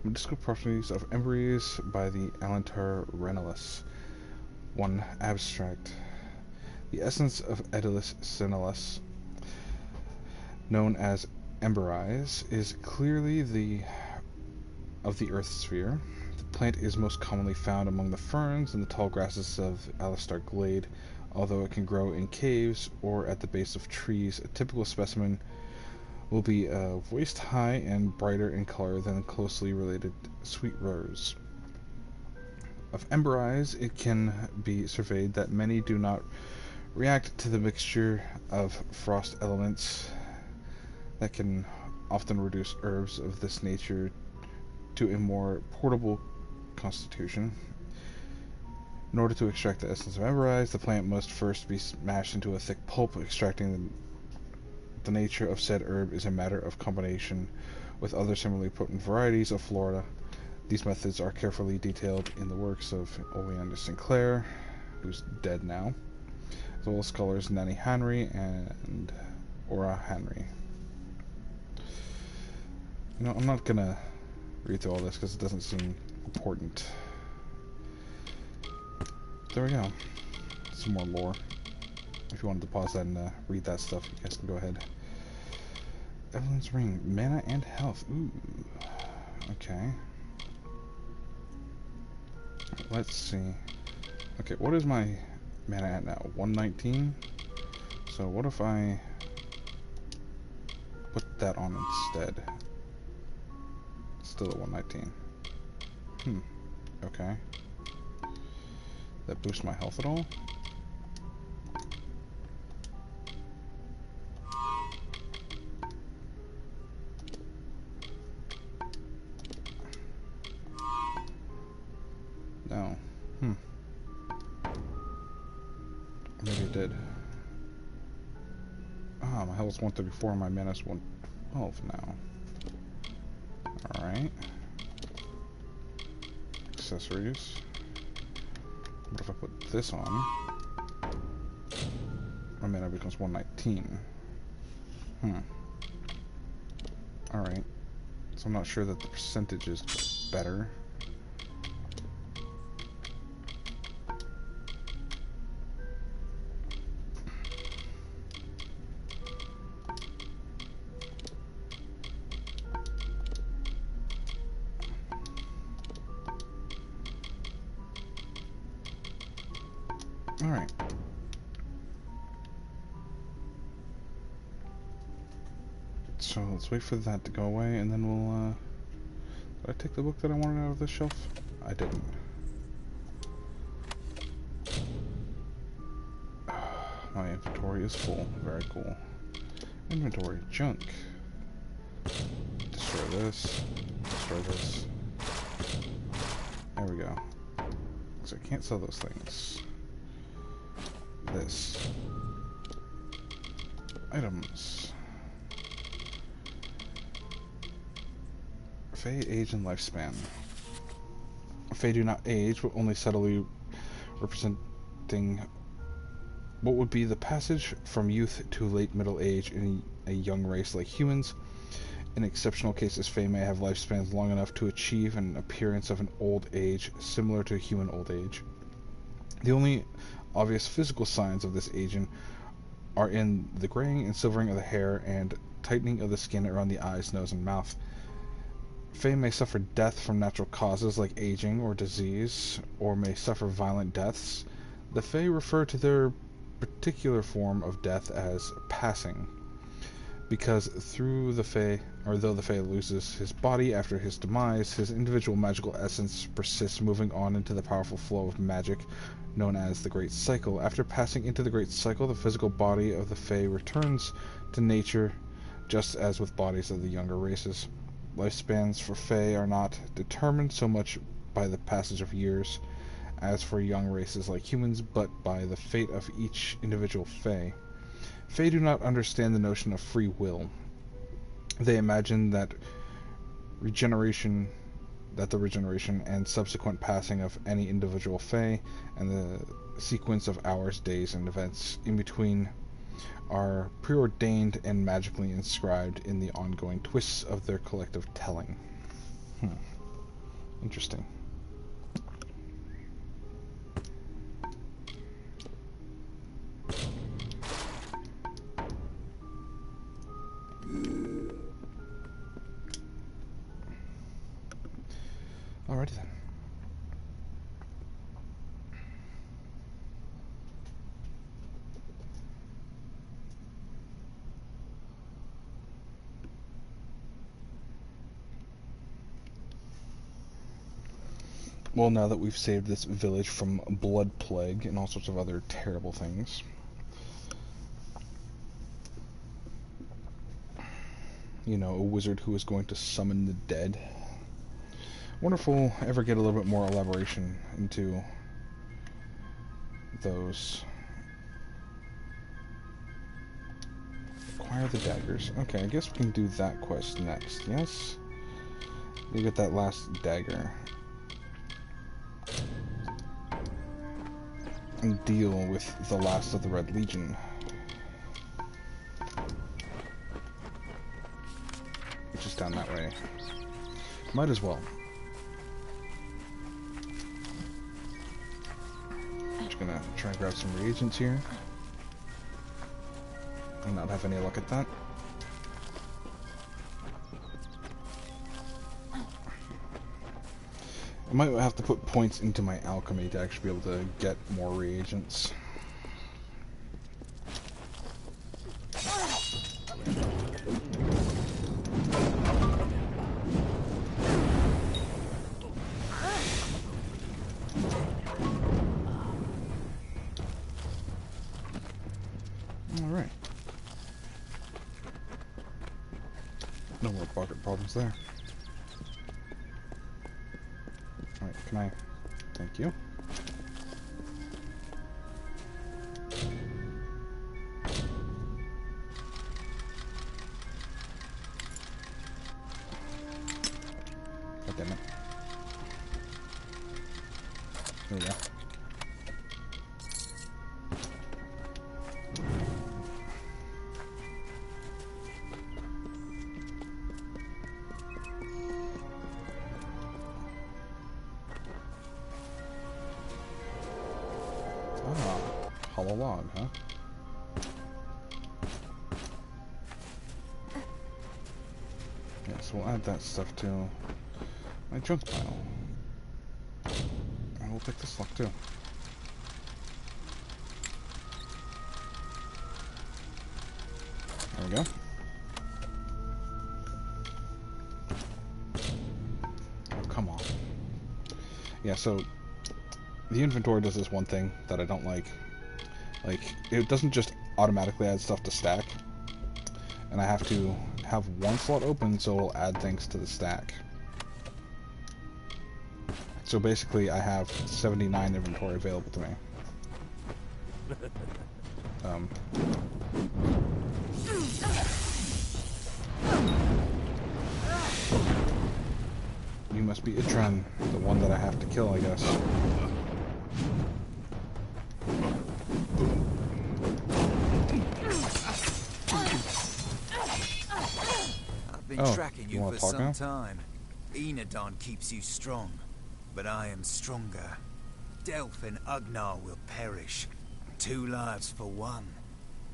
Medicinal properties of Embrys by the Alantar Renalus. 1. Abstract. The essence of Edilus Senilus, known as Emberize, is clearly of the Earth sphere. The plant is most commonly found among the ferns and the tall grasses of Alistar Glade, although it can grow in caves or at the base of trees. A typical specimen will be waist high and brighter in color than closely related sweet rose. Of Emberize, it can be surveyed that many do not react to the mixture of frost elements that can often reduce herbs of this nature to a more portable constitution. In order to extract the essence of Emberize, the plant must first be smashed into a thick pulp. Extracting the nature of said herb is a matter of combination with other similarly potent varieties of flora. These methods are carefully detailed in the works of Oleander Sinclair, who's dead now, as well as scholars Nanny Henry and Ora Henry. You know, I'm not gonna read through all this because it doesn't seem important. There we go. Some more lore. If you wanted to pause that and read that stuff, you guys can go ahead. Evelyn's Ring. Mana and health. Ooh. Okay. Let's see. Okay, what is my mana at now? 119? So what if I put that on instead? Still at 119. Okay. That boosts my health at all? No. Maybe it did. Ah, my health's 134 and my mana's 112 now. Alright. Accessories. What if I put this on? My mana becomes 119. Alright. So I'm not sure that the percentage is better. Alright. So let's wait for that to go away and then we'll, did I take the book that I wanted out of this shelf? I didn't. My inventory is full. Very cool. Inventory. Junk. Destroy this. Destroy this. There we go. So I can't sell those things. This. Items. Fae age and lifespan. Fae do not age, but only subtly representing what would be the passage from youth to late middle age in a young race like humans. In exceptional cases, Fae may have lifespans long enough to achieve an appearance of an old age, similar to human old age. The only obvious physical signs of this aging are in the graying and silvering of the hair and tightening of the skin around the eyes, nose, and mouth. Fae may suffer death from natural causes like aging or disease, or may suffer violent deaths. The Fae refer to their particular form of death as passing, because though the Fae loses his body after his demise, his individual magical essence persists, moving on into the powerful flow of magic known as the Great Cycle. After passing into the Great Cycle, the physical body of the Fae returns to nature, just as with bodies of the younger races. Lifespans for Fae are not determined so much by the passage of years as for young races like humans, but by the fate of each individual Fae. Fae do not understand the notion of free will. They imagine that regeneration that the regeneration and subsequent passing of any individual Fae and the sequence of hours, days, and events in between are preordained and magically inscribed in the ongoing twists of their collective telling. Interesting. Alrighty then. Well, now that we've saved this village from blood plague and all sorts of other terrible things, you know, a wizard who is going to summon the dead. Wonder if we'll ever get a little bit more elaboration into those. Acquire the daggers. Okay, I guess we can do that quest next, yes? We get that last dagger. And deal with the last of the Red Legion. Which is down that way. Might as well. Just gonna try and grab some reagents here. And not have any luck at that. I might have to put points into my alchemy to actually be able to get more reagents. Alright. No more pocket problems there. Alright, can I... Thank you. God damn it. There we go. Hollow log, huh? Yeah, so we'll add that stuff to my junk pile. And we'll take this lock too. There we go. Oh, come on. Yeah, so the inventory does this one thing that I don't like. Like, it doesn't just automatically add stuff to stack. And I have to have one slot open so it'll add things to the stack. So basically I have 79 inventory available to me. You must be Itran, the one that I have to kill, I guess.
Tracking you for some time. Enadon keeps you strong, but I am stronger. Delph and Ugnar will perish. 2 lives for one.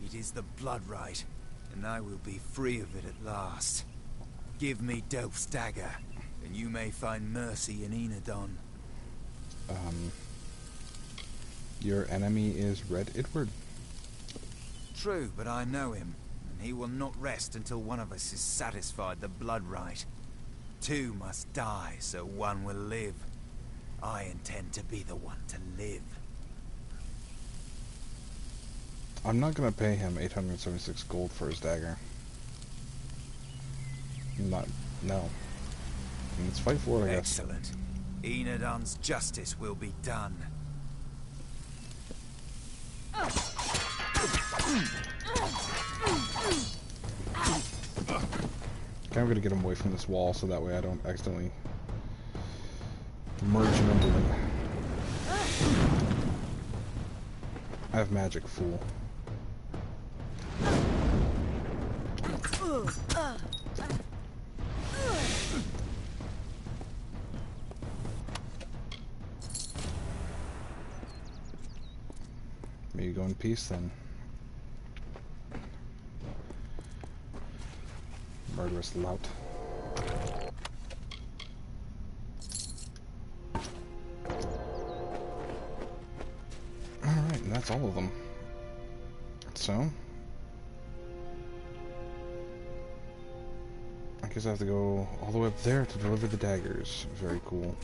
It is the blood right, and I will be free of it at last. Give me Delph's dagger, and you may find mercy in Enadon.
Your enemy is Red Edward.
True, but I know him. He will not rest until one of us is satisfied the blood right. 2 must die, so 1 will live. I intend to be the one to live.
I'm not gonna pay him 876 gold for his dagger. No. Let's fight for it, I guess.
Excellent. Enadon's justice will be done.
Okay, I'm gonna get him away from this wall so that way I don't accidentally merge them into it. I have magic, fool. May you go in peace then. Murderous lout. Alright, and that's all of them. So, I guess I have to go all the way up there to deliver the daggers. Very cool.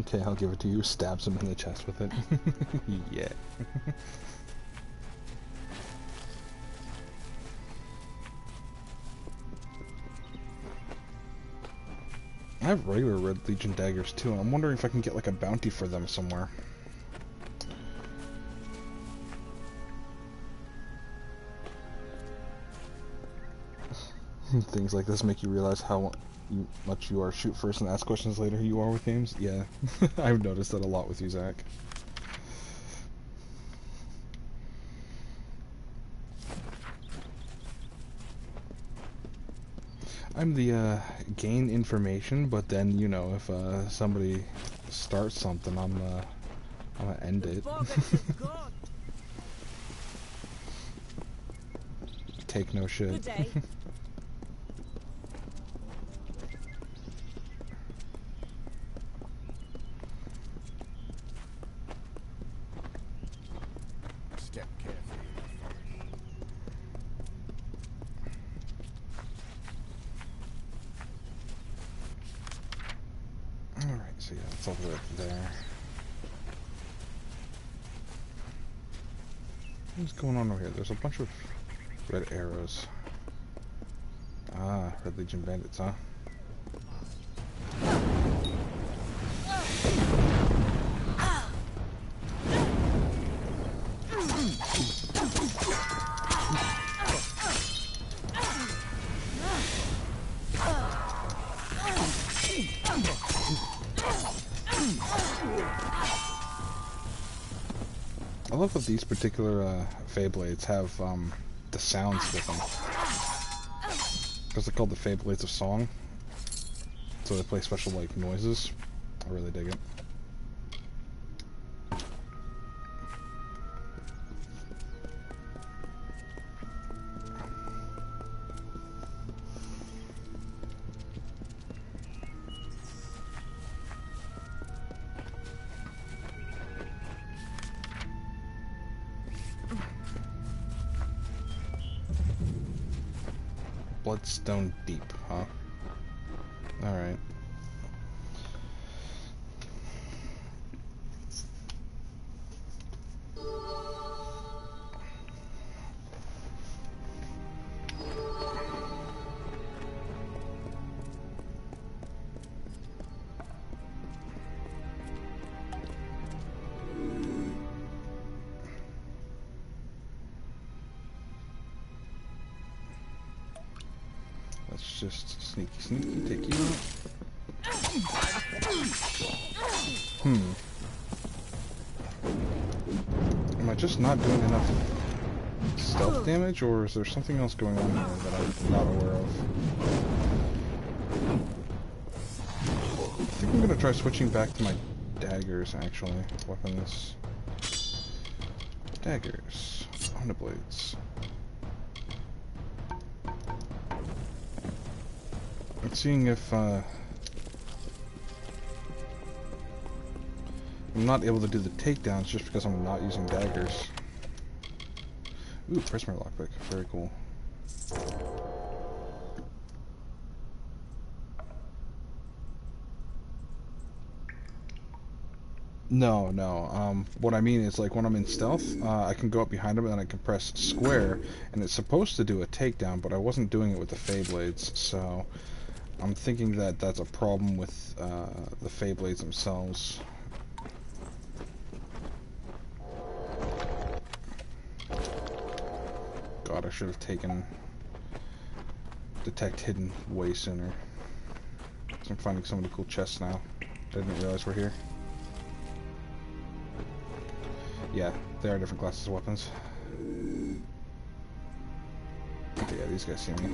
Okay, I'll give it to you. Stabs him in the chest with it. Yeah. I have regular Red Legion daggers too, and I'm wondering if I can get like a bounty for them somewhere. Things like this make you realize how much you are shoot first and ask questions later you are with games. Yeah, I've noticed that a lot with you, Zach. I'm the gain information, but then you know if somebody starts something, I'm gonna end it. Take no shit.
Good day.
Step carefully.
Alright, so yeah, it's all the way up there. What's going on over here? There's a bunch of red arrows. Ah, Red Legion bandits, huh? I love that these particular Feyblades have the sounds with them. Because they're called the Feyblades of Song. So they play special like noises. I really dig it. Bloodstone Deep, huh? Alright. Let's just sneaky take you out. Am I just not doing enough stealth damage, or is there something else going on here that I'm not aware of? I think I'm gonna try switching back to my daggers, actually. Weapons. Daggers. Underblades. I'm seeing if I'm not able to do the takedowns just because I'm not using daggers. Ooh, prisoner lockpick. Very cool. No. What I mean is, like, when I'm in stealth, I can go up behind him and then I can press square, and it's supposed to do a takedown, but I wasn't doing it with the Feyblades, so I'm thinking that that's a problem with the Feyblades themselves. God, I should have taken detect hidden way sooner. I'm finding so many cool chests now. I didn't realize we're here. Yeah, they are different classes of weapons. Yeah, these guys see me.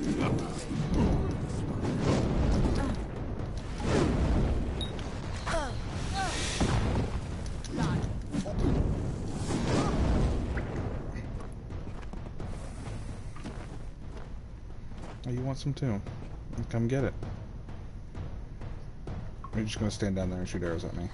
Oh, you want some too? Come get it. You're just gonna stand down there and shoot arrows at me.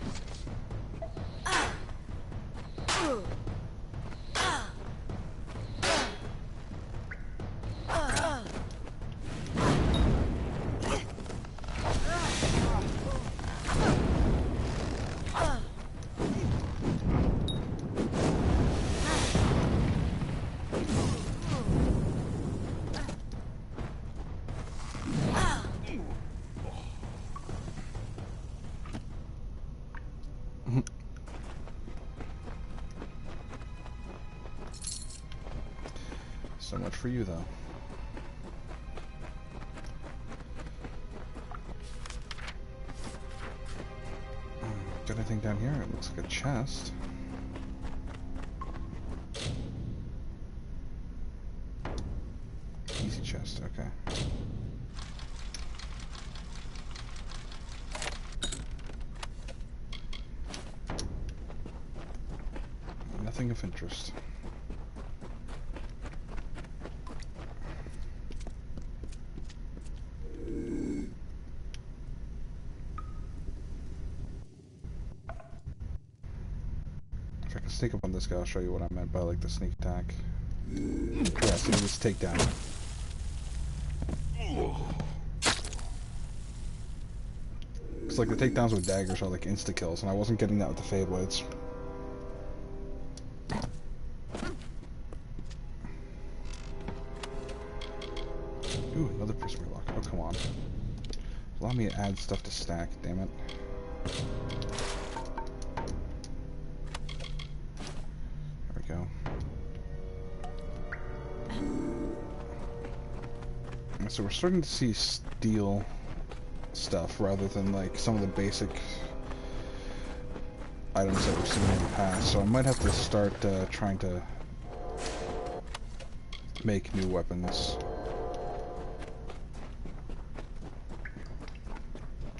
So much for you, though. Got anything down here? It looks like a chest. Easy chest, okay. Nothing of interest. If I can sneak up on this guy, I'll show you what I meant by like the sneak attack. Yeah, see this takedown. It's like the takedowns with daggers are like insta kills, and I wasn't getting that with the fade blades. Ooh, another prisoner lock. Oh, come on. Allow me to add stuff to stack, damn it. There we go. So we're starting to see steel stuff rather than like some of the basic items that we've seen in the past. So I might have to start trying to make new weapons.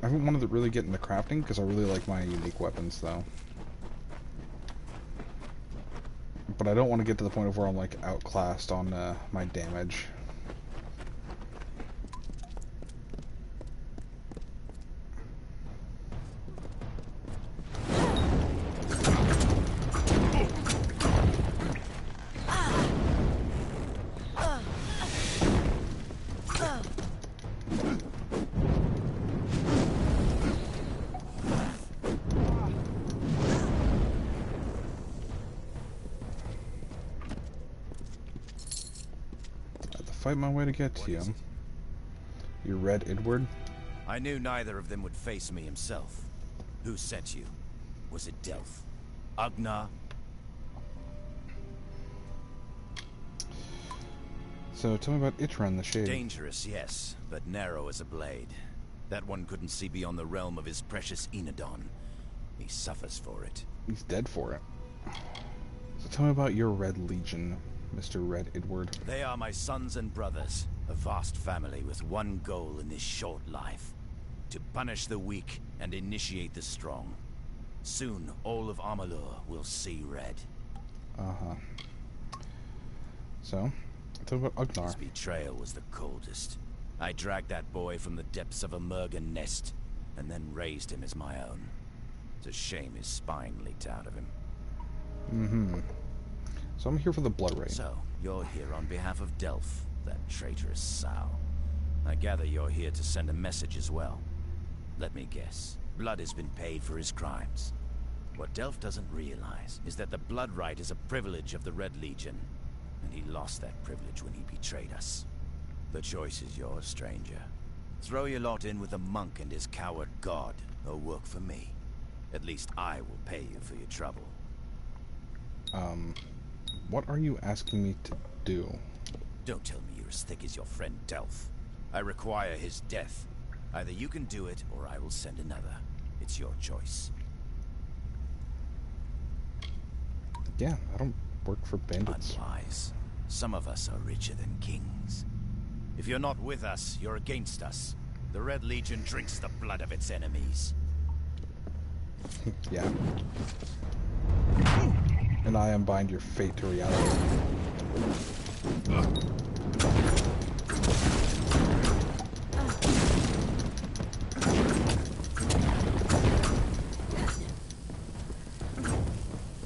I haven't wanted to really get into crafting because I really like my unique weapons though. But I don't want to get to the point of where I'm like outclassed on my damage. Fight my way to get to you. You Red Edward?
I knew neither of them would face me himself. Who sent you? Was it Delph? Agnar?
So tell me about Itran the Shayde.
Dangerous, yes, but narrow as a blade. That one couldn't see beyond the realm of his precious Enadon. He suffers for it.
He's dead for it. So tell me about your Red Legion, Mr. Red Edward.
They are my sons and brothers, a vast family with one goal in this short life. To punish the weak and initiate the strong. Soon, all of Amalur will see red.
Uh-huh. So, tell me about Agnar.
His betrayal was the coldest. I dragged that boy from the depths of a Mergen nest, and then raised him as my own. It's a shame his spine leaked out of him.
Mm-hmm. So I'm here for the blood rain.
So, you're here on behalf of Delph, that traitorous sow. I gather you're here to send a message as well. Let me guess. Blood has been paid for his crimes. What Delph doesn't realize is that the blood right is a privilege of the Red Legion, and he lost that privilege when he betrayed us. The choice is yours, stranger. Throw your lot in with the monk and his coward god, or work for me. At least I will pay you for your trouble.
What are you asking me to do?
Don't tell me you're as thick as your friend Delph.
I require his death. Either you can do it, or I will send another. It's your choice.
Yeah, I don't work for bandits.
Unwise. Some of us are richer than kings. If you're not with us, you're against us. The Red Legion drinks the blood of its enemies.
Yeah. And I unbind your fate to reality.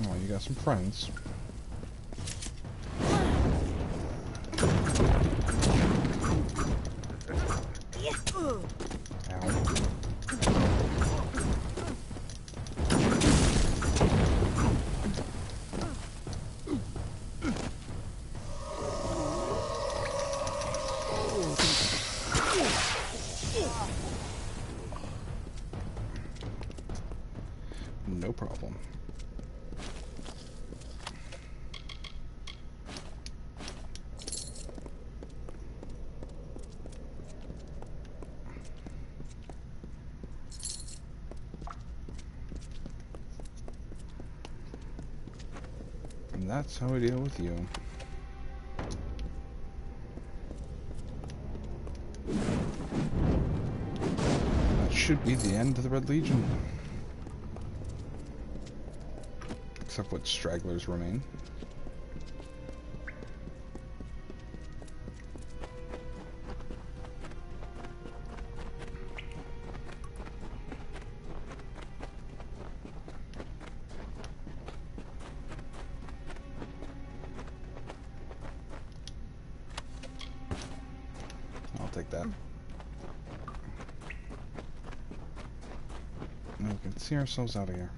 Oh, you got some friends. No problem. And that's how we deal with you. That should be the end of the Red Legion. Except what stragglers remain. I'll take that. And we can see ourselves out of here.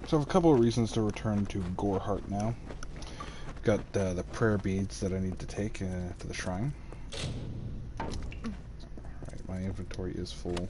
So I have a couple of reasons to return to Goreheart now. I've got the prayer beads that I need to take to the shrine. Alright, my inventory is full.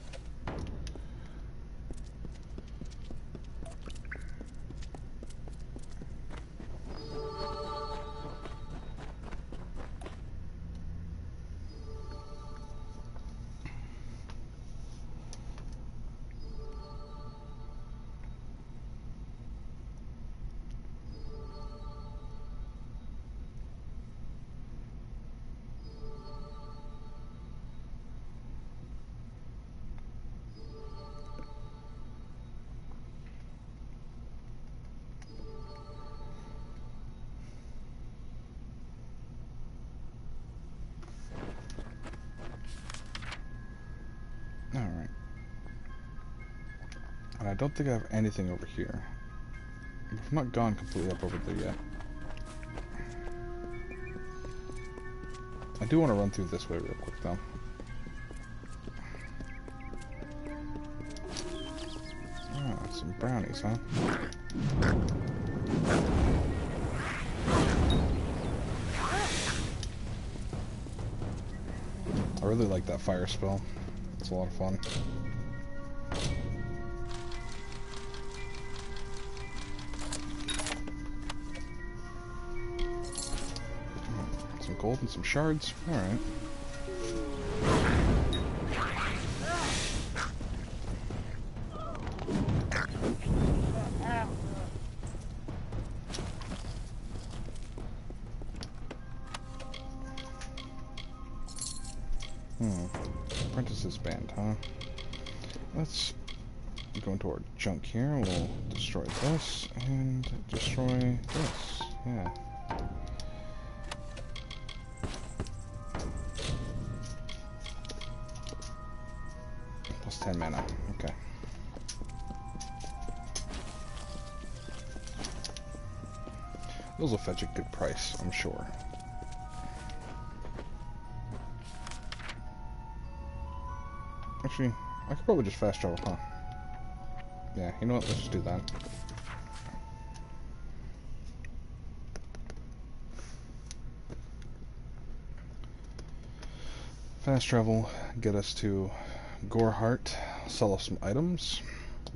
Alright. And I don't think I have anything over here. I've not gone completely up over there yet. I do want to run through this way real quick though. Ah, some brownies, huh? I really like that fire spell. It's a lot of fun. Some gold and some shards. Alright. Apprentice's band, huh? Let's go into our junk here. We'll destroy this and destroy this. Yeah. Plus 10 mana. Okay. Those will fetch a good price, I'm sure. Actually, I could probably just fast travel, huh? Yeah, you know what? Let's just do that. Fast travel, get us to Goreheart, sell off some items,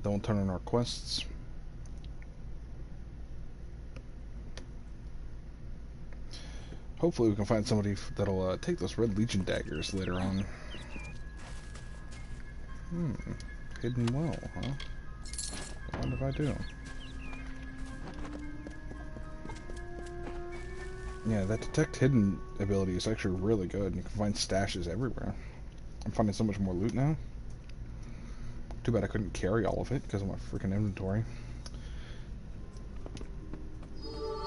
then we'll turn in our quests. Hopefully we can find somebody that'll take those Red Legion daggers later on. Hidden well, huh? I wonder if I do. Yeah, that detect hidden ability is actually really good. You can find stashes everywhere. I'm finding so much more loot now. Too bad I couldn't carry all of it because of my freaking inventory.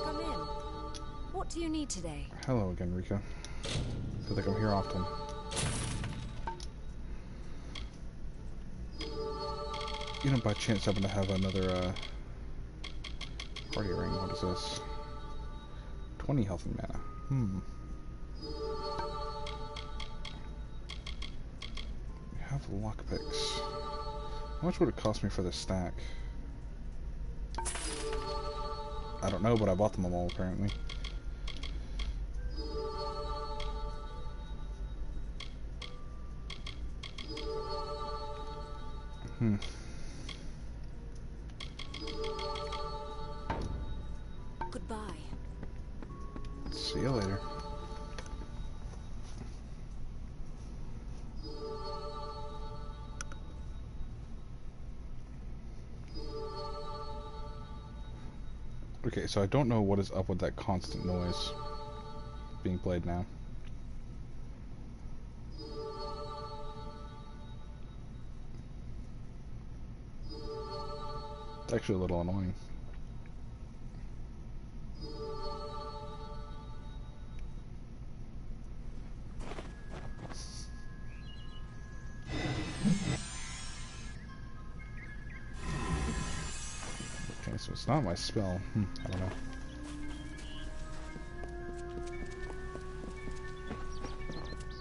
Come in. What do you need today?
Hello again, Rika. I feel like I'm here often. You don't by chance happen to have another party ring? What is this? 20 health and mana. We have lockpicks. How much would it cost me for this stack? I don't know, but I bought them all apparently.
Goodbye.
See you later. Okay, so I don't know what is up with that constant noise being played now. It's actually a little annoying. Okay, so it's not my spell. I don't know.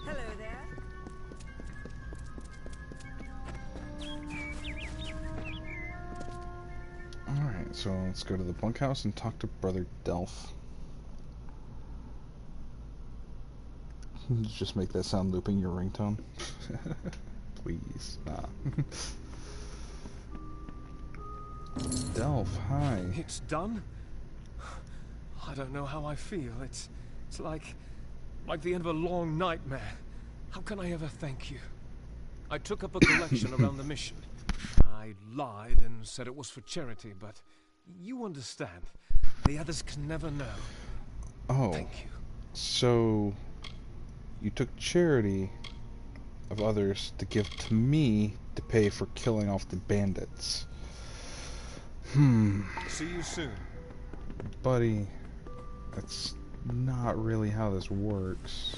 Hello there.
Alright, so let's go to the bunkhouse and talk to Brother Delph. Just make that sound looping your ringtone. Please. Nah. Delph, hi.
It's done? I don't know how I feel. It's like the end of a long nightmare. How can I ever thank you? I took up a collection around the mission. I lied and said it was for charity, but you understand. The others can never know.
Oh.
Thank you.
So you took charity of others to give to me to pay for killing off the bandits.
See you soon.
Buddy, that's not really how this works.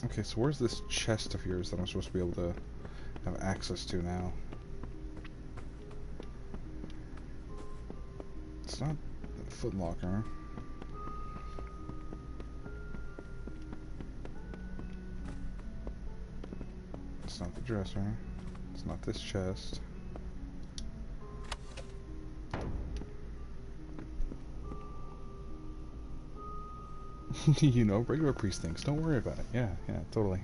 Okay, so where's this chest of yours that I'm supposed to be able to have access to now? It's not a footlocker. It's not the dresser. It's not this chest. You know, regular priest things. Don't worry about it. Yeah, totally.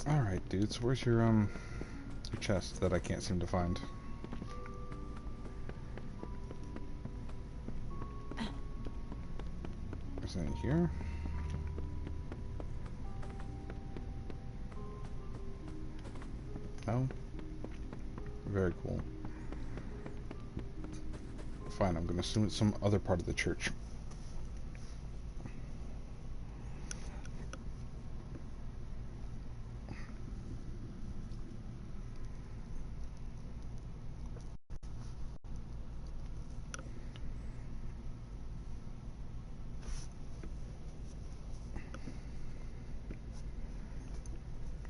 Alright, dudes, where's your chest that I can't seem to find? Is it in here? No? Very cool. Fine, I'm gonna assume it's some other part of the church.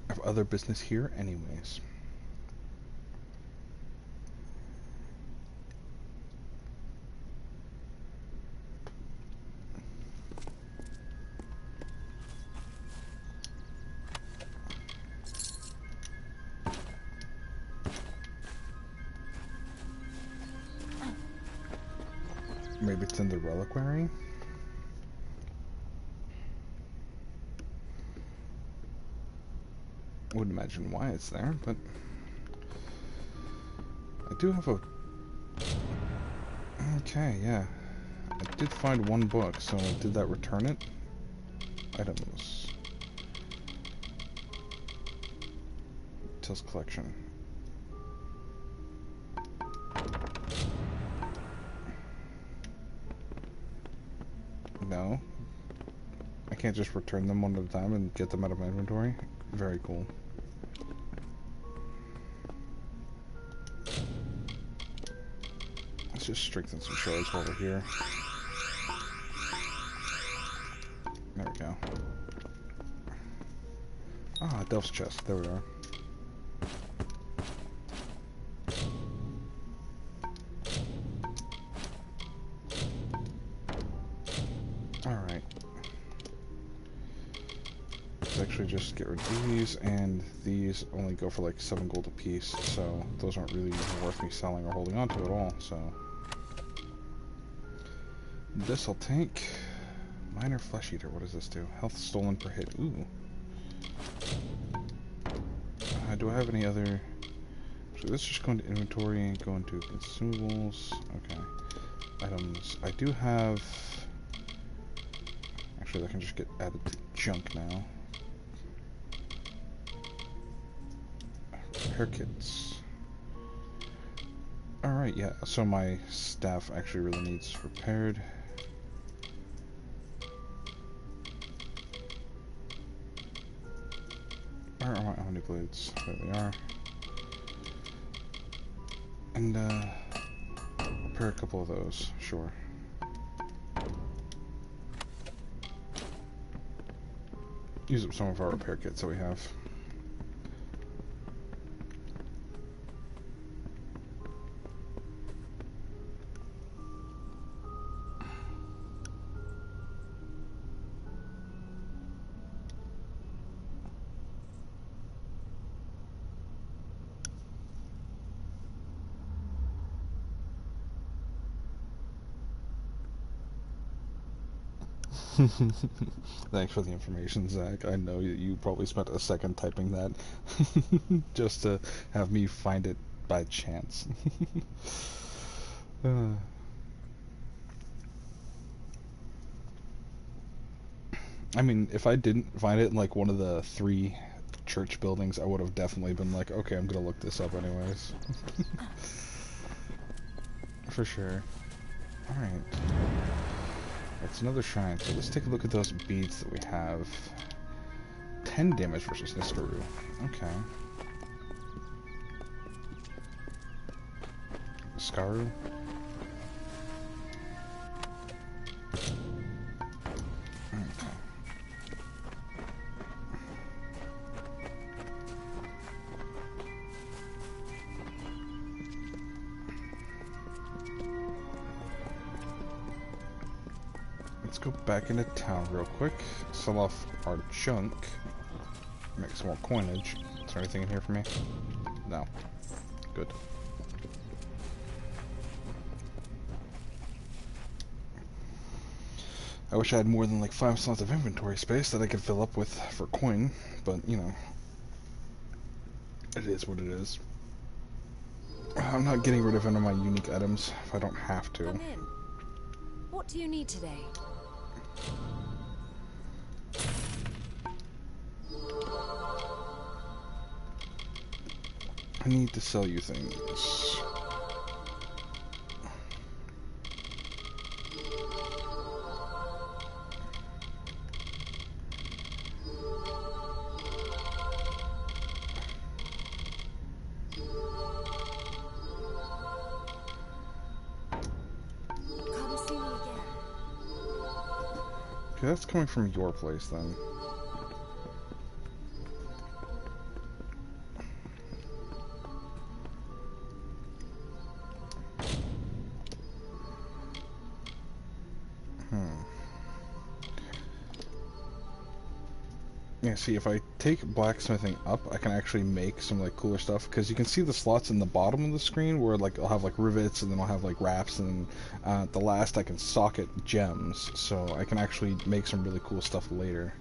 I have other business here anyways. maybe it's in the reliquary. Wouldn't imagine why it's there, but I do have a... Okay, yeah. I did find one book, so did that return it? Items. Till's collection. No. I can't just return them one at a time and get them out of my inventory. Very cool. Let's just strengthen some shards while we're here. There we go. Ah, Delph's chest. There we are. Alright. Let's actually just get rid of these, and these only go for like 7 gold a piece, so those aren't really worth me selling or holding on to at all, so... This I'll take. Minor Flesh Eater, what does this do? Health stolen per hit. Ooh. Do I have any other... So let's just go into inventory and go into consumables. Okay. Items. I do have... Actually, that can just get added to junk now. Repair kits. Alright, yeah. So my staff actually really needs repaired. Where are my Omni Blades? There they are. And, repair a couple of those, sure. Use up some of our repair kits that we have. Thanks for the information, Zach. I know you probably spent a second typing that just to have me find it by chance. I mean, if I didn't find it in like one of the 3 church buildings, I would have definitely been like, okay, I'm gonna look this up anyways. For sure. Alright. That's another shrine, so let's take a look at those beads that we have. 10 damage versus Niskaru. Okay. Skaru. Okay. Let's go back into town real quick, sell off our junk, make some more coinage. Is there anything in here for me? No. Good. I wish I had more than like 5 slots of inventory space that I could fill up with for coin, but you know, it is what it is. I'm not getting rid of any of my unique items if I don't have to.
Come in. What do you need today?
I need to sell you things.
Come see me again.
Okay, that's coming from your place then. Yeah, see, if I take blacksmithing up, I can actually make some like cooler stuff, because you can see the slots in the bottom of the screen where like I'll have like rivets, and then I'll have like wraps, and at the last I can socket gems, so I can actually make some really cool stuff later.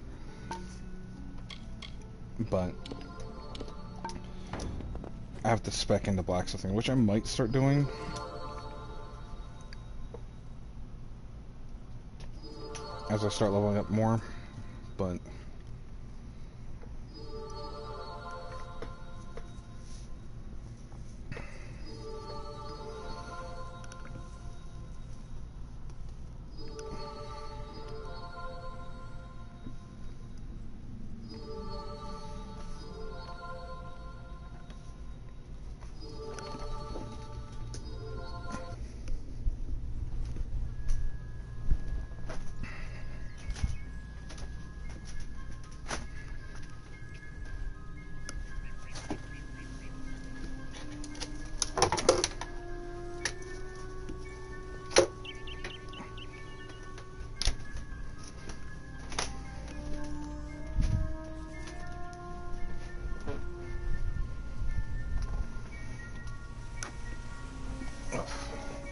But I have to spec into blacksmithing, which I might start doing. As I start leveling up more, but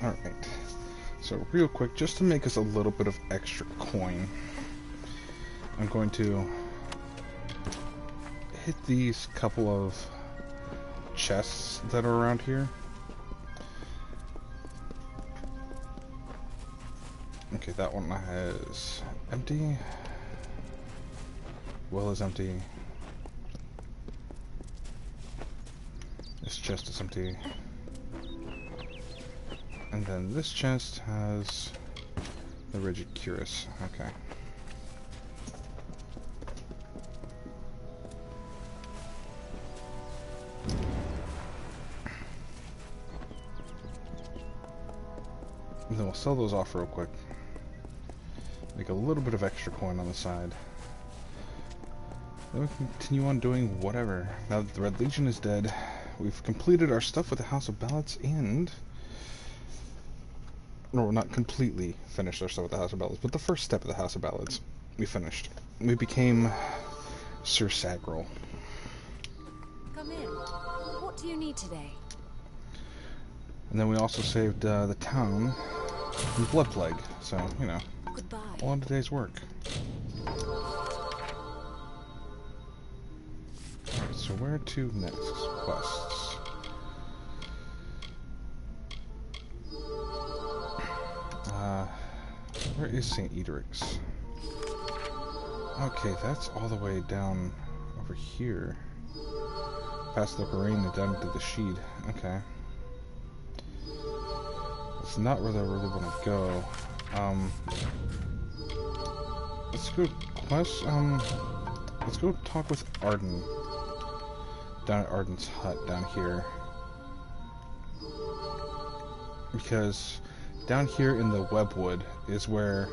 alright. So real quick, just to make us a little bit of extra coin, I'm going to hit these couple of chests that are around here. Okay, that one has empty. Well is empty. This chest is empty. And then this chest has the rigid cuirass. Okay. And then we'll sell those off real quick. Make a little bit of extra coin on the side. Then we can continue on doing whatever. Now that the Red Legion is dead, we've completed our stuff with the House of Ballots, and... No, we're not completely finished our stuff with the House of Ballots, but the first step of the House of Ballots, we finished. We became Sir Sagrel.
Come in. What do you need today?
And then we also saved the town from Blood Plague, so, you know,
Goodbye.
all in today's work. So where to next? Quests. Where is St. Edric's? Okay, that's all the way down over here. Past the Lorraine and down to the Shayde. Okay. It's not where I really want to go. Let's go quest, let's go talk with Arden. Down at Arden's hut down here. Because down here in the Webwood is where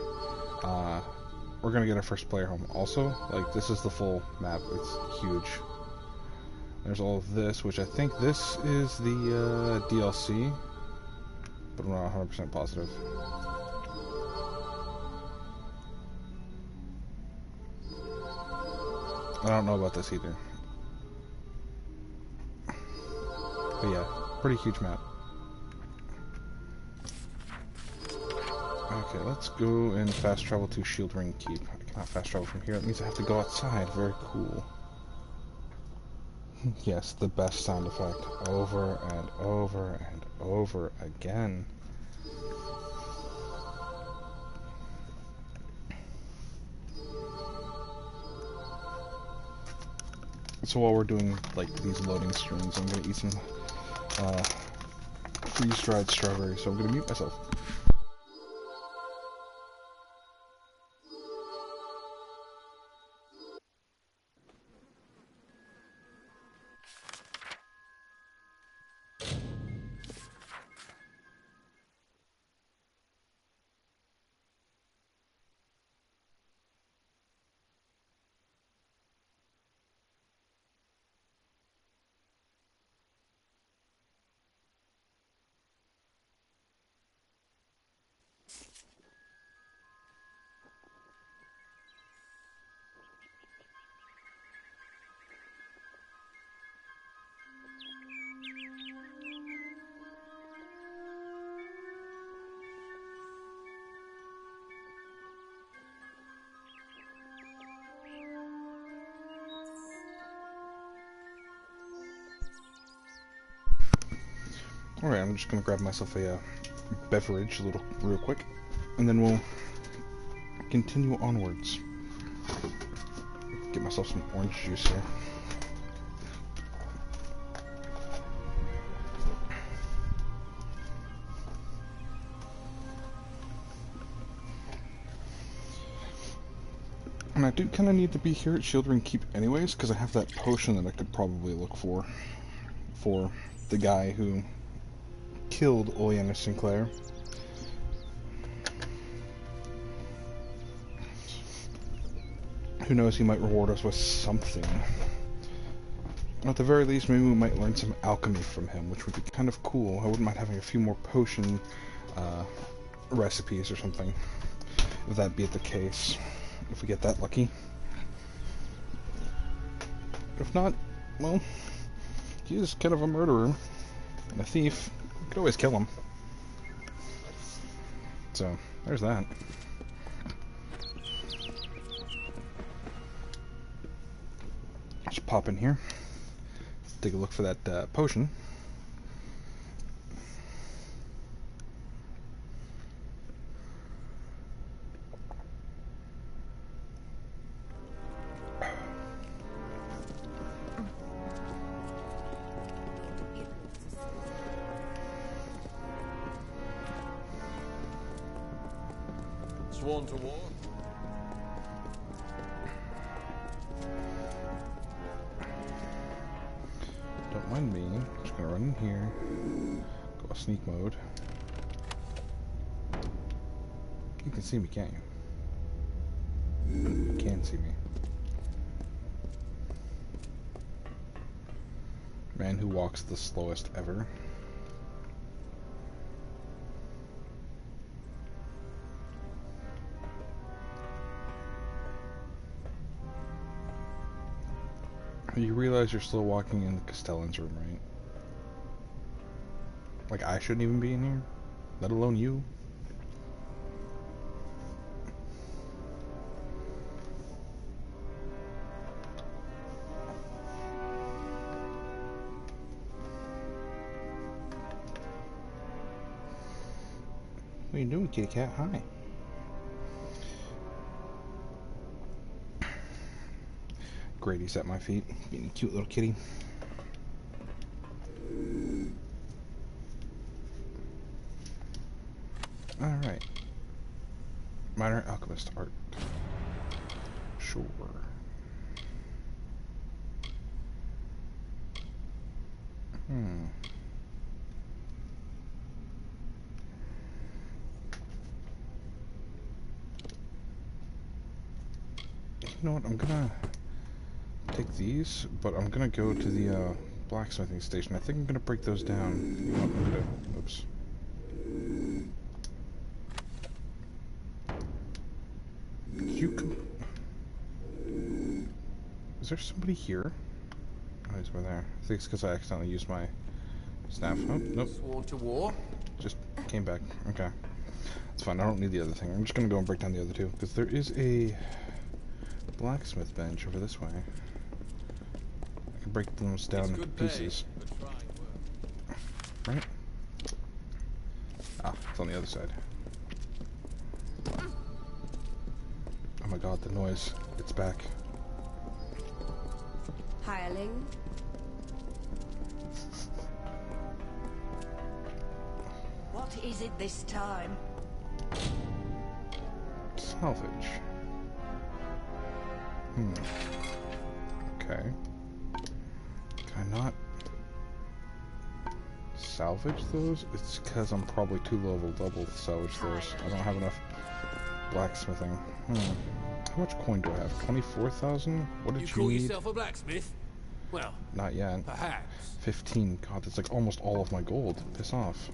we're gonna get our first player home. Also, like, this is the full map. It's huge. There's all of this, which I think this is the DLC, but I'm not 100% positive. I don't know about this either. But yeah, pretty huge map. Okay, let's go and fast travel to Shield Ring Keep. I cannot fast travel from here. That means I have to go outside. Very cool. Yes, the best sound effect. Over and over and over again. So while we're doing, like, these loading screens, I'm gonna eat some freeze-dried strawberries, so I'm gonna mute myself. Alright, I'm just gonna grab myself a beverage real quick, and then we'll continue onwards. Get myself some orange juice here. And I do kind of need to be here at Shieldring Keep anyways, because I have that potion that I could probably look for the guy who killed Oleana Sinclair. Who knows, he might reward us with something. At the very least, maybe we might learn some alchemy from him, which would be kind of cool. I wouldn't mind having a few more potion recipes or something, if that be the case. If we get that lucky. If not, well, he is kind of a murderer and a thief. We could always kill him. So, there's that. Just pop in here. Take a look for that potion.
Sworn to war?
Don't mind me. Just gonna run in here. Go sneak mode. You can see me, can't you? You can see me. Man who walks the slowest ever. You realize you're still walking in the Castellan's room, right? Like, I shouldn't even be in here, let alone you. What are you doing, kitty cat? Hi. Grady's at my feet, being a cute little kitty. Alright. Minor alchemist art. Sure. You know what, I'm gonna take these, but I'm gonna go to the blacksmithing station. I think I'm gonna break those down. You know what, I'm gonna, oops. You come. Is there somebody here? Oh, he's over there. I think it's because I accidentally used my staff. Oh, nope.
Sworn to war?
Just came back. Okay. It's fine. I don't need the other thing. I'm just gonna go and break down the other two, because there is a blacksmith bench over this way. I can break those down into pieces. Right? Ah, it's on the other side. Oh my god, the noise. It's back.
Hireling.
What is it this time?
Salvage. Okay. Can I not salvage those? It's because I'm probably too leveled up to salvage those. I don't have enough blacksmithing. How much coin do I have? 24,000? What did you
call
need?
yourself a blacksmith? Well,
not yet.
Perhaps.
15. God, that's like almost all of my gold. Piss off.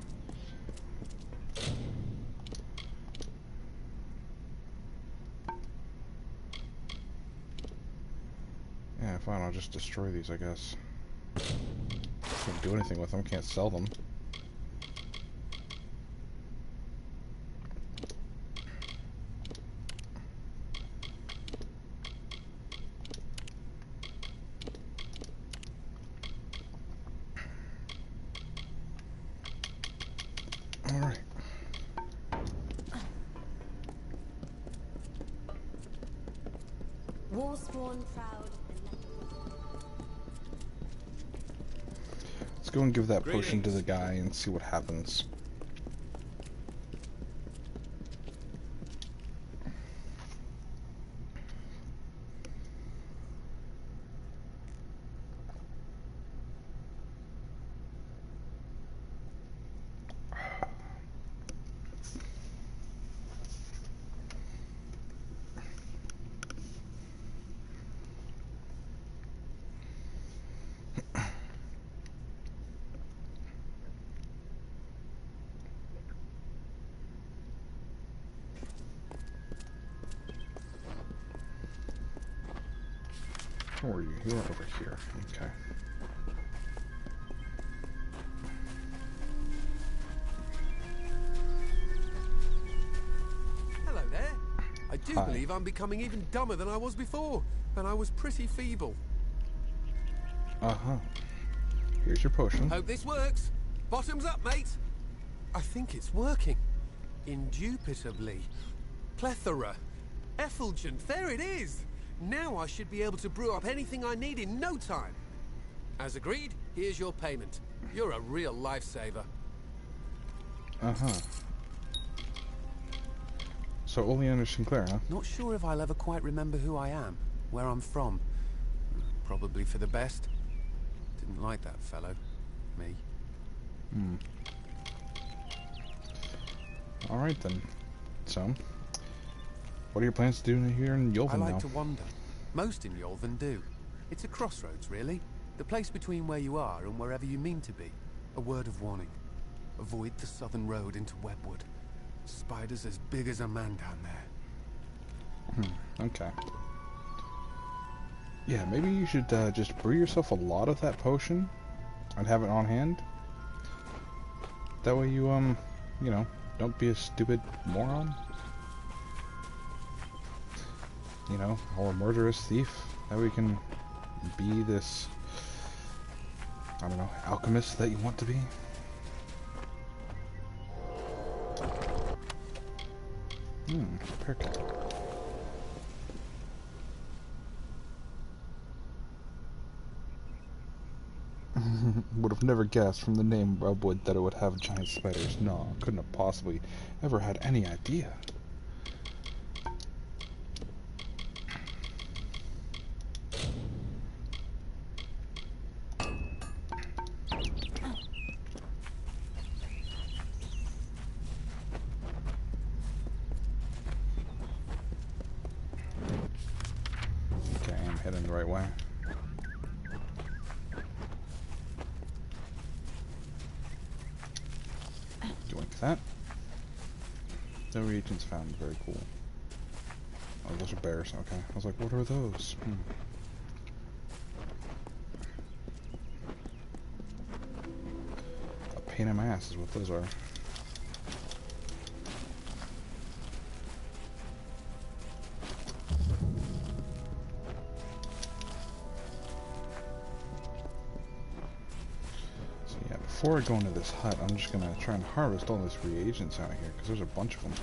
Yeah, fine, I'll just destroy these, I guess. Can't do anything with them, can't sell them.
War-sworn, proud,
Let's go and give that potion to the guy and see what happens. Where are you? You're over here. Okay.
Hello there. I do believe I'm becoming even dumber than I was before, and I was pretty feeble.
Uh-huh. Here's your potion.
Hope this works. Bottoms up, mate. I think it's working. Indubitably. Plethora. Effulgent. There it is. Now I should be able to brew up anything I need in no time. As agreed, here's your payment. You're a real lifesaver.
Uh-huh. So Oleander Sinclair, huh?
Not sure if I'll ever quite remember who I am, where I'm from. Probably for the best. Didn't like that fellow. Me.
Hmm. Alright then. So, what are your plans to do here in Yolven now?
I like to wander. Most in Yolven do. It's a crossroads, really. The place between where you are and wherever you mean to be. A word of warning. Avoid the southern road into Webwood. Spiders as big as a man down there.
Okay. Yeah, maybe you should just brew yourself a lot of that potion and have it on hand. That way you, you know, don't be a stupid moron. You know, or a murderous thief. That way you can be this, I don't know, alchemist that you want to be. Perfect. Would have never guessed from the name Webwood that it would have giant spiders. No, couldn't have possibly ever had any idea. Okay, I'm heading the right way. That. No reagents found. Very cool. Oh, those are bears. Okay. I was like, what are those? A pain in my ass is what those are. Before I go into this hut, I'm just gonna try and harvest all these reagents out here, because there's a bunch of them.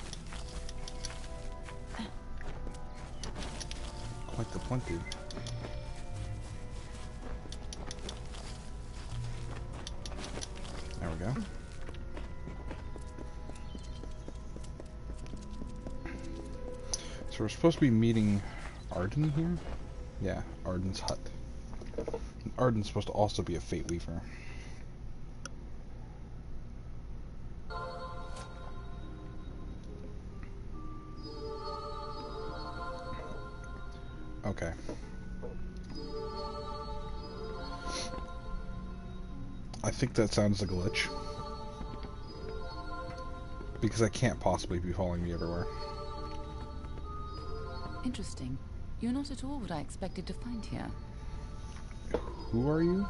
Quite the plenty. There we go. So we're supposed to be meeting Arden here? Yeah, Arden's hut. And Arden's supposed to also be a Fate Weaver. Okay. I think that sounds a glitch. Because I can't possibly be following me everywhere.
Interesting. You're not at all what I expected to find here.
Who are you?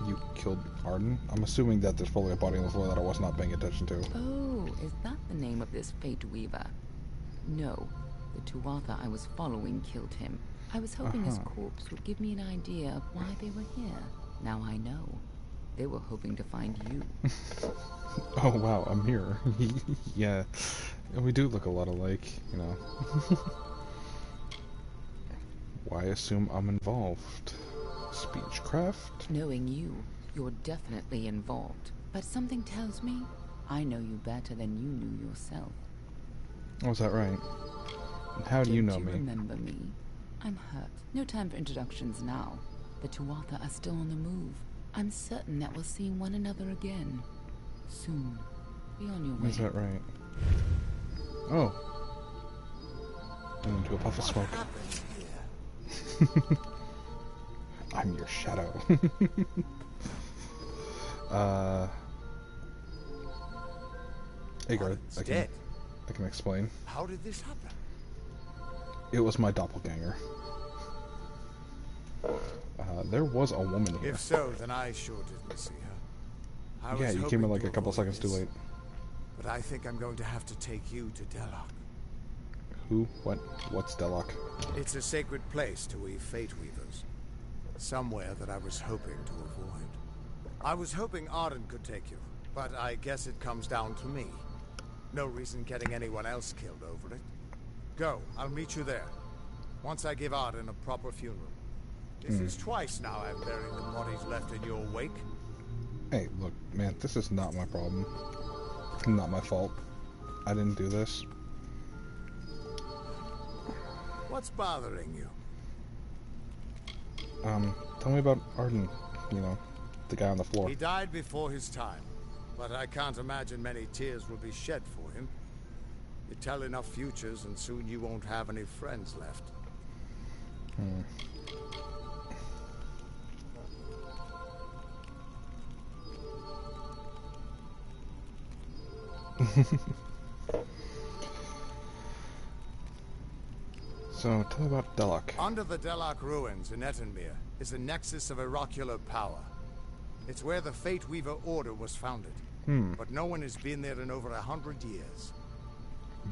You killed Arden? I'm assuming that there's probably a body on the floor that I was not paying attention to.
Oh, is that the name of this Fate Weaver? No, the Tuatha I was following killed him. I was hoping his corpse would give me an idea of why they were here. Now I know. They were hoping to find you.
Oh wow, a mirror. Yeah, we do look a lot alike, you know. Why assume I'm involved? Speechcraft?
Knowing you, you're definitely involved. But something tells me I know you better than you knew yourself.
Oh, is that right? And how do you know me?
Don't you remember me? I'm hurt. No time for introductions now. The Tuatha are still on the move. I'm certain that we'll see one another again. Soon. Be on your way.
Is that right? Oh. I'm into a puff of smoke. I'm your shadow. Hey guard, I can explain.
How did this happen?
It was my doppelganger. There was a woman here.
If so, then I sure didn't see her.
Yeah, you came in like a couple seconds too late.
But I think I'm going to have to take you to Delok.
Who? What? What's Delok?
It's a sacred place to we Fate Weavers. Somewhere that I was hoping to avoid. I was hoping Arden could take you, but I guess it comes down to me. No reason getting anyone else killed over it. Go, I'll meet you there. Once I give Arden a proper funeral. This is twice now I've buried the bodies left in your wake.
Hey, look, man, this is not my problem. Not my fault. I didn't do this.
What's bothering you?
Tell me about Arden, you know, the guy on the floor.
He died before his time, but I can't imagine many tears will be shed for him. You tell enough futures and soon you won't have any friends left.
So, tell me about Delok.
Under the Delok ruins in Etenmere is a nexus of oracular power. It's where the Fate Weaver Order was founded. But no one has been there in over 100 years.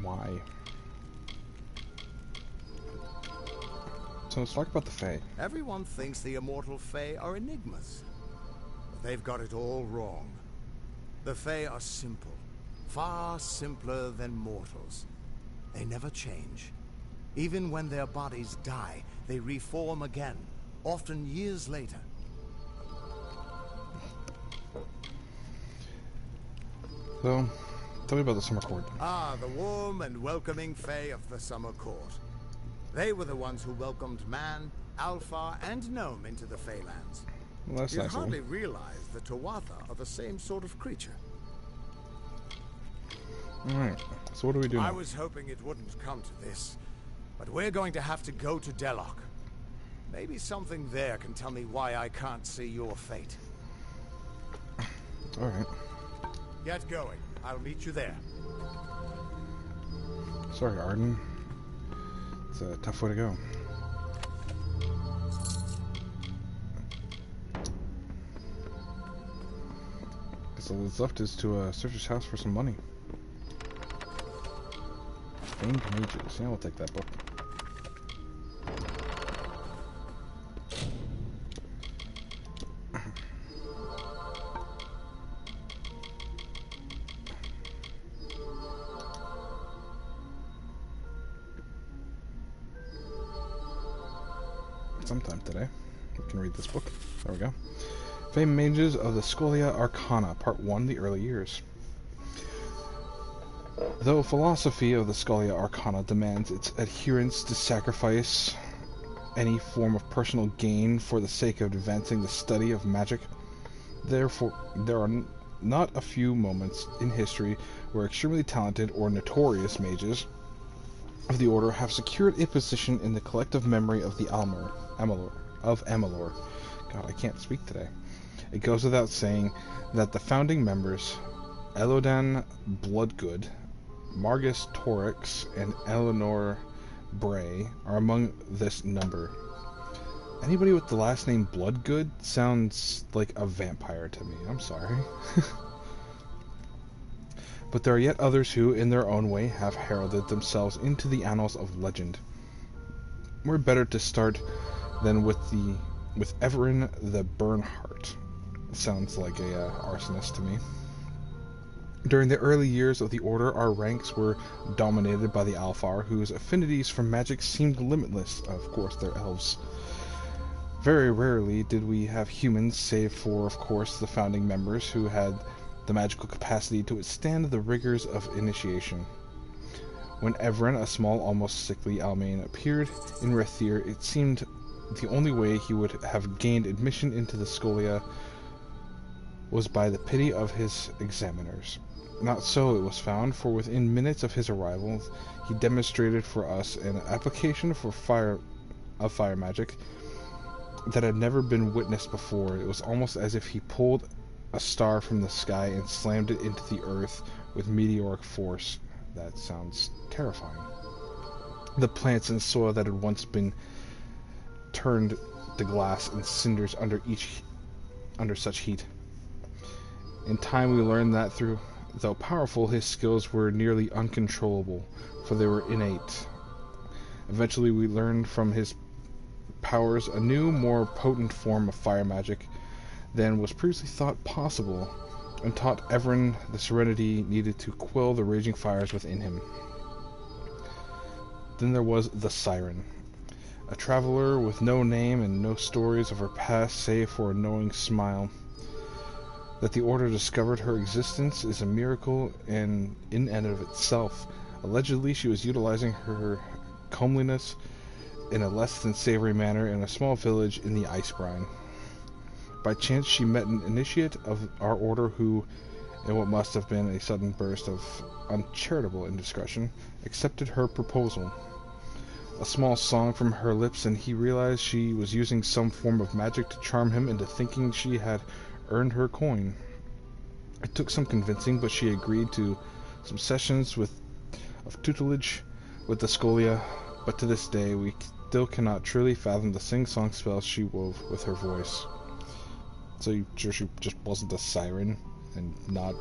Why? So let's talk about the Fae.
Everyone thinks the immortal Fae are enigmas. But they've got it all wrong. The Fae are simple. Far simpler than mortals. They never change. Even when their bodies die, they reform again, often years later.
So, tell me about the Summer Court.
Ah, the warm and welcoming Fae of the Summer Court. They were the ones who welcomed man, Alpha, and Gnome into the Feylands.
Well, that's
You
nice of
hardly
them.
realize the Tuatha are the same sort of creature.
Alright, so what do we do now?
I was hoping it wouldn't come to this, but we're going to have to go to Delok. Maybe something there can tell me why I can't see your fate.
Alright.
Get going. I'll meet you there.
Sorry, Arden. It's a tough way to go. Guess all that's left is to search his house for some money. Famed Mages. Yeah, we'll take that book. Sometime today, we can read this book. There we go. Famed Mages of the Scholia Arcana, Part 1, The Early Years. Though philosophy of the Scholia Arcana demands its adherents to sacrifice any form of personal gain for the sake of advancing the study of magic, therefore there are not a few moments in history where extremely talented or notorious mages of the order have secured a position in the collective memory of the Amalur. God, I can't speak today. It goes without saying that the founding members, Elodan Bloodgood, Margus Torix, and Eleanor Bray, are among this number. Anybody with the last name Bloodgood sounds like a vampire to me. I'm sorry. But there are yet others who, in their own way, have heralded themselves into the annals of legend. We're better to start than with Everin the Bernheart. Sounds like a arsonist to me. During the early years of the Order, our ranks were dominated by the Alfar, whose affinities for magic seemed limitless. Of course, they're elves. Very rarely did we have humans, save for, of course, the founding members, who had the magical capacity to withstand the rigors of initiation. When Evren, a small, almost sickly Almain, appeared in Rathir, it seemed the only way he would have gained admission into the Scholia was by the pity of his examiners. Not so, it was found, for within minutes of his arrival, he demonstrated for us an application for fire magic that had never been witnessed before. It was almost as if he pulled a star from the sky and slammed it into the earth with meteoric force. That sounds terrifying. The plants and soil that had once been turned to glass and cinders under such heat. In time we learned that though powerful, his skills were nearly uncontrollable, for they were innate. Eventually we learned from his powers a new, more potent form of fire magic than was previously thought possible, and taught Evren the serenity needed to quell the raging fires within him. Then there was the Siren, a traveler with no name and no stories of her past save for a knowing smile. That the Order discovered her existence is a miracle in and of itself. Allegedly, she was utilizing her comeliness in a less than savory manner in a small village in the Ice Brine. By chance, she met an initiate of our Order who, in what must have been a sudden burst of uncharitable indiscretion, accepted her proposal. A small song from her lips, and he realized she was using some form of magic to charm him into thinking she had earned her coin. It took some convincing, but she agreed to some sessions of tutelage with the Scholia, but to this day we still cannot truly fathom the sing-song spells she wove with her voice. So you sure she just wasn't a siren and not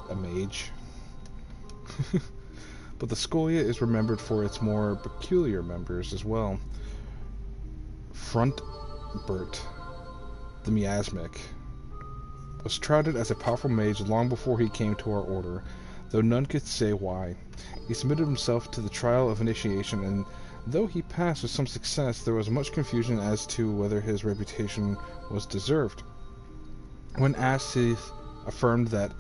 a mage? But the Scholia is remembered for its more peculiar members as well. Frontbert, the miasmic, was touted as a powerful mage long before he came to our Order, though none could say why. He submitted himself to the trial of initiation, and though he passed with some success, there was much confusion as to whether his reputation was deserved. When asked, he affirmed that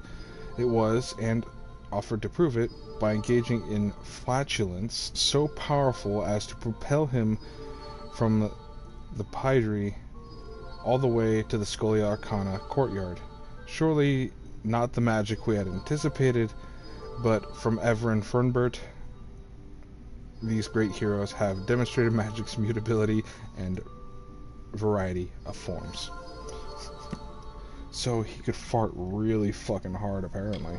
it was, and offered to prove it by engaging in flatulence so powerful as to propel him from the Pydri all the way to the Scholia Arcana courtyard. Surely not the magic we had anticipated, but from Ever and Fernbert, these great heroes have demonstrated magic's mutability and variety of forms. So he could fart really fucking hard, apparently.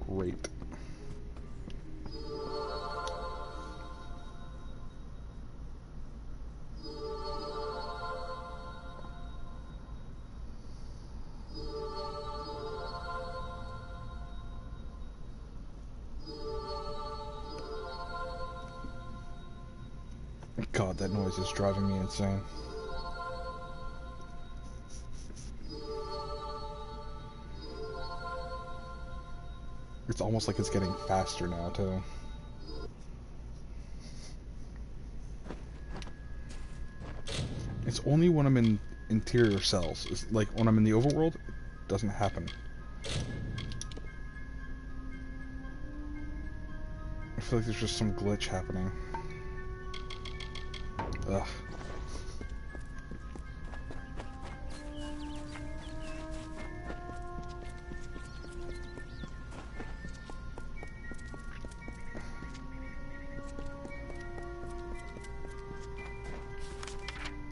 Great. God, that noise is driving me insane. It's almost like it's getting faster now, too. It's only when I'm in interior cells. It's like when I'm in the overworld, it doesn't happen. I feel like there's just some glitch happening. Ugh.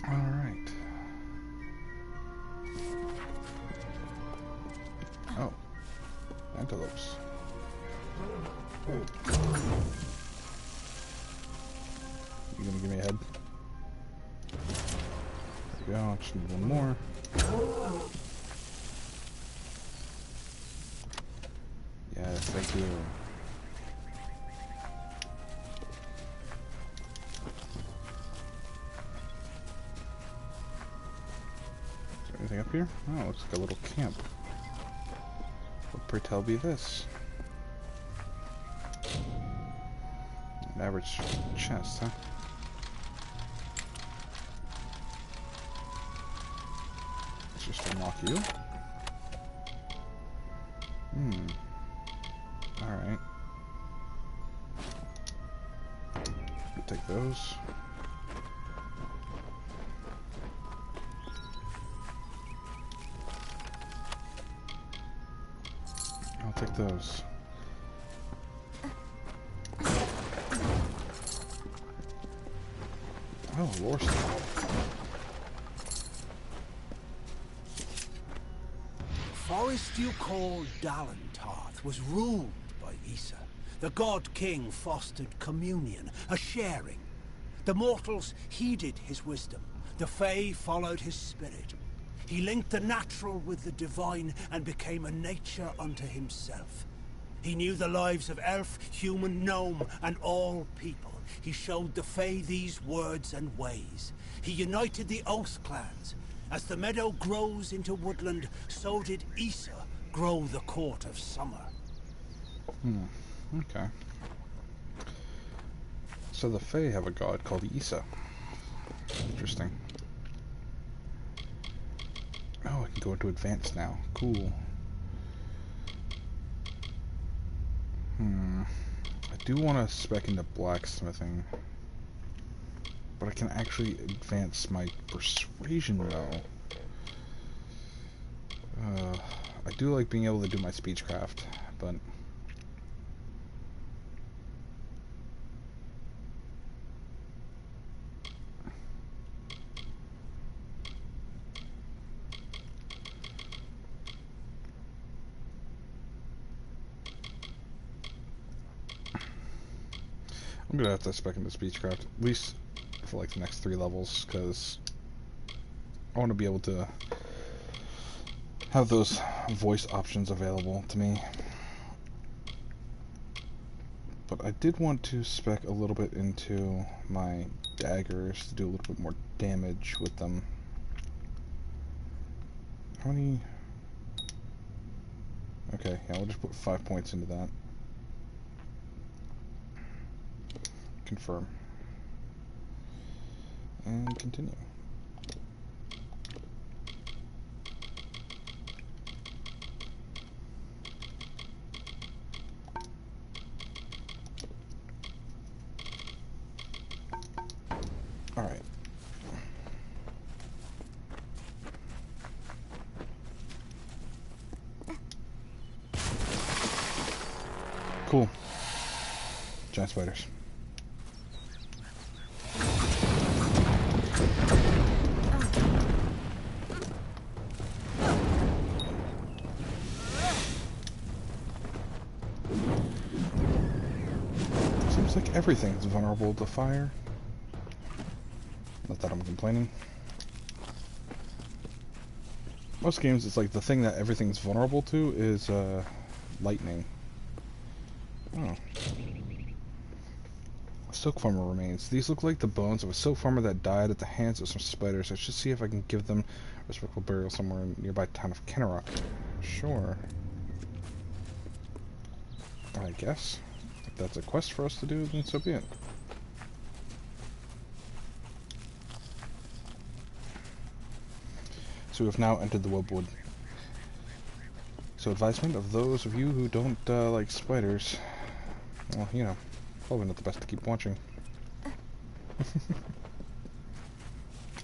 Alright. Oh. Antelopes. You gonna give me a head? There we go, I just need one more. Yes, thank you. Anything up here? Oh, looks like a little camp. What pray tell be this? An average chest, huh? Let's just unlock you. Alright. We'll take those. I'll take those. Oh, lore stuff.
Forest you call Dalentarth was ruled by Issa. The god king fostered communion, a sharing. The mortals heeded his wisdom. The Fae followed his spirit. He linked the natural with the divine and became a nature unto himself. He knew the lives of elf, human, gnome, and all people. He showed the Fae these words and ways. He united the Oath clans. As the meadow grows into woodland, so did Issa grow the court of summer.
Okay. So the Fae have a god called Issa. Interesting. Oh, I can go into advanced now. Cool. I do want to spec into blacksmithing. But I can actually advance my persuasion though. I do like being able to do my speechcraft, but I'm gonna have to spec into speechcraft, at least for like the next 3 levels, because I want to be able to have those voice options available to me. But I did want to spec a little bit into my daggers to do a little bit more damage with them. How many? Okay, yeah, we'll just put 5 points into that. Confirm. And continue. Alright. Cool. Giant spiders. Seems like everything's vulnerable to fire. Not that I'm complaining. Most games, it's like the thing that everything's vulnerable to is lightning. Oh. Silk farmer remains. These look like the bones of a silk farmer that died at the hands of some spiders. I should see if I can give them respectful burial somewhere in the nearby town of Kennerock. Sure. I guess. If that's a quest for us to do, then so be it. So we have now entered the webwood. So advisement of those of you who don't like spiders, well, you know, probably not the best to keep watching.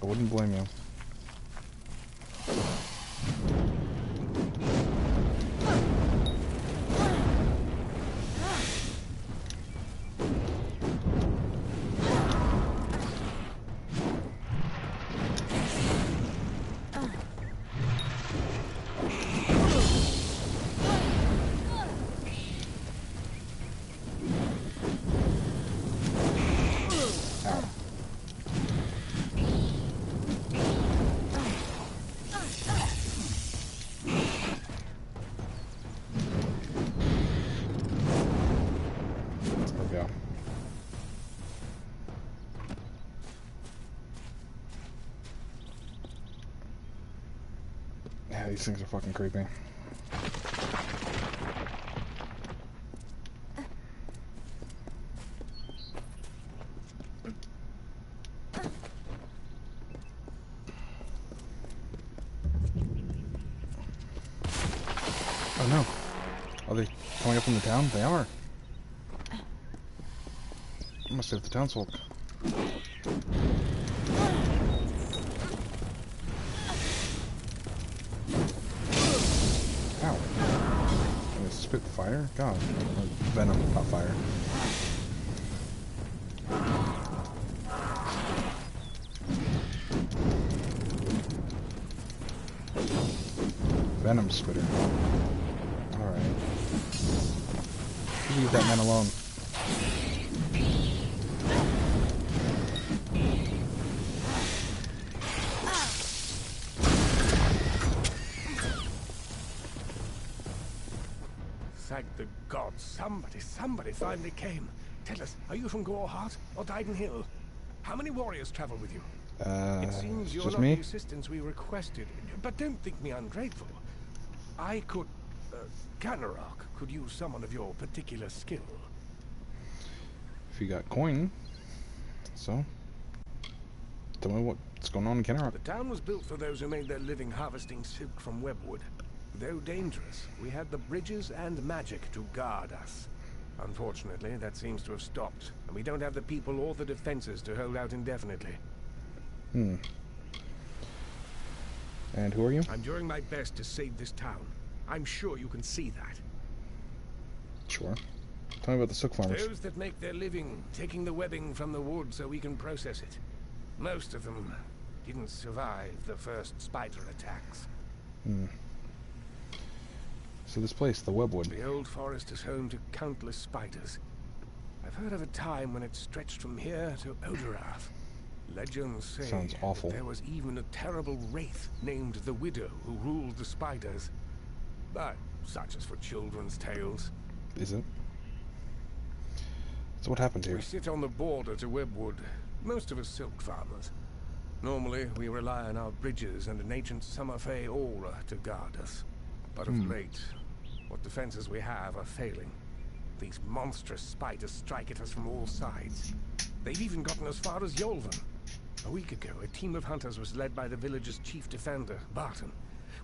I wouldn't blame you. Yeah, these things are fucking creepy. Oh no. Are they coming up from the town? They are. I must have the townsfolk. Ow. Can they spit fire? God. Or venom, not fire. Venom spitter. Alright. Leave that man alone.
Thank the gods, somebody finally came. Tell us, are you from Goreheart or Didenhill? How many warriors travel with you? It seems you're
just
not
me?
the assistance we requested, but don't think me ungrateful. I could... Ganarok could use someone of your particular skill.
If you got coin, so tell me what's going on in Kennerock.
The town was built for those who made their living harvesting silk from webwood. Though dangerous, we had the bridges and magic to guard us. Unfortunately, that seems to have stopped, and we don't have the people or the defenses to hold out indefinitely.
And who are you?
I'm doing my best to save this town. I'm sure you can see that.
Sure. Tell me about the silk farmers.
Those that make their living taking the webbing from the wood so we can process it. Most of them didn't survive the first spider attacks.
So this place, the Webwood.
The old forest is home to countless spiders. I've heard of a time when it stretched from here to Oderath. Legends say
Sounds awful.
that there was even a terrible wraith named the Widow who ruled the spiders. But such is for children's tales.
Is it? So what happened here?
We sit on the border to Webwood, most of us silk farmers. Normally, we rely on our bridges and an ancient Summer Fae aura to guard us. But of late, what defenses we have are failing. These monstrous spiders strike at us from all sides. They've even gotten as far as Yolvan. A week ago, a team of hunters was led by the village's chief defender, Barton.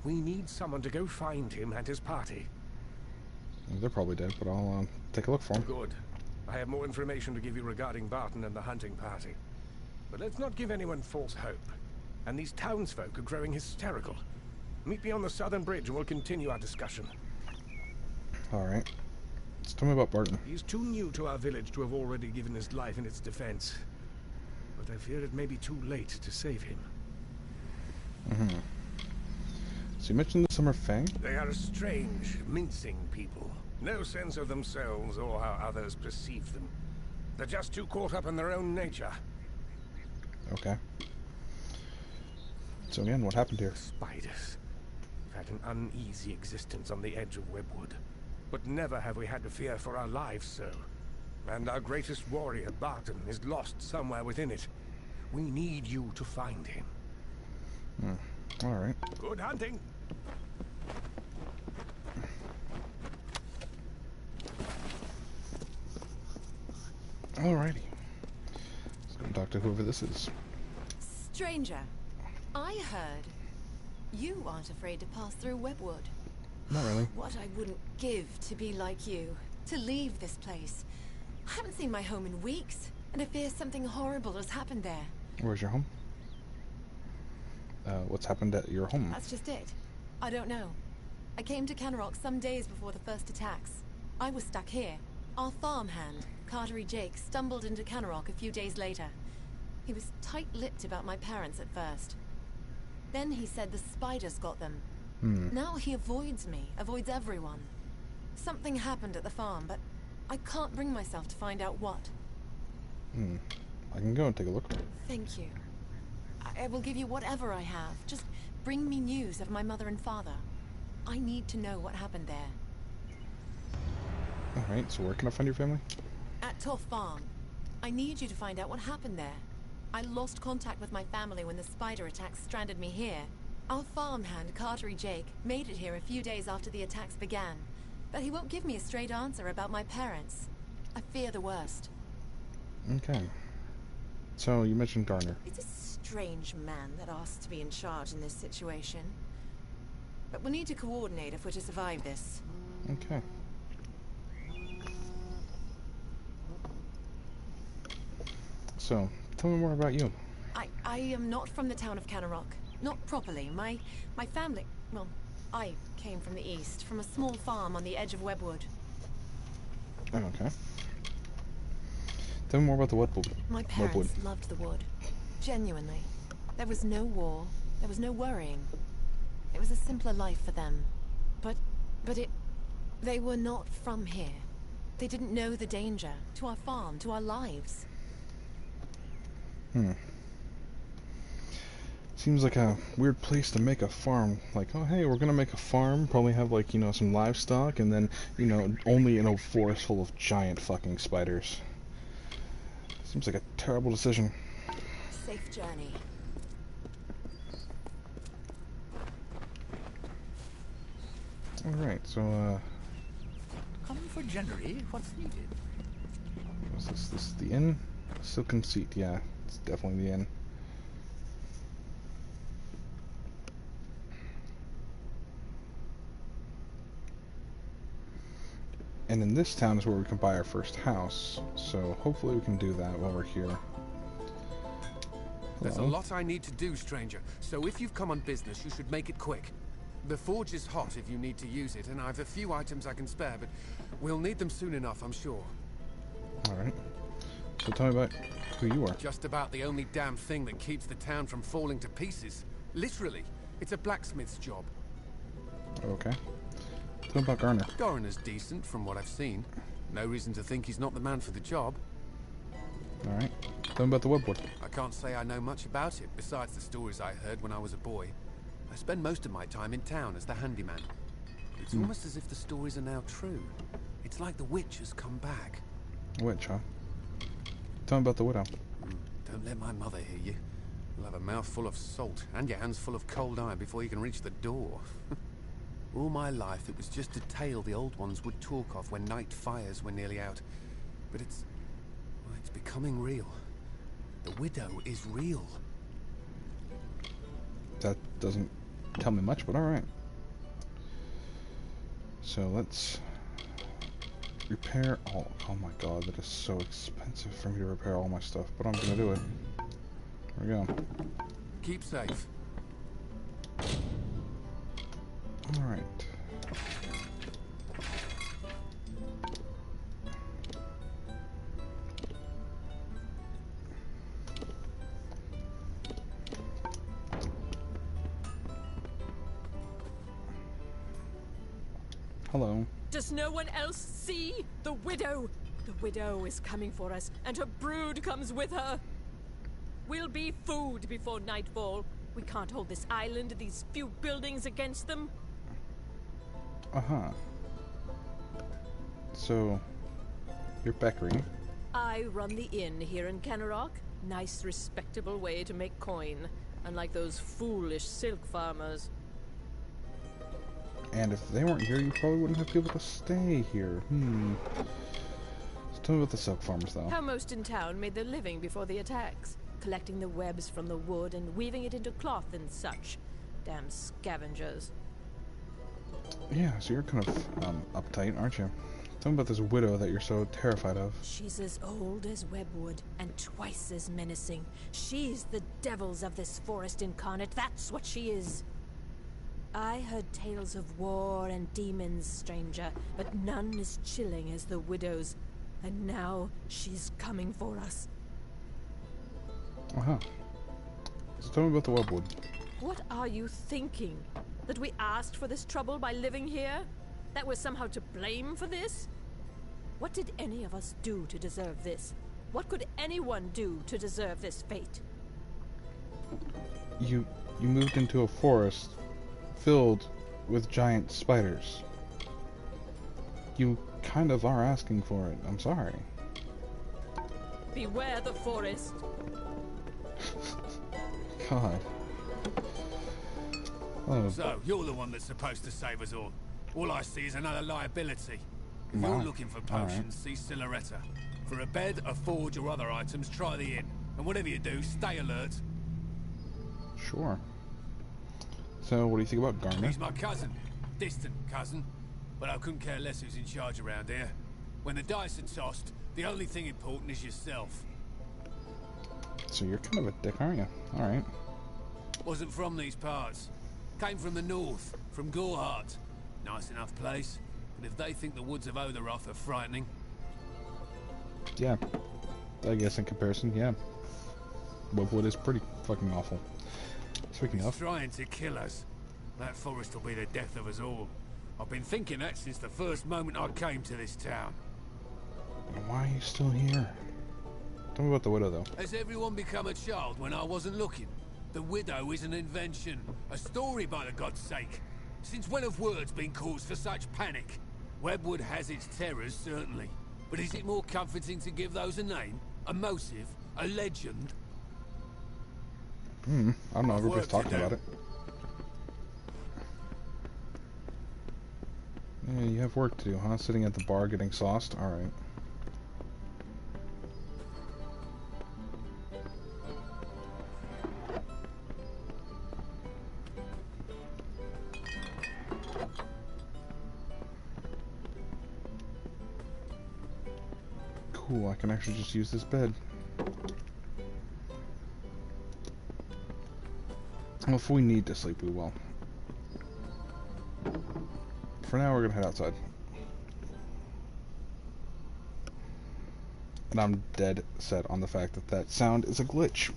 We need someone to go find him and his party.
They're probably dead, but I'll take a look for them.
Good. I have more information to give you regarding Barton and the hunting party. But let's not give anyone false hope. And these townsfolk are growing hysterical. Meet me on the southern bridge and we'll continue our discussion.
Alright. Just tell me about Barton.
He's too new to our village to have already given his life in its defense. But I fear it may be too late to save him.
So you mentioned the Summer Fae?
They are a strange, mincing people. No sense of themselves or how others perceive them. They're just too caught up in their own nature.
Okay. So again, what happened here?
Spiders. We've had an uneasy existence on the edge of Webwood. But never have we had to fear for our lives, sir. And our greatest warrior, Barton, is lost somewhere within it. We need you to find him.
Alright.
Good hunting!
Alrighty. Let's go talk to whoever this is.
Stranger, I heard you aren't afraid to pass through Webwood.
Not really.
What I wouldn't give to be like you, to leave this place. I haven't seen my home in weeks, and I fear something horrible has happened there.
Where's your home? What's happened at your home?
That's just it. I don't know. I came to Kennerock some days before the first attacks. I was stuck here. Our farmhand, Cartery Jake, stumbled into Kennerock a few days later. He was tight-lipped about my parents at first. Then he said the spiders got them. Now he avoids me, avoids everyone. Something happened at the farm, but I can't bring myself to find out what.
I can go and take a look.
Thank you. I will give you whatever I have. Just bring me news of my mother and father. I need to know what happened there.
Alright, so where can I find your family?
At Toff Farm. I need you to find out what happened there. I lost contact with my family when the spider attacks stranded me here. Our farmhand, Cartery Jake, made it here a few days after the attacks began. But he won't give me a straight answer about my parents. I fear the worst.
Okay. So, you mentioned Garner.
It's a strange man that asks to be in charge in this situation. But we'll need to coordinate if we're to survive this.
Okay. So, tell me more about you.
I am not from the town of Cannerock. Not properly. My family... Well, I came from the east, from a small farm on the edge of Webwood.
Okay. Tell me more about the Webwood.
My parents loved the wood. Genuinely. There was no war. There was no worrying. It was a simpler life for them. But they were not from here. They didn't know the danger to our farm, to our lives.
Seems like a weird place to make a farm. Like, oh hey, we're gonna make a farm, probably have like, you know, some livestock, and then, you know, only in a forest full of giant fucking spiders. Seems like a terrible decision.
Safe journey.
Alright, so,
Come for January, what's needed?
what's this? This is the inn? Silken Seat, yeah, it's definitely the inn. And in this town is where we can buy our first house, so hopefully we can do that while we're here.
There's a lot I need to do, stranger, so if you've come on business, you should make it quick. The forge is hot if you need to use it, and I've a few items I can spare, but we'll need them soon enough, I'm sure.
Alright. So tell me about who you are.
Just about the only damn thing that keeps the town from falling to pieces. Literally. It's a blacksmith's job.
Okay. Tell me about Garner.
Garner's decent, from what I've seen. No reason to think he's not the man for the job.
Alright. Tell me about the Webwood.
I can't say I know much about it, besides the stories I heard when I was a boy. I spend most of my time in town as the handyman. It's almost as if the stories are now true. It's like the witch has come back.
Witch, huh? Tell me about the widow.
Don't let my mother hear you. You'll have a mouth full of salt and your hands full of cold iron before you can reach the door. All my life it was just a tale the old ones would talk of when night fires were nearly out. But it's becoming real. The widow is real.
That doesn't tell me much, but alright. So let's repair all... Oh my god, that is so expensive for me to repair all my stuff, but I'm gonna do it. There we go.
Keep safe.
Alright. Hello.
Does no one else see? The widow! The widow is coming for us, and her brood comes with her. We'll be food before nightfall. We can't hold this island and these few buildings against them.
Uh-huh. So, you're Beckery.
I run the inn here in Cannerock. Nice, respectable way to make coin, unlike those foolish silk farmers.
And if they weren't here, you probably wouldn't have people to stay here. So tell me about the silk farmers, though.
How most in town made their living before the attacks, collecting the webs from the wood and weaving it into cloth and such. Damn scavengers.
Yeah, so you're kind of uptight, aren't you? Tell me about this widow that you're so terrified of.
She's as old as Webwood and twice as menacing. She's the devils of this forest incarnate. That's what she is. I heard tales of war and demons, stranger, but none as chilling as the widow's. And now she's coming for us.
Uh-huh. So tell me about the Webwood.
What are you thinking? That we asked for this trouble by living here? That we're somehow to blame for this? What did any of us do to deserve this? What could anyone do to deserve this fate?
You moved into a forest filled with giant spiders. You kind of are asking for it. I'm sorry.
Beware the forest.
God. Oh.
So, you're the one that's supposed to save us all. All I see is another liability. If
Wow.
you're looking for potions, see Silhouetta. For a bed, a forge, or other items, try the inn. And whatever you do, stay alert.
Sure. So, what do you think about Garner?
He's my cousin. Distant cousin. But I couldn't care less who's in charge around here. When the dice are tossed, the only thing important is yourself.
So you're kind of a dick, aren't you? Alright.
Wasn't from these parts. Came from the north, from Gorhart. Nice enough place. But if they think the woods of Oderoth are frightening...
Yeah. I guess in comparison, yeah. Webwood is pretty fucking awful. Speaking of...
trying to kill us. That forest will be the death of us all. I've been thinking that since the first moment I came to this town.
Why are you still here? Tell me about the widow, though.
Has everyone become a child when I wasn't looking? The widow is an invention. A story, by the God's sake. Since when have words been cause for such panic? Webwood has its terrors, certainly. But is it more comforting to give those a name? A motive? A legend?
I don't know, everybody's talking about it. Yeah, you have work to do, huh? Sitting at the bar getting sauced? Alright. Cool, I can actually just use this bed. Well, if we need to sleep, we will. For now, we're gonna head outside. And I'm dead set on the fact that that sound is a glitch.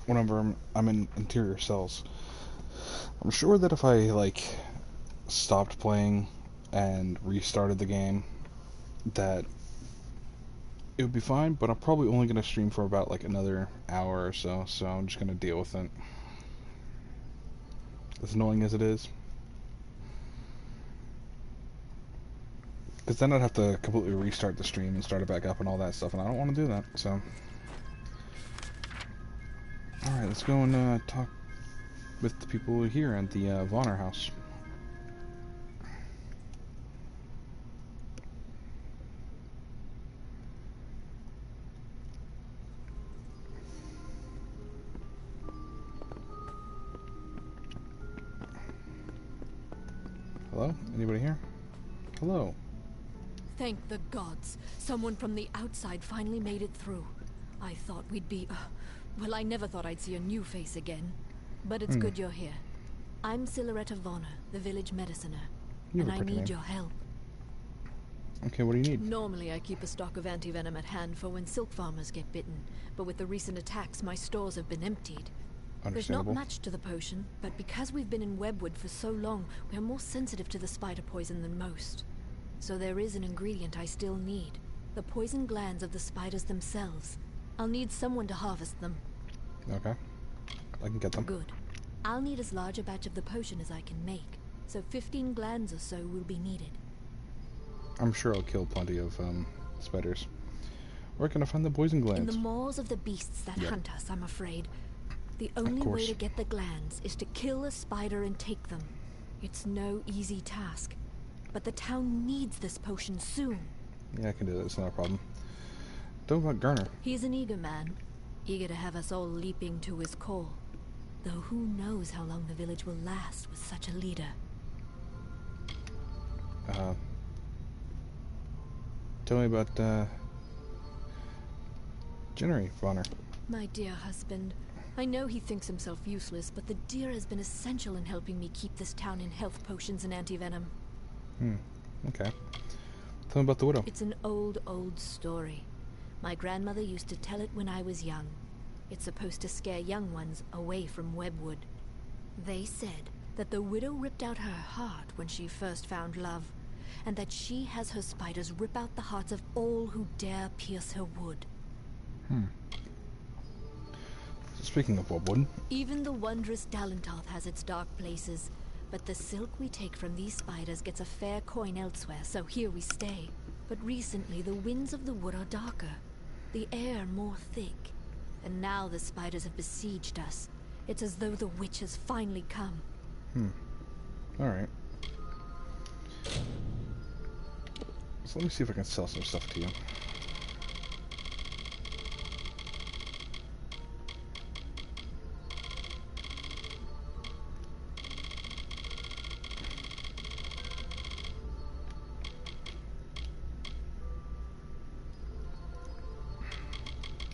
Whenever I'm in interior cells. I'm sure that if I, like, stopped playing and restarted the game, that it would be fine, but I'm probably only going to stream for about, like, another hour or so, so I'm just going to deal with it. As annoying as it is. Because then I'd have to completely restart the stream and start it back up and all that stuff, and I don't want to do that, so... Alright, let's go and talk with the people here at the Vonner house. Hello? Anybody here? Hello.
Thank the gods. Someone from the outside finally made it through. I thought we'd be... well, I never thought I'd see a new face again. But it's good you're here. I'm Silhouetta Vonner, the village mediciner. And I need your help.
Okay, what do you need?
Normally I keep a stock of anti-venom at hand for when silk farmers get bitten. But with the recent attacks, my stores have been emptied. There's not much to the potion, but because we've been in Webwood for so long, we're more sensitive to the spider poison than most. So there is an ingredient I still need. The poison glands of the spiders themselves. I'll need someone to harvest them.
Okay. I can get them.
Good. I'll need as large a batch of the potion as I can make, so 15 glands or so will be needed.
I'm sure I'll kill plenty of spiders. Where can I find the poison glands?
In the maws of the beasts that hunt us, I'm afraid. The only way to get the glands is to kill a spider and take them. It's no easy task, but the town needs this potion soon.
Yeah, I can do that. It's not a problem. Don't about Garner.
He's an eager man, eager to have us all leaping to his call. Though who knows how long the village will last with such a leader.
Tell me about, Jennery Vonner.
My dear husband, I know he thinks himself useless, but the deer has been essential in helping me keep this town in health potions and anti-venom.
Okay. Tell me about the widow.
It's an old, old story. My grandmother used to tell it when I was young. It's supposed to scare young ones away from Webwood. They said that the widow ripped out her heart when she first found love, and that she has her spiders rip out the hearts of all who dare pierce her wood.
Speaking of Webwood...
Even the wondrous Dalentarth has its dark places, but the silk we take from these spiders gets a fair coin elsewhere, so here we stay. But recently the winds of the wood are darker, the air more thick, and now the spiders have besieged us,
It's as though the witch has finally come.
Alright. So let me see if I can sell some stuff to you.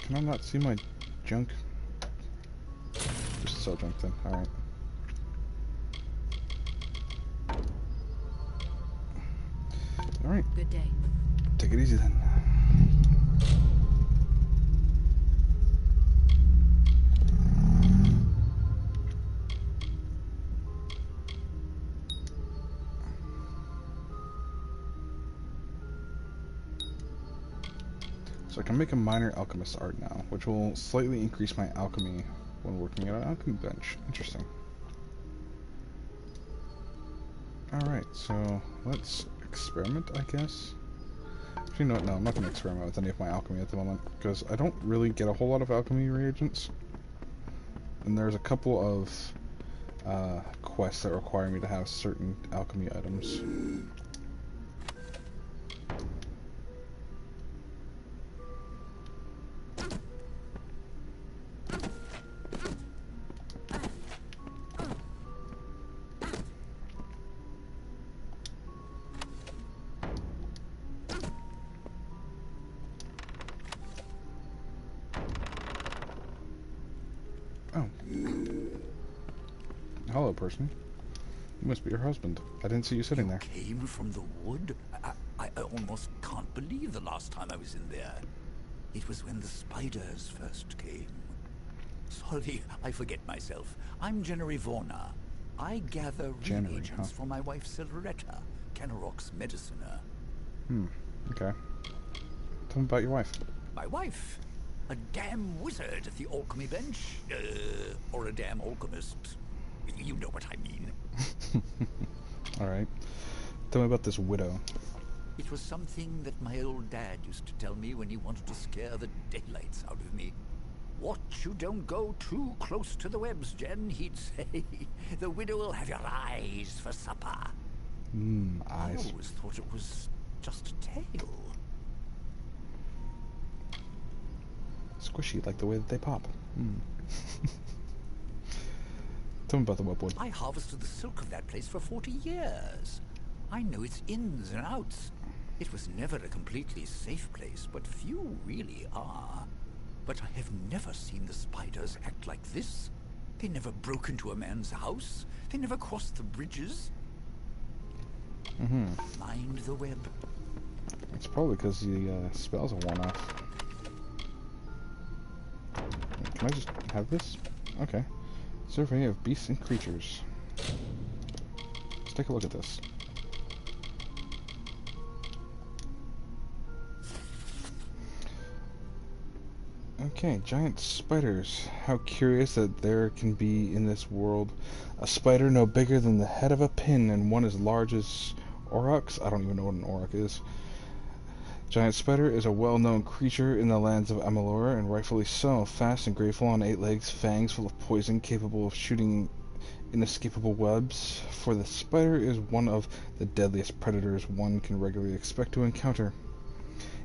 Can I not see my junk? Just sell junk then, alright. Alright.
Good day.
Take it easy then. So I can make a minor alchemist art now, which will slightly increase my alchemy when working at an alchemy bench. Interesting. Alright, so let's experiment, I guess. Actually, no, I'm not going to experiment with any of my alchemy at the moment, because I don't really get a whole lot of alchemy reagents. And there's a couple of quests that require me to have certain alchemy items. Hello, person. You must be your husband. I didn't see you sitting there.
Came from the wood? I almost can't believe the last time I was in there. It was when the spiders first came. Sorry, I forget myself. I'm Jennery Vorna. I gather reagents for my wife Silveretta, Kennerock's mediciner.
Okay. Tell me about your wife.
My wife? A damn wizard at the alchemy bench. Or a damn alchemist. You know what I mean.
Alright. Tell me about this widow.
It was something that my old dad used to tell me when he wanted to scare the daylights out of me. Watch you don't go too close to the webs, Jen, he'd say. The widow will have your eyes for supper.
Eyes.
I always thought it was just a tale.
Squishy, like the way that they pop. Tell me about the webwood.
I harvested the silk of that place for 40 years. I know its ins and outs. It was never a completely safe place, but few really are. But I have never seen the spiders act like this. They never broke into a man's house. They never crossed the bridges. Mind the web.
It's probably because the spells are worn off. Can I just have this? Okay. Survey of beasts and creatures. Let's take a look at this. Okay, giant spiders. How curious that there can be in this world a spider no bigger than the head of a pin and one as large as aurochs. I don't even know what an auroch is. Giant spider is a well-known creature in the lands of Amalur, and rightfully so. Fast and graceful on 8 legs, fangs full of poison, capable of shooting inescapable webs. For the spider is one of the deadliest predators one can regularly expect to encounter.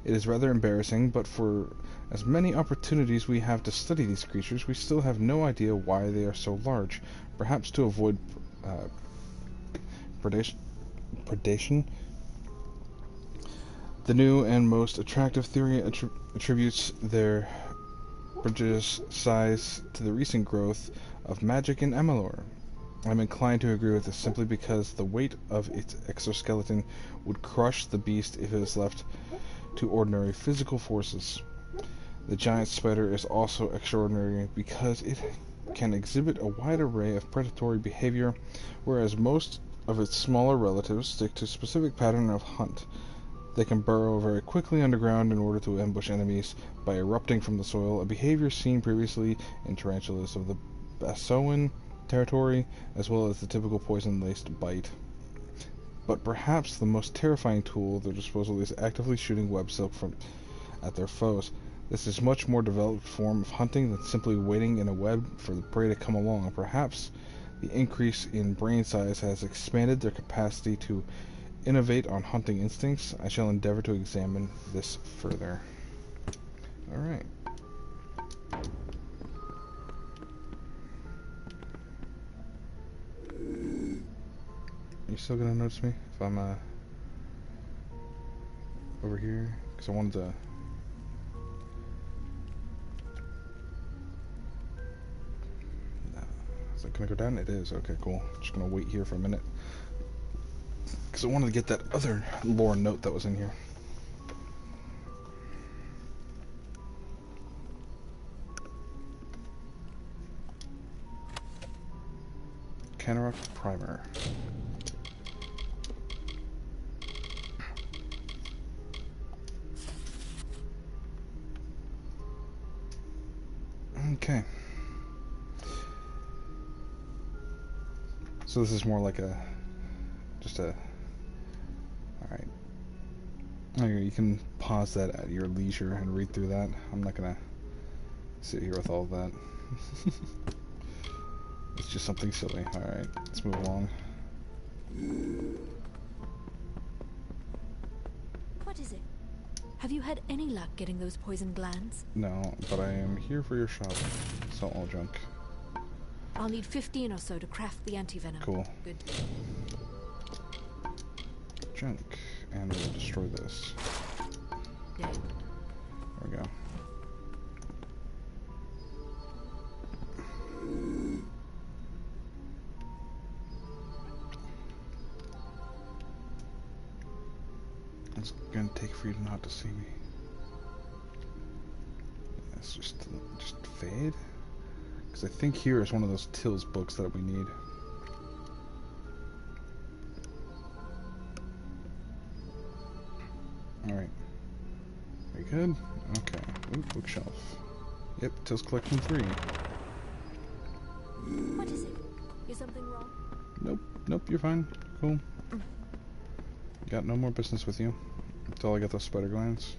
It is rather embarrassing, but for as many opportunities we have to study these creatures, we still have no idea why they are so large. Perhaps to avoid predation. The new and most attractive theory attributes their prodigious size to the recent growth of magic in Amalur. I'm inclined to agree with this simply because the weight of its exoskeleton would crush the beast if it is left to ordinary physical forces. The giant spider is also extraordinary because it can exhibit a wide array of predatory behavior, whereas most of its smaller relatives stick to a specific pattern of hunt. They can burrow very quickly underground in order to ambush enemies by erupting from the soil, a behavior seen previously in tarantulas of the Basoan territory, as well as the typical poison-laced bite. But perhaps the most terrifying tool at their disposal is actively shooting web silk at their foes. This is a much more developed form of hunting than simply waiting in a web for the prey to come along. Perhaps the increase in brain size has expanded their capacity to innovate on hunting instincts. I shall endeavor to examine this further. Alright. You still gonna notice me if I'm over here? Because I wanted to. Is that gonna go down? It is. Okay, cool. Just gonna wait here for a minute because I wanted to get that other lore note that was in here. Kanarok Primer. Okay. So this is more like a, just a, alright. You can pause that at your leisure and read through that. I'm not gonna sit here with all that. It's just something silly. Alright, let's move along.
What is it? Have you had any luck getting those poison glands?
No, but I am here for your shop. Sell all junk.
I'll need 15 or so to craft the antivenom.
Cool.
Good.
Junk. And we'll destroy this.
Yeah.
There we go. It's gonna take for you not to see me. It's just fade. Because I think here is one of those Till's books that we need. Alright. We good? Okay. Ooh, bookshelf. Yep, Till's Collection 3.
What is it? Is something wrong?
Nope, you're fine. Cool. Got no more business with you until I get those spider glands.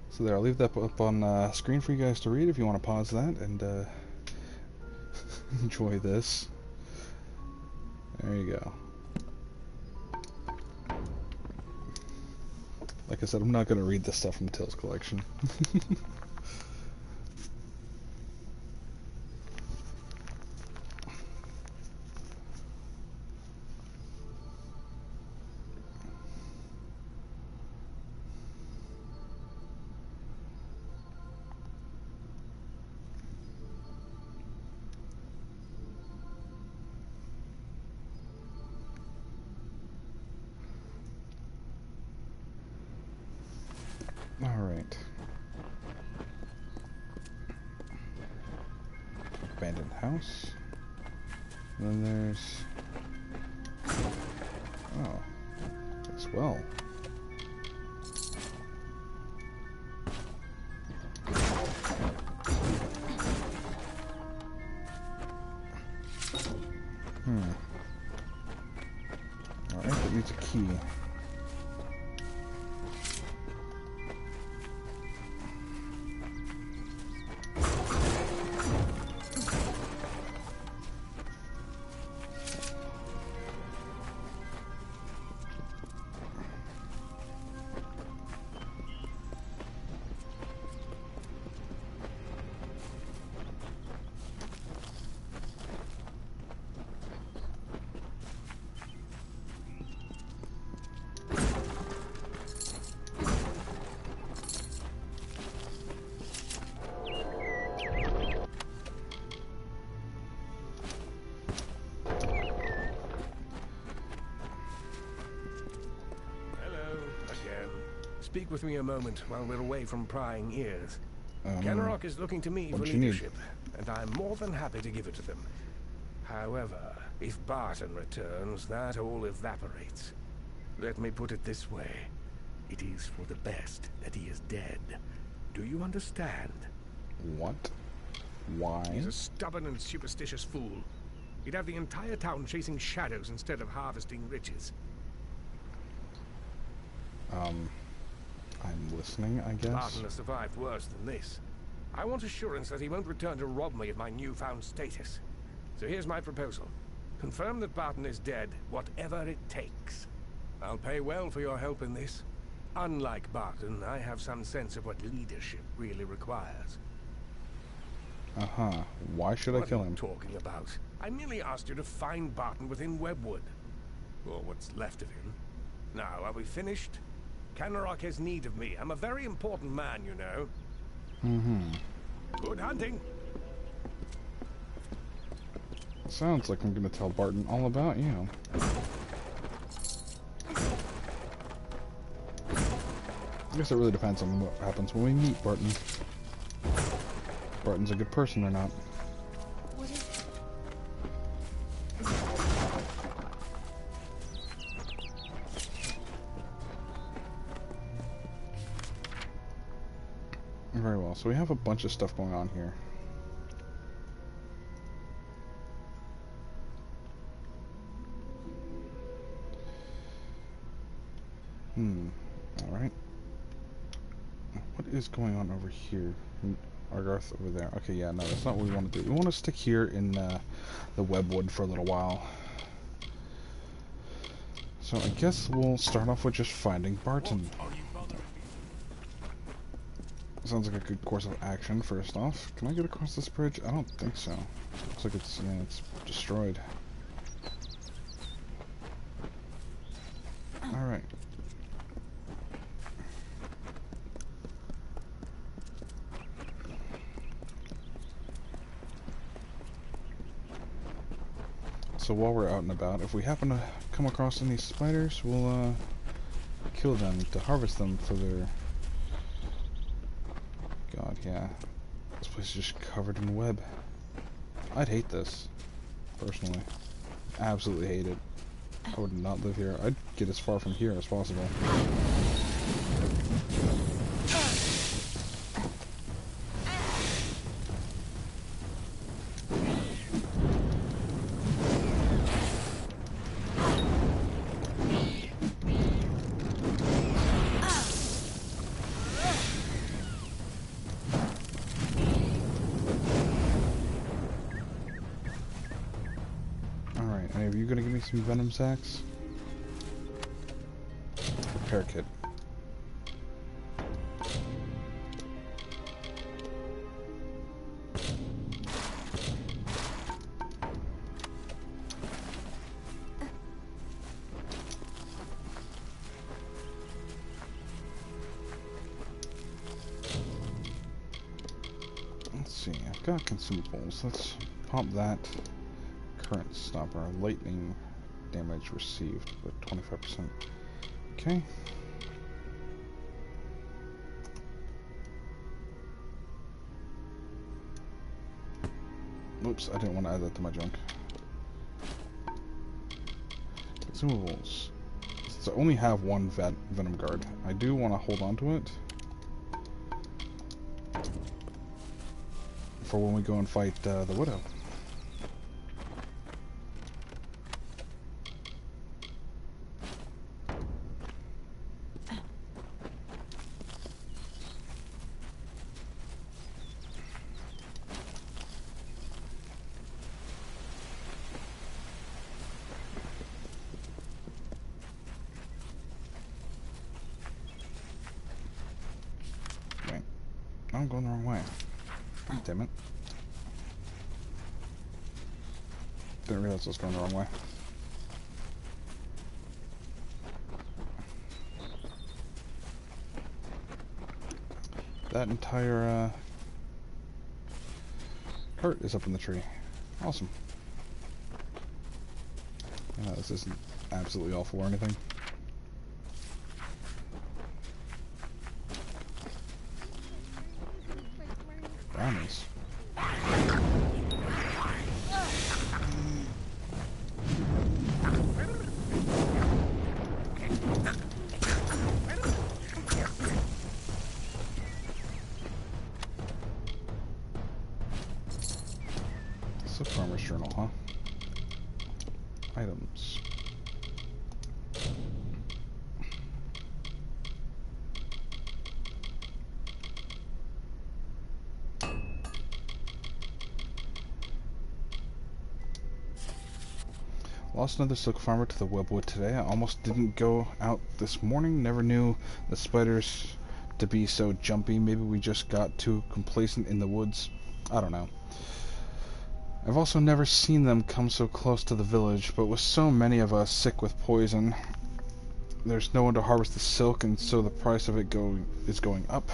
So there, I'll leave that up on screen for you guys to read if you want to pause that and enjoy this. There you go. Like I said, I'm not going to read this stuff from Till's collection. Alright. Abandoned house. And then there's... Oh. As well. Alright, that needs a key.
Speak with me a moment while we're away from prying ears. Kanarok is looking to me for leadership, and I'm more than happy to give it to them. However, if Barton returns, that all evaporates. Let me put it this way. It is for the best that he is dead. Do you understand?
What? Why?
He's a stubborn and superstitious fool. You'd have the entire town chasing shadows instead of harvesting riches.
I'm listening, I guess.
Barton has survived worse than this. I want assurance that he won't return to rob me of my newfound status. So here's my proposal. Confirm that Barton is dead, whatever it takes. I'll pay well for your help in this. Unlike Barton, I have some sense of what leadership really requires.
Uh-huh. Why should I kill him?
What are you talking about? I merely asked you to find Barton within Webwood. Or what's left of him. Now, are we finished? Canarok has need of me. I'm a very important man, you know.
Mm-hmm.
Good hunting.
Sounds like I'm gonna tell Barton all about you. I guess it really depends on what happens when we meet Barton. Barton's a good person or not.
What is...
Very well, so we have a bunch of stuff going on here. Alright. What is going on over here? Argarth over there. Okay, yeah, no, that's not what we want to do. We want to stick here in the Webwood for a little while. So I guess we'll start off with just finding Barton. Sounds like a good course of action, first off. Can I get across this bridge? I don't think so. Looks like it's, yeah, it's destroyed. Alright. So while we're out and about, if we happen to come across any spiders, we'll kill them to harvest them for their... God, yeah. This place is just covered in web. I'd hate this, personally. Absolutely hate it. I would not live here. I'd get as far from here as possible. Are you gonna give me some venom sacks? Repair kit. Let's see, I've got consumables. Let's pop that. Current stopper, lightning damage received, but 25%. Okay. Oops, I didn't want to add that to my junk. Consumables. Since I only have one venom guard, I do want to hold on to it for when we go and fight the Widow. I'm going the wrong way. God damn it. Didn't realize I was going the wrong way. That entire cart is up in the tree. Awesome. Yeah, this isn't absolutely awful or anything. Brownies. It's a farmer's journal, huh? Lost another silk farmer to the webwood today. I almost didn't go out this morning. Never knew the spiders to be so jumpy. Maybe we just got too complacent in the woods. I don't know. I've also never seen them come so close to the village, but with so many of us sick with poison, there's no one to harvest the silk, and so the price of it is going up.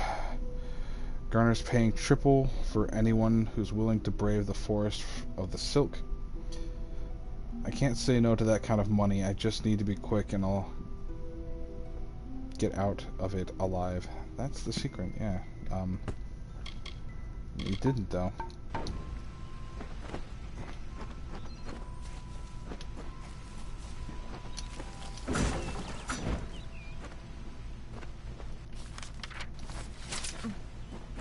Garner's paying triple for anyone who's willing to brave the forest of the silk. I can't say no to that kind of money. I just need to be quick and I'll get out of it alive. That's the secret, yeah. You didn't though.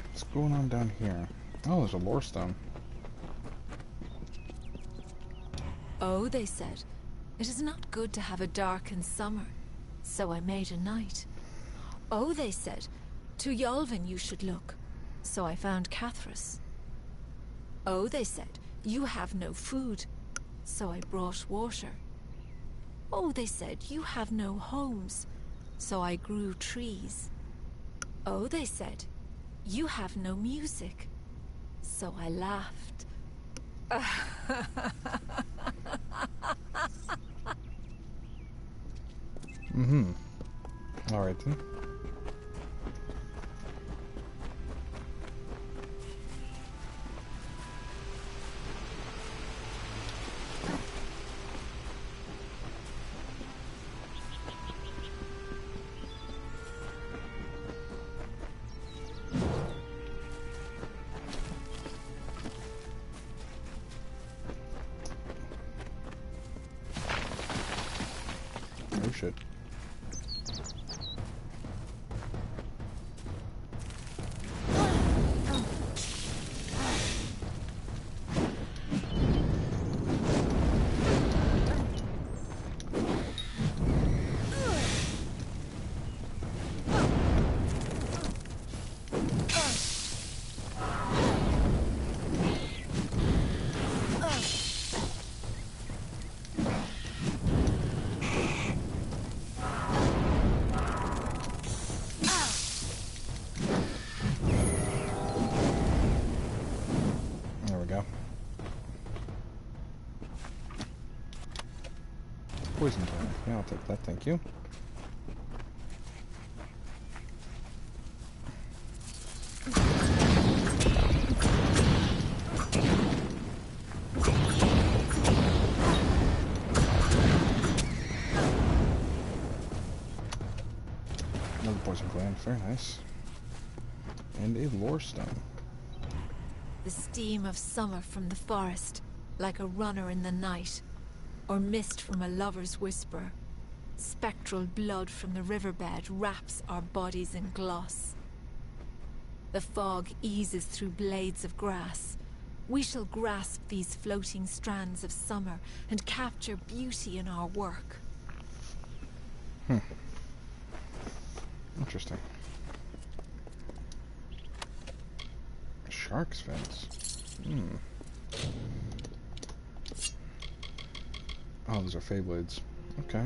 What's going on down here? Oh, there's a lore stone.
Oh, they said, it is not good to have a darkened summer, so I made a night. Oh, they said, to Yolvin you should look, so I found Cathras. Oh, they said, you have no food, so I brought water. Oh, they said, you have no homes, so I grew trees. Oh, they said, you have no music, so I laughed.
Alright then. Oh shit. Poison planet. Yeah, I'll take that, thank you. Another poison gland, very nice. And a lore stone.
The steam of summer from the forest, like a runner in the night, or mist from a lover's whisper. Spectral blood from the riverbed wraps our bodies in gloss. The fog eases through blades of grass. We shall grasp these floating strands of summer and capture beauty in our work.
Interesting. Shark's fins. Oh, those are Feyblades. Okay.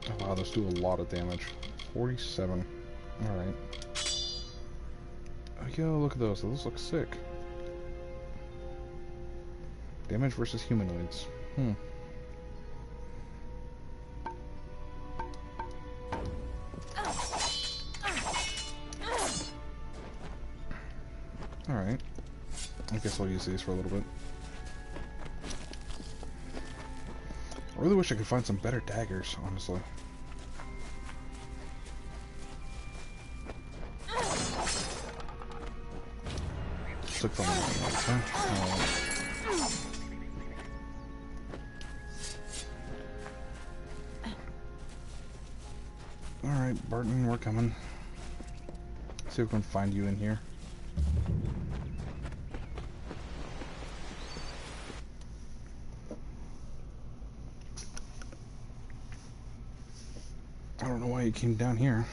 Oh wow, those do a lot of damage. 47. Alright. Oh yo, look at those. Those look sick. Damage versus humanoids. Alright. I guess I'll use these for a little bit. I really wish I could find some better daggers, honestly. Took the long ones, huh? Alright, Barton, we're coming. See if we can find you in here. I don't know why you came down here.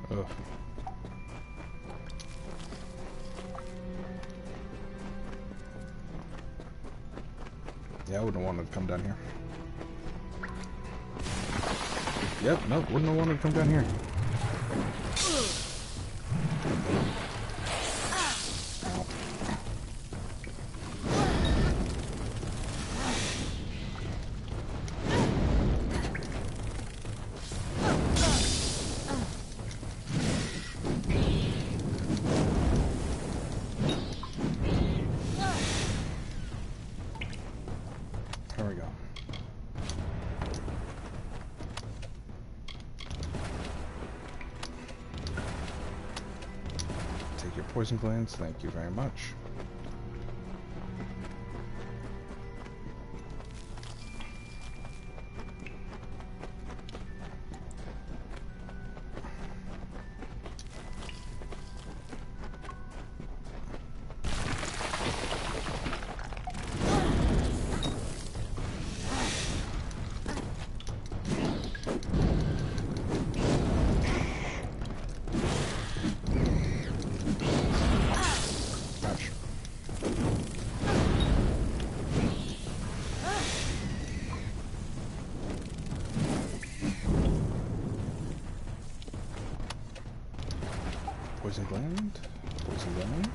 Ugh. Yeah, I wouldn't want to come down here. Yep, nope, wouldn't have wanted to come down here. There we go. Take your poison glands, thank you very much. Poison gland, poison gland,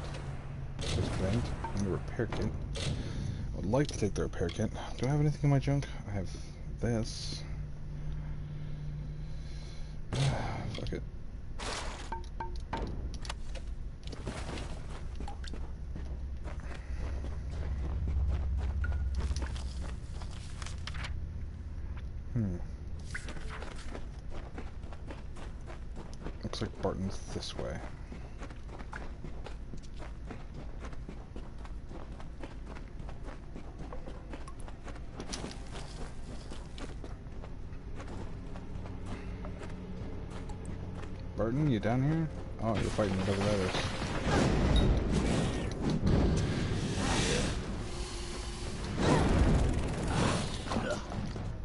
poison gland, and the repair kit. I would like to take the repair kit. Do I have anything in my junk? I have this. Fuck it. Looks like Barton's this way. Barton, you down here? Oh, you're fighting whatever that is.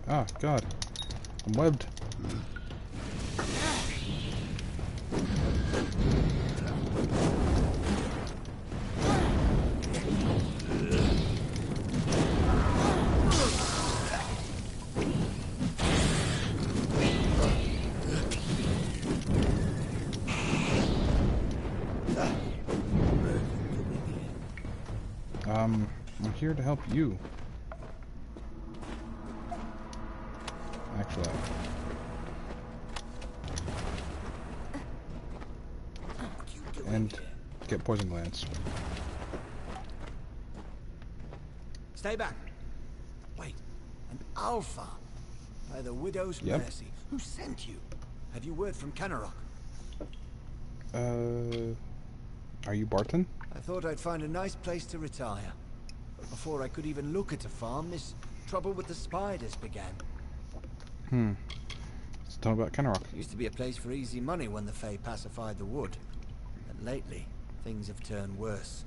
Ah, God. I'm webbed. I'm here to help you. Actually. And get poison glands.
Stay back. Wait, an alpha? By the widow's mercy. Who sent you? Have you word from Kenarok?
Are you Barton?
I thought I'd find a nice place to retire. But before I could even look at a farm, this trouble with the spiders began.
Let's talk about Kenarok.
Used to be a place for easy money when the Fae pacified the wood. But lately, things have turned worse.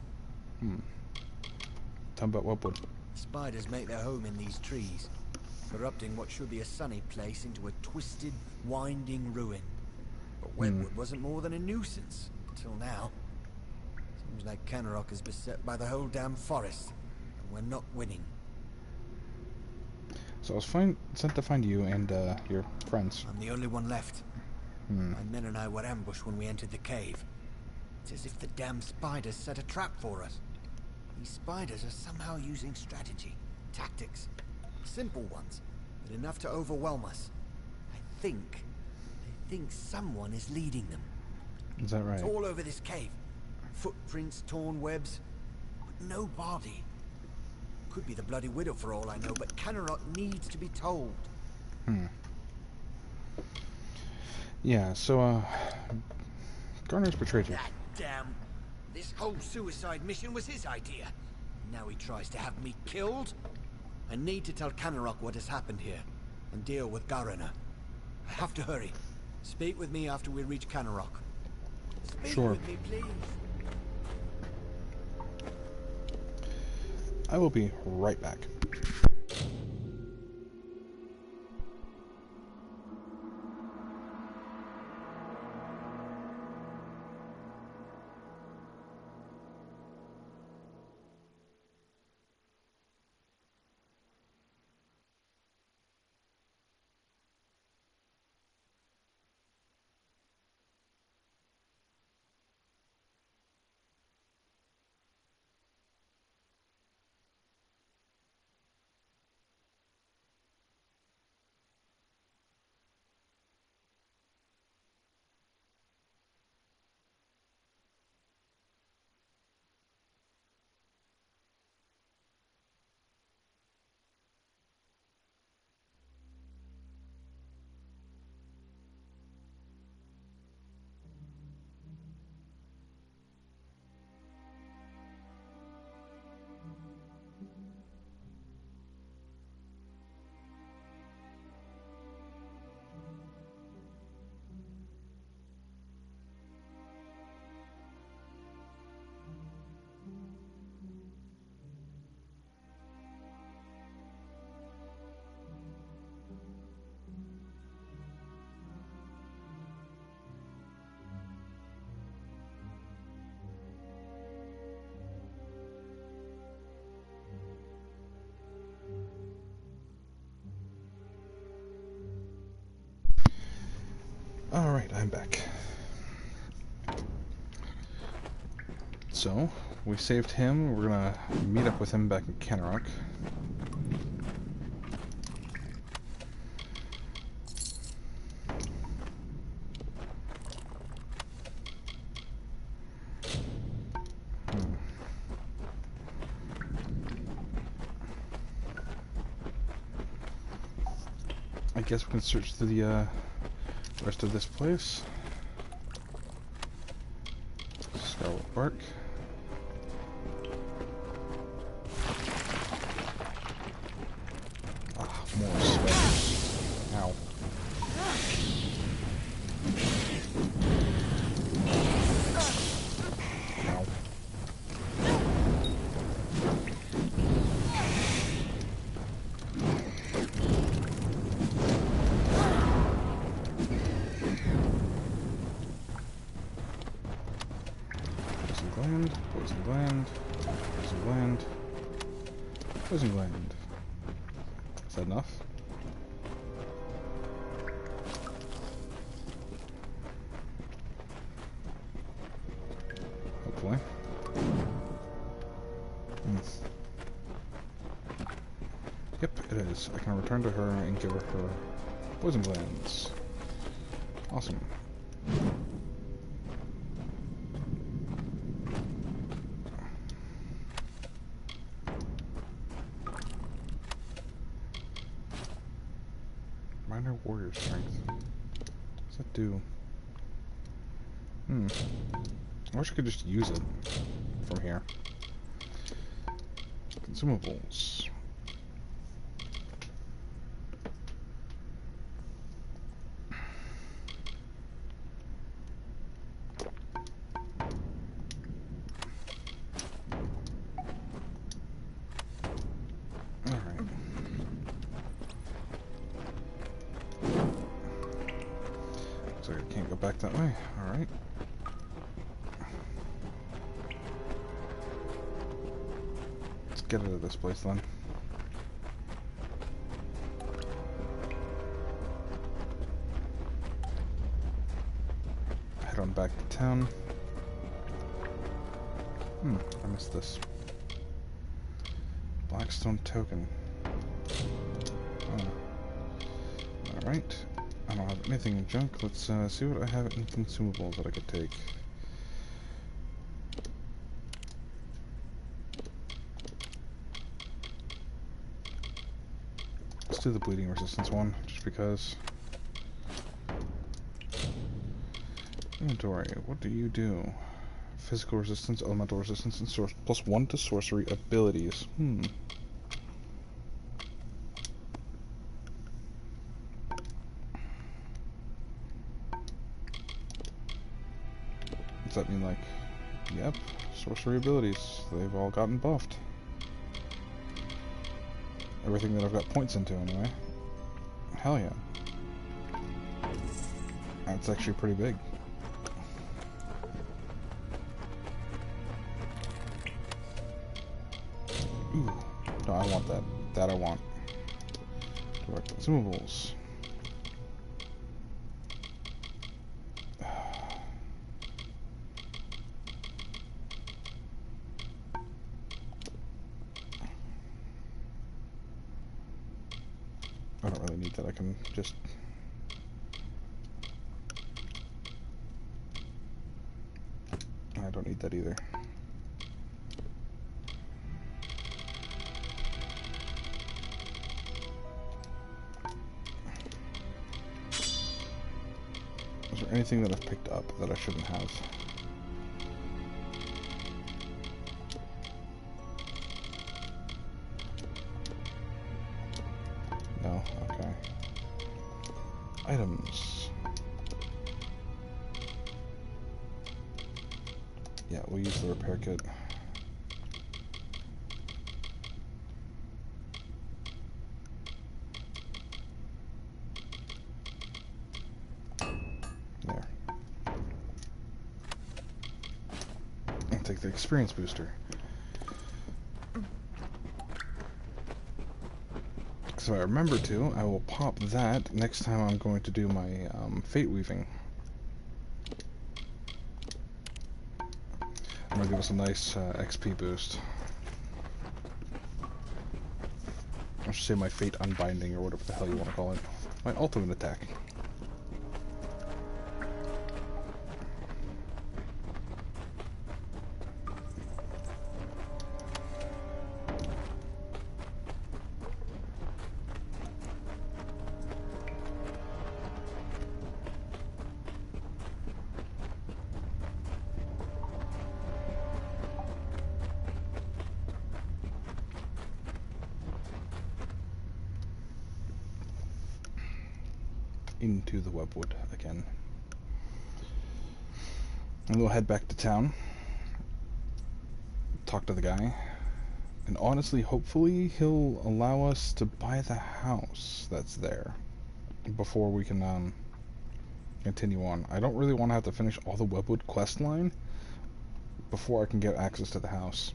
Tell me about what wood.
Spiders make their home in these trees, corrupting what should be a sunny place into a twisted, winding ruin. But Webwood wasn't more than a nuisance, until now. Seems like Kenarok is beset by the whole damn forest, and we're not winning.
So I was sent to find you and your friends.
I'm the only one left. My men and I were ambushed when we entered the cave. It's as if the damn spiders set a trap for us. These spiders are somehow using strategy, tactics. Simple ones, but enough to overwhelm us. I think someone is leading them.
Is that right?
It's all over this cave. Footprints, torn webs, but no body. Could be the Bloody Widow for all I know, but Kenarok needs to be told.
Yeah, so, Garner's betrayed you.
That damn... This whole suicide mission was his idea. Now he tries to have me killed? I need to tell Kenarok what has happened here, and deal with Garner. I have to hurry. Speak with me after we reach Kenarok. Speak with me, please.
I will be right back. I'm back. So, we saved him. We're gonna meet up with him back in Kenrock. I guess we can search through the rest of this place. Scarlet bark. Ah, more sweat. Ow. Ow. Poison gland, poison gland, poison gland. Is that enough? Hopefully. Yep, it is. I can return to her and give her poison glands. Awesome. Minor warrior strength. What does that do? I wish I could just use it from here. Consumables. Back that way. Alright. Let's get out of this place then. Head on back to town. I missed this. Blackstone token. Oh. Alright. I don't have anything in junk. Let's see what I have in consumables that I could take. Let's do the bleeding resistance one, just because. Inventory. What do you do? Physical resistance, elemental resistance, and source +1 to sorcery abilities. Does that mean, like, yep, sorcery abilities, they've all gotten buffed. Everything that I've got points into, anyway. Hell yeah. That's actually pretty big. Ooh, no, I want that. That I want. Direct consumables. I don't really need that. I can just... I don't need that either. Is there anything that I've picked up that I shouldn't have? No? Okay. Items. Yeah, we'll use the repair kit. There. I'll take the experience booster. So I remember to, I will pop that next time I'm going to do my fate weaving. gonna give us a nice XP boost. I should say my Fate Unbinding, or whatever the hell you want to call it. My ultimate attack. Into the webwood again. And we'll head back to town, talk to the guy, and honestly, hopefully he'll allow us to buy the house that's there before we can continue on. I don't really want to have to finish all the webwood quest line before I can get access to the house.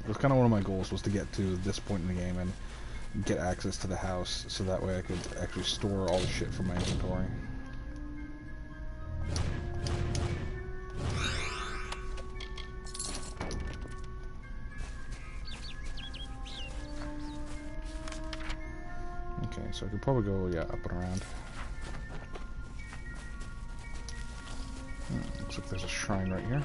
It was kind of one of my goals, was to get to this point in the game and get access to the house, so that way I could actually store all the shit from my inventory. Okay, so I could probably go, yeah, up and around. Looks like there's a shrine right here.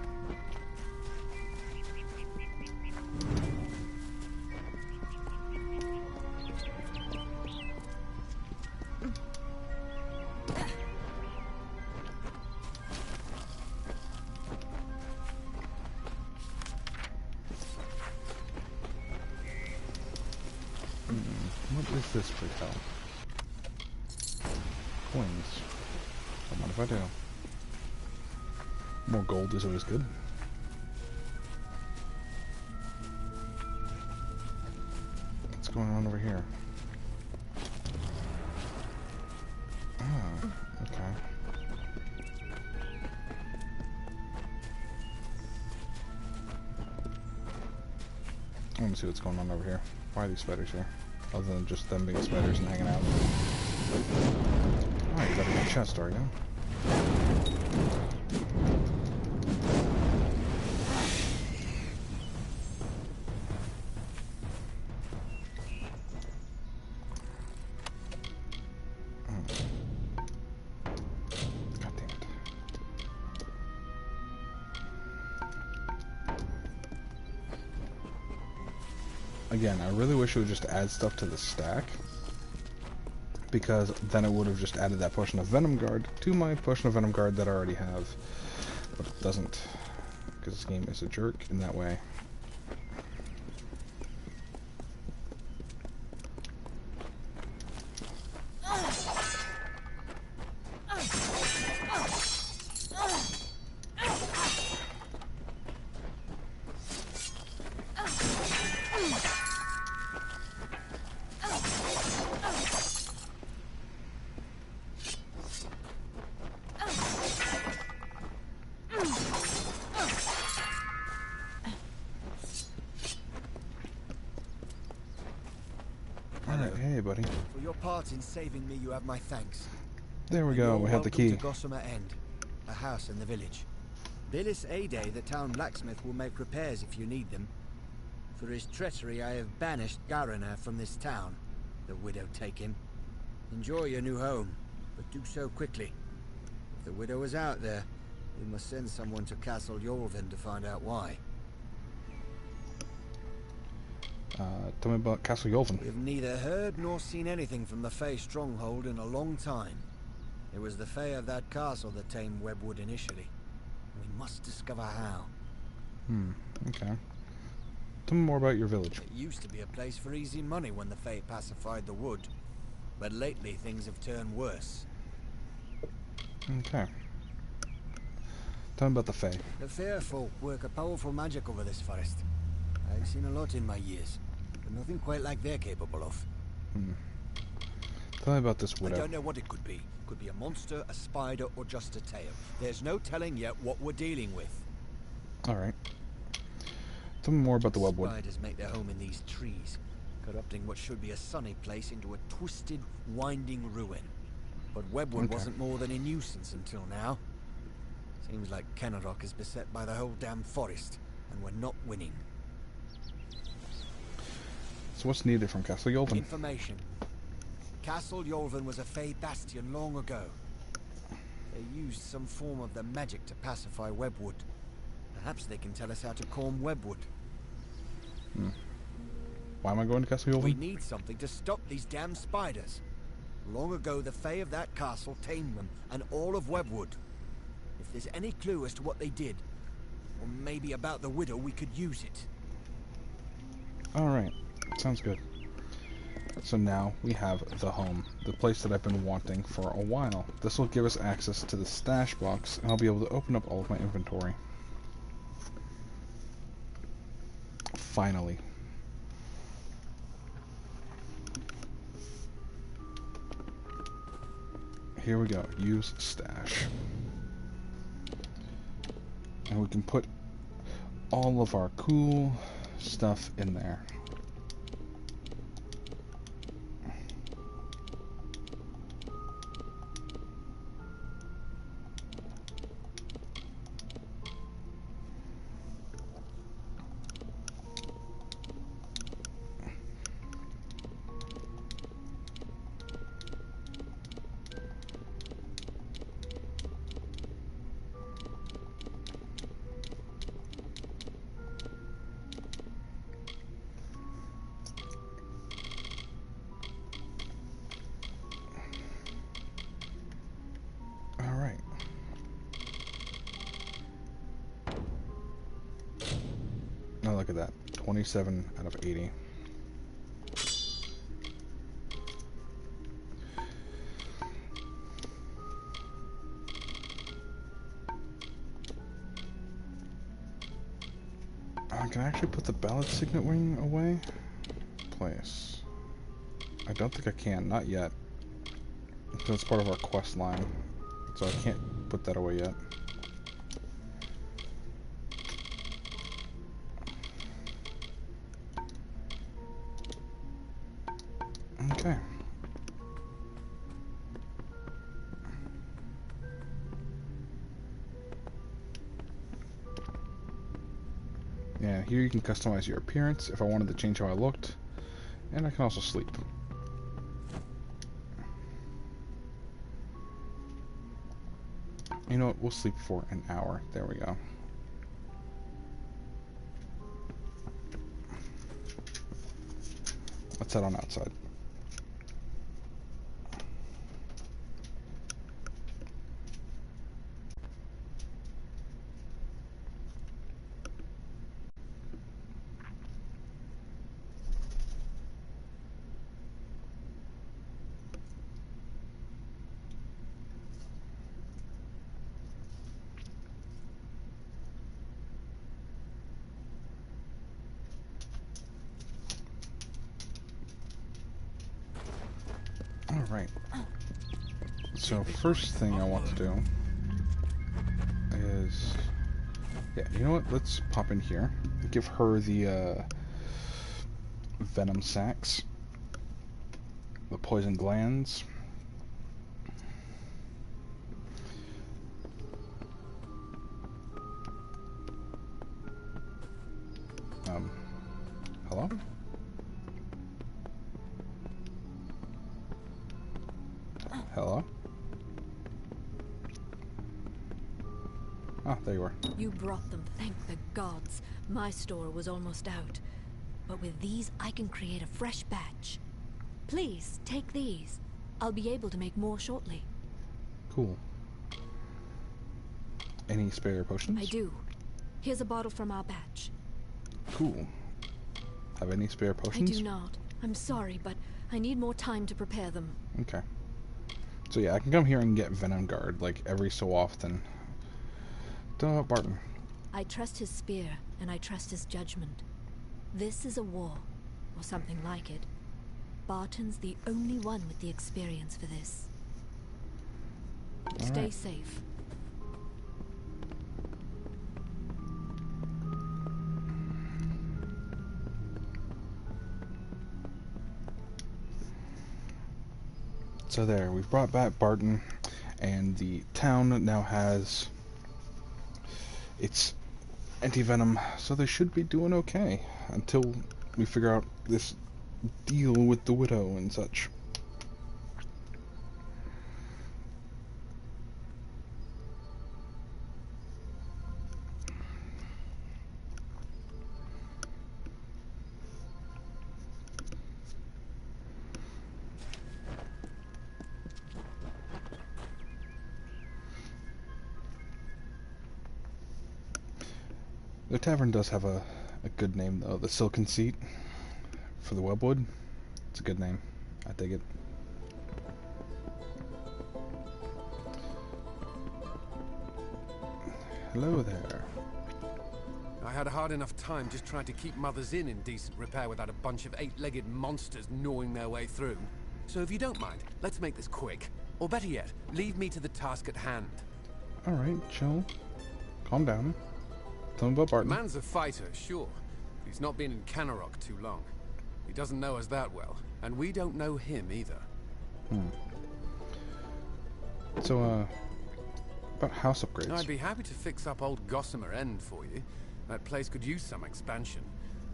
What is this, please tell? Coins. Don't mind if I do. More gold is always good. What's going on over here? Ah, okay. I want to see what's going on over here. Why are these spiders here? Other than just them being spiders and hanging out. Oh, you got a good chest, are you? God damn it. Again, I really wish it would just add stuff to the stack, because then it would have just added that potion of Venom Guard to my potion of Venom Guard that I already have. But it doesn't, because this game is a jerk in that way. Hey, buddy.
For your part in saving me, you have my thanks.
There we go. We have the key.
To Gossamer End, a house in the village. Billis Shayde, the town blacksmith, will make repairs if you need them. For his treachery, I have banished Gariner from this town. The widow take him. Enjoy your new home, but do so quickly. If the widow is out there, we must send someone to Castle Yolvin to find out why.
Tell me about Castle Yolvin.
We've neither heard nor seen anything from the Fey stronghold in a long time. It was the Fey of that castle that tamed Webwood initially. We must discover how.
Okay. Tell me more about your village.
It used to be a place for easy money when the Fey pacified the wood, but lately things have turned worse.
Okay. Tell me about the Fey.
The fair folk work a powerful magic over this forest. I've seen a lot in my years, but nothing quite like they're capable of.
Tell me about this widow.
I don't know what it could be. Could be a monster, a spider, or just a tail. There's no telling yet what we're dealing with.
Alright. Tell me more about the webwood.
Spiders make their home in these trees, corrupting what should be a sunny place into a twisted, winding ruin. But Webwood wasn't more than a nuisance until now. Seems like Kenarok is beset by the whole damn forest, and we're not winning.
So what's needed from Castle Yolvin?
Information. Castle Yolvin was a Fey bastion long ago. They used some form of the magic to pacify Webwood. Perhaps they can tell us how to calm Webwood.
Why am I going to Castle Yolvin?
We need something to stop these damn spiders. Long ago, the Fae of that castle tamed them, and all of Webwood. If there's any clue as to what they did, or maybe about the widow, we could use it.
Alright, sounds good. So now we have the home, the place that I've been wanting for a while. This will give us access to the stash box, and I'll be able to open up all of my inventory. Finally. Here we go, use stash. And we can put all of our cool stuff in there. Oh, look at that. 27 out of 80. Can I actually put the ballad signet wing away? Place. I don't think I can. Not yet. Because it's part of our quest line. So I can't put that away yet. Okay. Yeah, here you can customize your appearance if I wanted to change how I looked. And I can also sleep. You know what? We'll sleep for an hour. There we go. Let's head on outside. Alright. So first thing I want to do is... Yeah, you know what? Let's pop in here. Give her the venom sacs. The poison glands. Hello? Hello? Ah, there you are.
You brought them, thank the gods. My store was almost out. But with these, I can create a fresh batch. Please, take these. I'll be able to make more shortly.
Cool. Any spare potions?
I do. Here's a bottle from our batch.
Cool. Have any spare potions?
I do not. I'm sorry, but I need more time to prepare them.
Okay. So yeah, I can come here and get Venom Guard, like, every so often. Duh, Barton.
I trust his spear, and I trust his judgment. This is a war, or something like it. Barton's the only one with the experience for this. Stay safe.
So there, we've brought back Barton, and the town now has It's anti-venom, so they should be doing okay until we figure out this deal with the widow and such. The tavern does have a good name, though. The Silken Seat for the Webwood. It's a good name. I dig it. Hello there.
I had a hard enough time just trying to keep Mother's Inn in decent repair without a bunch of eight-legged monsters gnawing their way through. So if you don't mind, let's make this quick. Or better yet, leave me to the task at hand.
Alright, chill. Calm down. Tell me about Barton.
The man's a fighter, sure. But he's not been in Canarok too long. He doesn't know us that well, and we don't know him either.
So, about house upgrades.
I'd be happy to fix up old Gossamer End for you. That place could use some expansion.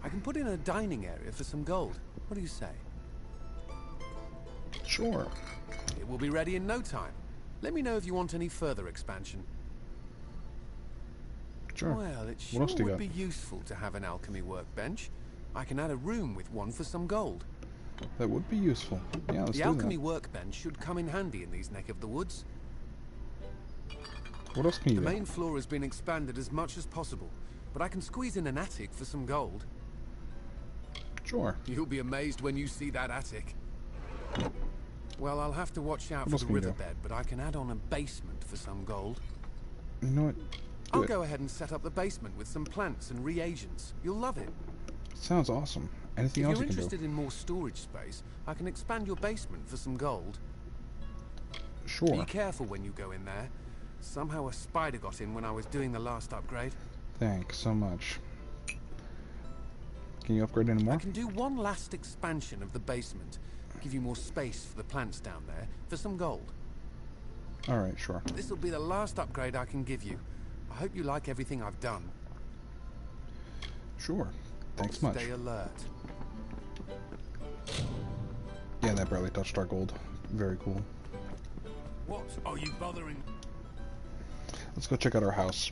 I can put in a dining area for some gold. What do you say?
Sure.
It will be ready in no time. Let me know if you want any further expansion.
Sure.
Well, it sure would be useful to have an alchemy workbench. I can add a room with one for some gold.
That would be useful. Yeah, let's do that.
The alchemy workbench should come in handy in these neck of the woods.
What else can you do?
The main floor has been expanded as much as possible, but I can squeeze in an attic for some gold.
Sure.
You'll be amazed when you see that attic. Well, I'll have to watch out for the riverbed, but I can add on a basement for some gold.
You know what?
I'll go ahead and set up the basement with some plants and reagents. You'll love it.
Sounds awesome. Anything else you can do?
If you're interested in more storage space, I can expand your basement for some gold.
Sure.
Be careful when you go in there. Somehow a spider got in when I was doing the last upgrade.
Thanks so much. Can you upgrade any more?
I can do one last expansion of the basement. Give you more space for the plants down there for some gold.
Alright, sure.
This will be the last upgrade I can give you. I hope you like everything I've done.
Sure. Thanks much.
Stay alert.
Yeah, that barely touched our gold. Very cool.
What are you bothering?
Let's go check out our house.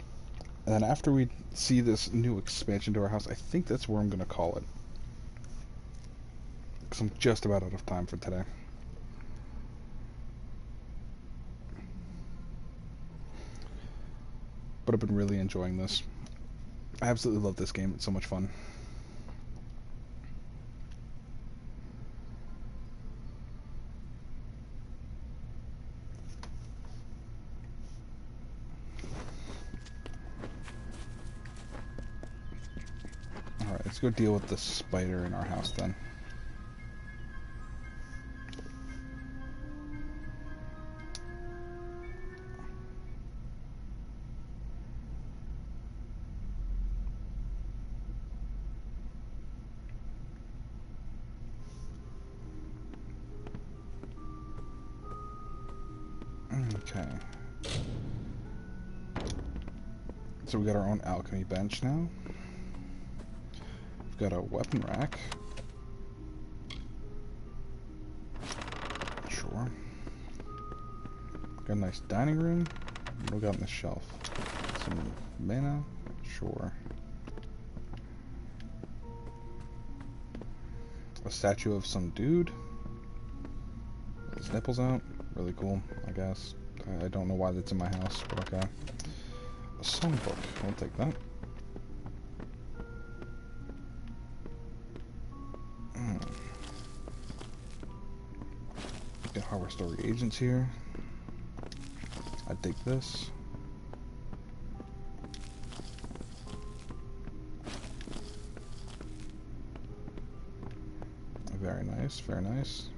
And then after we see this new expansion to our house, I think that's where I'm going to call it. Because I'm just about out of time for today. But I've been really enjoying this. I absolutely love this game. It's so much fun. Alright, let's go deal with the spider in our house then. Okay. So we got our own alchemy bench now. We've got a weapon rack. Sure. Got a nice dining room. What do we got on the shelf? Some mana. Sure. A statue of some dude. With his nipples out. Really cool, I guess. I don't know why that's in my house, but okay. A songbook. I'll take that. Got hardware store reagents here. I dig this. Very nice, very nice.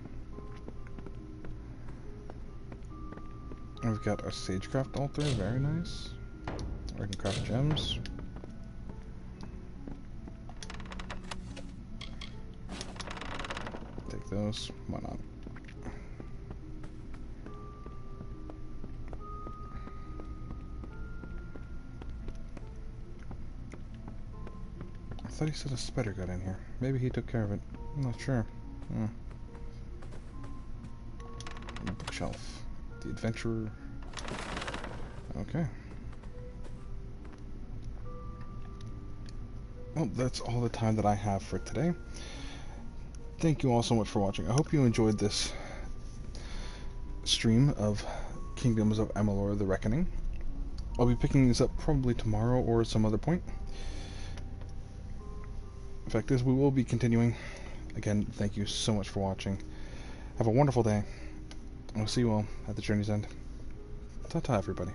We've got a sagecraft altar, very nice. I can craft gems. Take those, why not? thought he said a spider got in here. Maybe he took care of it. I'm not sure. Bookshelf. The Adventurer. Okay. Well, that's all the time that I have for today. Thank you all so much for watching. I hope you enjoyed this stream of Kingdoms of Amalur: The Reckoning. I'll be picking these up probably tomorrow or at some other point. The fact is, we will be continuing. Again, thank you so much for watching. Have a wonderful day. I'll see you all at the journey's end. Ta-ta, everybody.